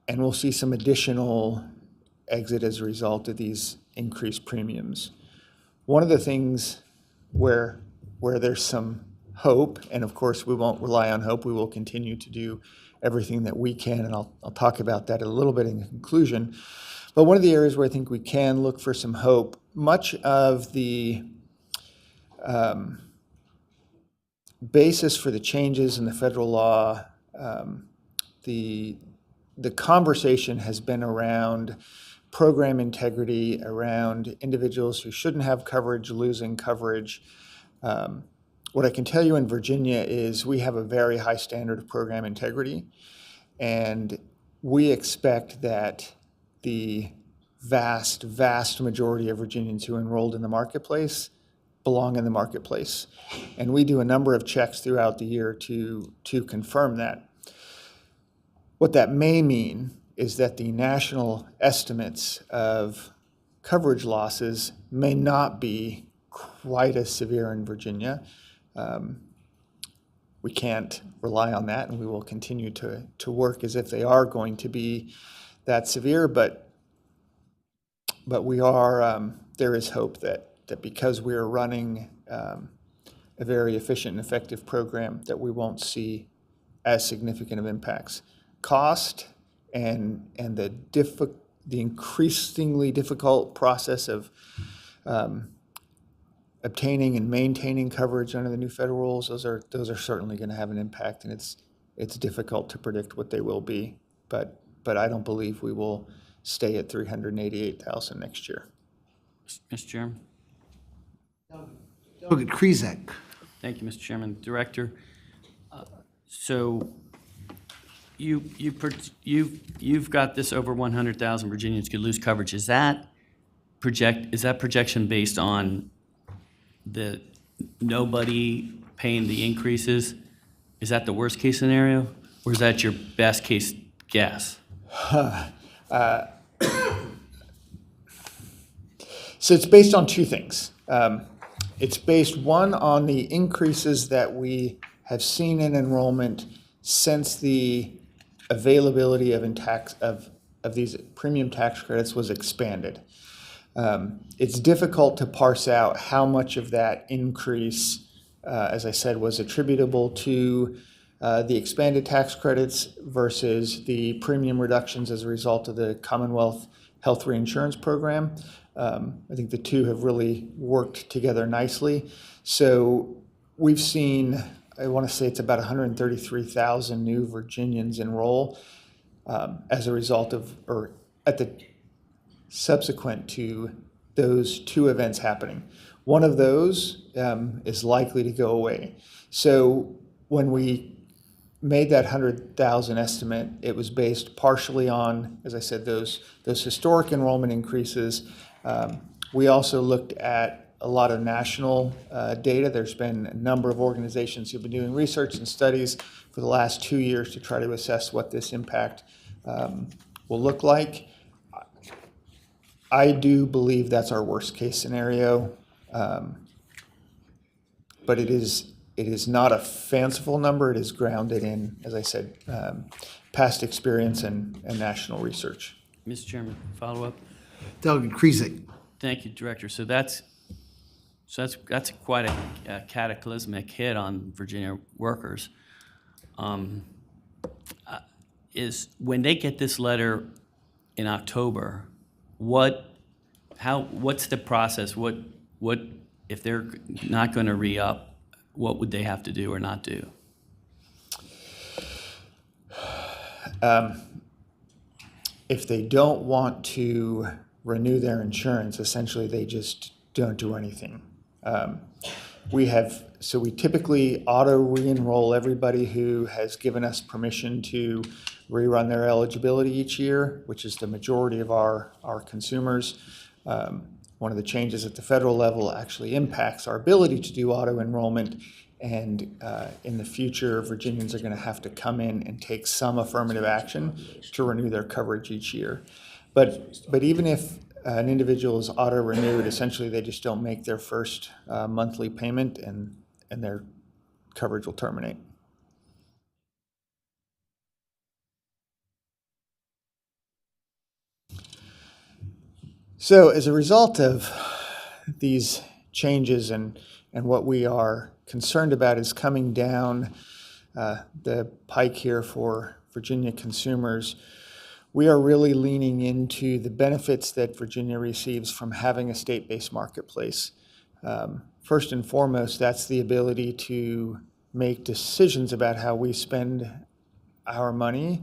we'll see some additional exit as a result of these increased premiums. One of the things where there's some hope, and of course we won't rely on hope, we will continue to do everything that we can, and I'll talk about that a little bit in conclusion. But one of the areas where I think we can look for some hope, much of the basis for the changes in the federal law, the conversation has been around program integrity, around individuals who shouldn't have coverage losing coverage. What I can tell you in Virginia is we have a very high standard of program integrity, and we expect that the vast, vast majority of Virginians who enrolled in the marketplace belong in the marketplace. And we do a number of checks throughout the year to confirm that. What that may mean is that the national estimates of coverage losses may not be quite as severe in Virginia. We can't rely on that, and we will continue to work as if they are going to be that severe, but we are, there is hope that because we are running a very efficient and effective program, that we won't see as significant of impacts. Cost and the increasingly difficult process of obtaining and maintaining coverage under the new federal rules, those are certainly going to have an impact, and it's difficult to predict what they will be. But I don't believe we will stay at 388,000 next year. Mr. Chairman. Delegate Krizek. Thank you, Mr. Chairman. Director, so you've got this over 100,000 Virginians could lose coverage. Is that projection based on the nobody paying the increases? Is that the worst case scenario, or is that your best case guess? So it's based on two things. It's based, one, on the increases that we have seen in enrollment since the availability of these premium tax credits was expanded. It's difficult to parse out how much of that increase, as I said, was attributable to the expanded tax credits versus the premium reductions as a result of the Commonwealth Health Reinsurance Program. I think the two have really worked together nicely. So we've seen, I want to say it's about 133,000 new Virginians enroll as a result of, or at the subsequent to those two events happening. One of those is likely to go away. So when we made that 100,000 estimate, it was based partially on, as I said, those historic enrollment increases. We also looked at a lot of national data. There's been a number of organizations who've been doing research and studies for the last 2 years to try to assess what this impact will look like. I do believe that's our worst case scenario, but it is not a fanciful number. It is grounded in, as I said, past experience and national research. Mr. Chairman, follow up. Delegate Krizek. Thank you, Director. So that's quite a cataclysmic hit on Virginia workers. Is when they get this letter in October, what's the process? What if they're not going to re-up? What would they have to do or not do? If they don't want to renew their insurance, essentially they just don't do anything. we typically auto re-enroll everybody who has given us permission to rerun their eligibility each year, which is the majority of our consumers. One of the changes at the federal level actually impacts our ability to do auto enrollment, and in the future, Virginians are going to have to come in and take some affirmative action to renew their coverage each year. But even if an individual is auto-renewed, essentially they just don't make their first monthly payment, and their coverage will terminate. So as a result of these changes and what we are concerned about is coming down the pike here for Virginia consumers, we are really leaning into the benefits that Virginia receives from having a state-based marketplace. First and foremost, that's the ability to make decisions about how we spend our money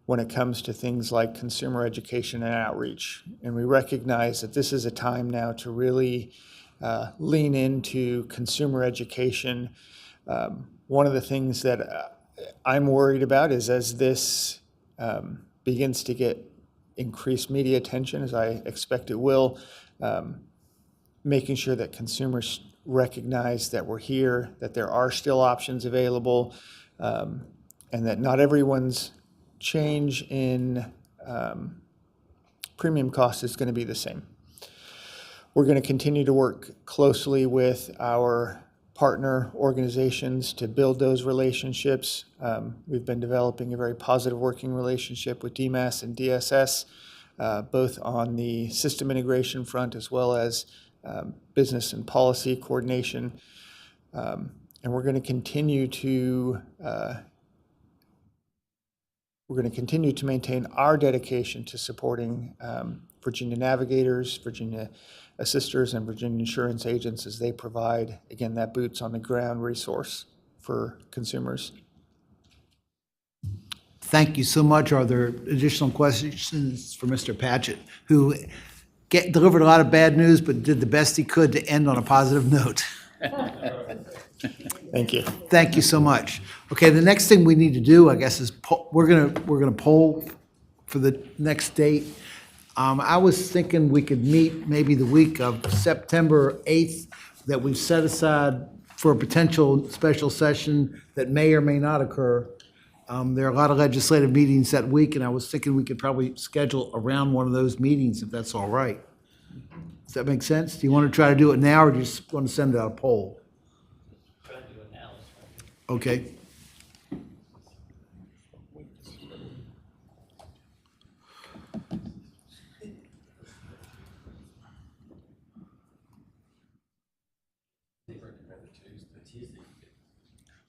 when it comes to things like consumer education and outreach. And we recognize that this is a time now to really lean into consumer education. One of the things that I'm worried about is as this begins to get increased media attention, as I expect it will, making sure that consumers recognize that we're here, that there are still options available, and that not everyone's change in premium cost is going to be the same. We're going to continue to work closely with our partner organizations to build those relationships. We've been developing a very positive working relationship with DMAS and DSS, both on the system integration front as well as business and policy coordination. And we're going to continue to maintain our dedication to supporting Virginia navigators, Virginia assisters, and Virginia insurance agents as they provide, again, that boots on the ground resource for consumers. Thank you so much. Are there additional questions for Mr. Patchett, who delivered a lot of bad news but did the best he could to end on a positive note? Thank you. Thank you so much. Okay, the next thing we need to do, I guess, is we're gonna poll for the next date. I was thinking we could meet maybe the week of September 8th, that we've set aside for a potential special session that may or may not occur. There are a lot of legislative meetings that week, and I was thinking we could probably schedule around one of those meetings, if that's all right. Does that make sense? Do you want to try to do it now, or do you just want to send out a poll? Try to do it now. Okay.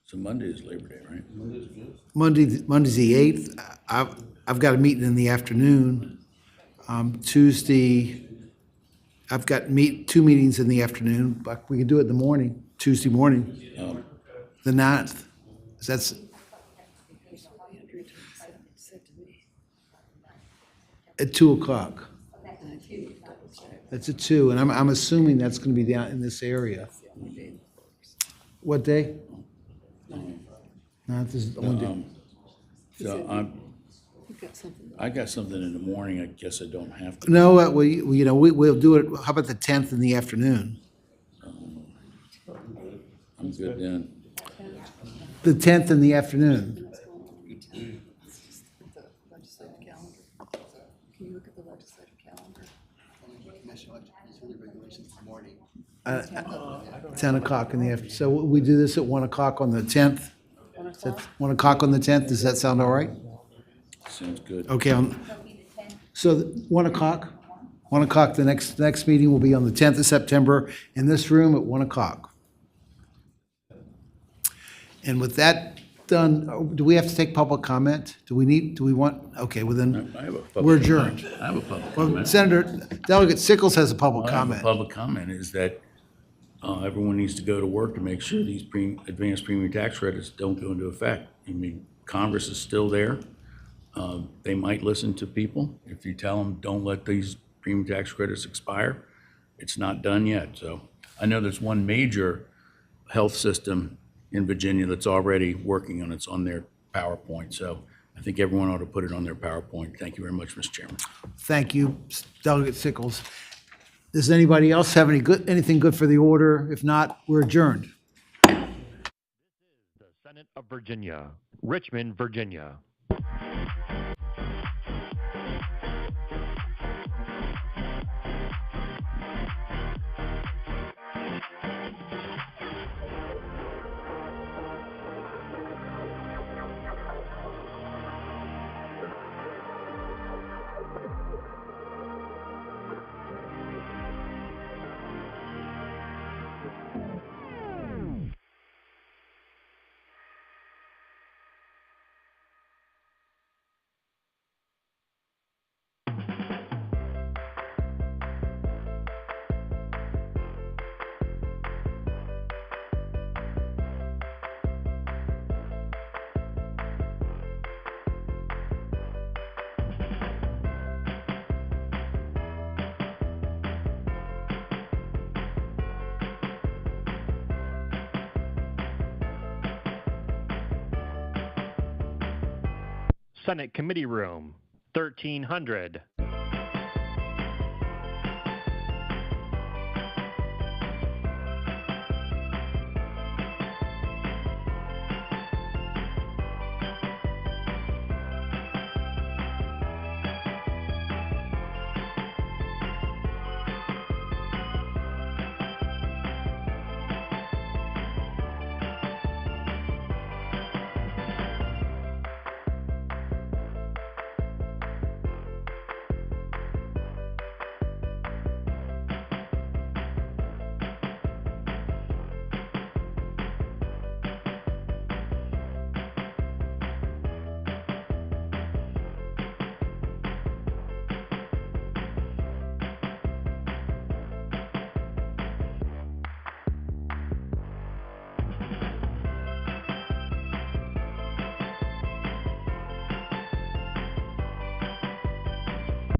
So Monday is Labor Day, right? Monday's the 8th. I've got a meeting in the afternoon. Tuesday, I've got two meetings in the afternoon, but we can do it in the morning, Tuesday morning, the 9th. That's at 2 o'clock. That's at 2, and I'm assuming that's going to be down in this area. What day? No, this is the only day. So I got something in the morning. I guess I don't have to. No, we'll do it. How about the 10th in the afternoon? I'm good then. The 10th in the afternoon. Can you look at the legislative calendar? 10 o'clock in the afternoon. So we do this at 1 o'clock on the 10th? 1 o'clock on the 10th, does that sound all right? Sounds good. Okay, so 1 o'clock? 1 o'clock, the next meeting will be on the 10th of September in this room at 1 o'clock. And with that done, do we have to take public comment? Do we want, okay, well then, I have a public we're adjourned. comment. I have a public Well, comment. Senator, Delegate Sickles has a public I have a comment. public comment is that everyone needs to go to work to make sure these advanced premium tax credits don't go into effect. I mean, Congress is still there. They might listen to people. If you tell them, don't let these premium tax credits expire, it's not done yet. So I know there's one major health system in Virginia that's already working on it. It's on their PowerPoint. So I think everyone ought to put it on their PowerPoint. Thank you very much, Mr. Chairman. Thank you, Delegate Sickles. Does anybody else have anything good for the order? If not, we're adjourned. The Senate of Virginia, Richmond, Virginia. Senate Committee Room, 1300.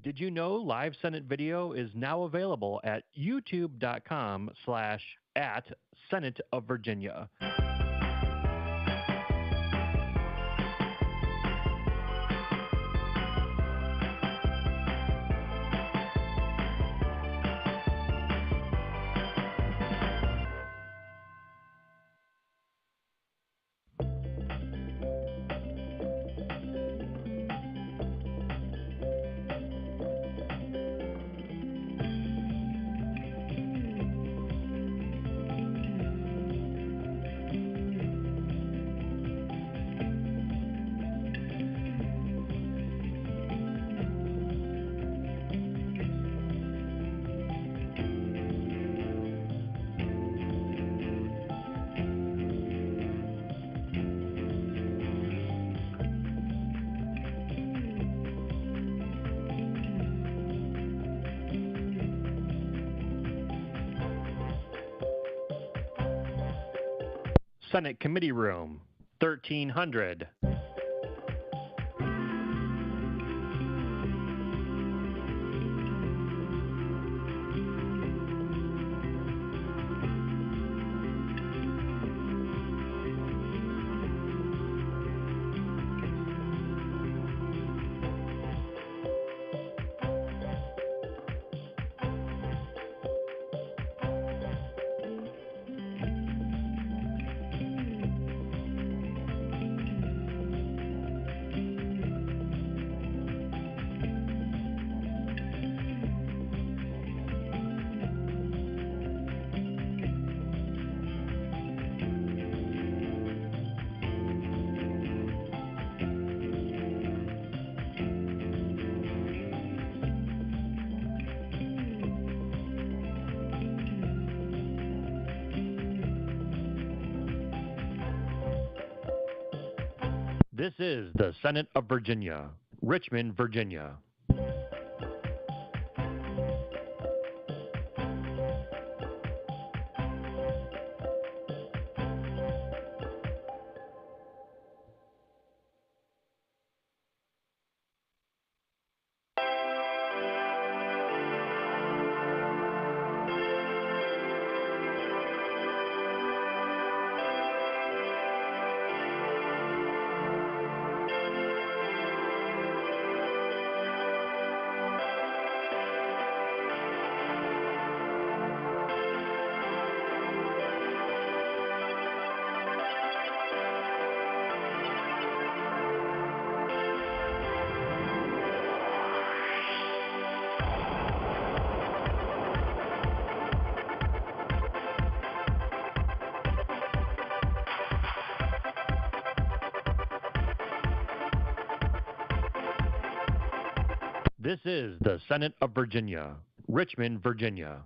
Did you know live Senate video is now available at youtube.com/@Senate of Virginia. Senate Committee Room, 1300. This is the Senate of Virginia, Richmond, Virginia. This is the Senate of Virginia, Richmond, Virginia.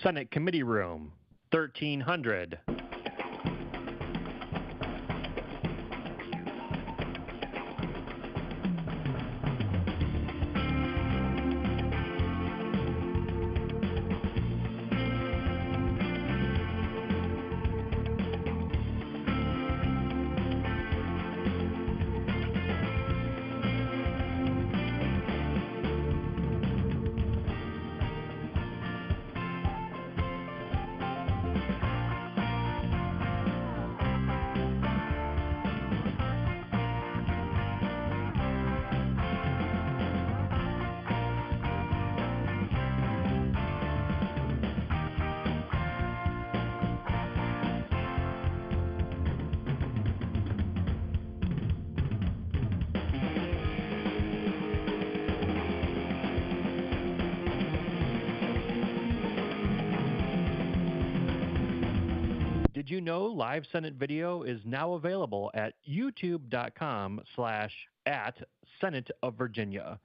Senate Committee Room, 1300. Did you know live Senate video is now available at youtube.com/@Senate of Virginia.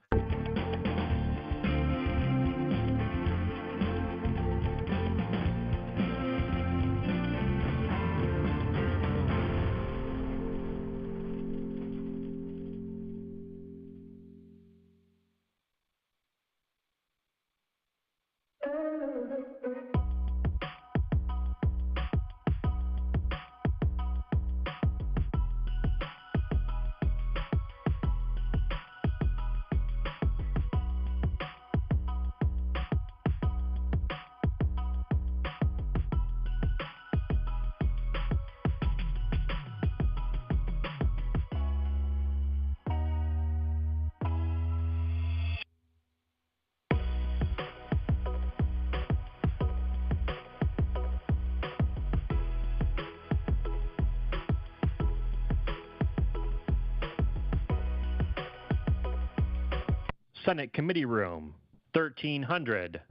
Senate Committee Room, 1300.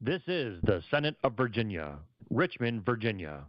This is the Senate of Virginia, Richmond, Virginia.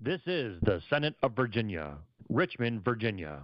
This is the Senate of Virginia, Richmond, Virginia.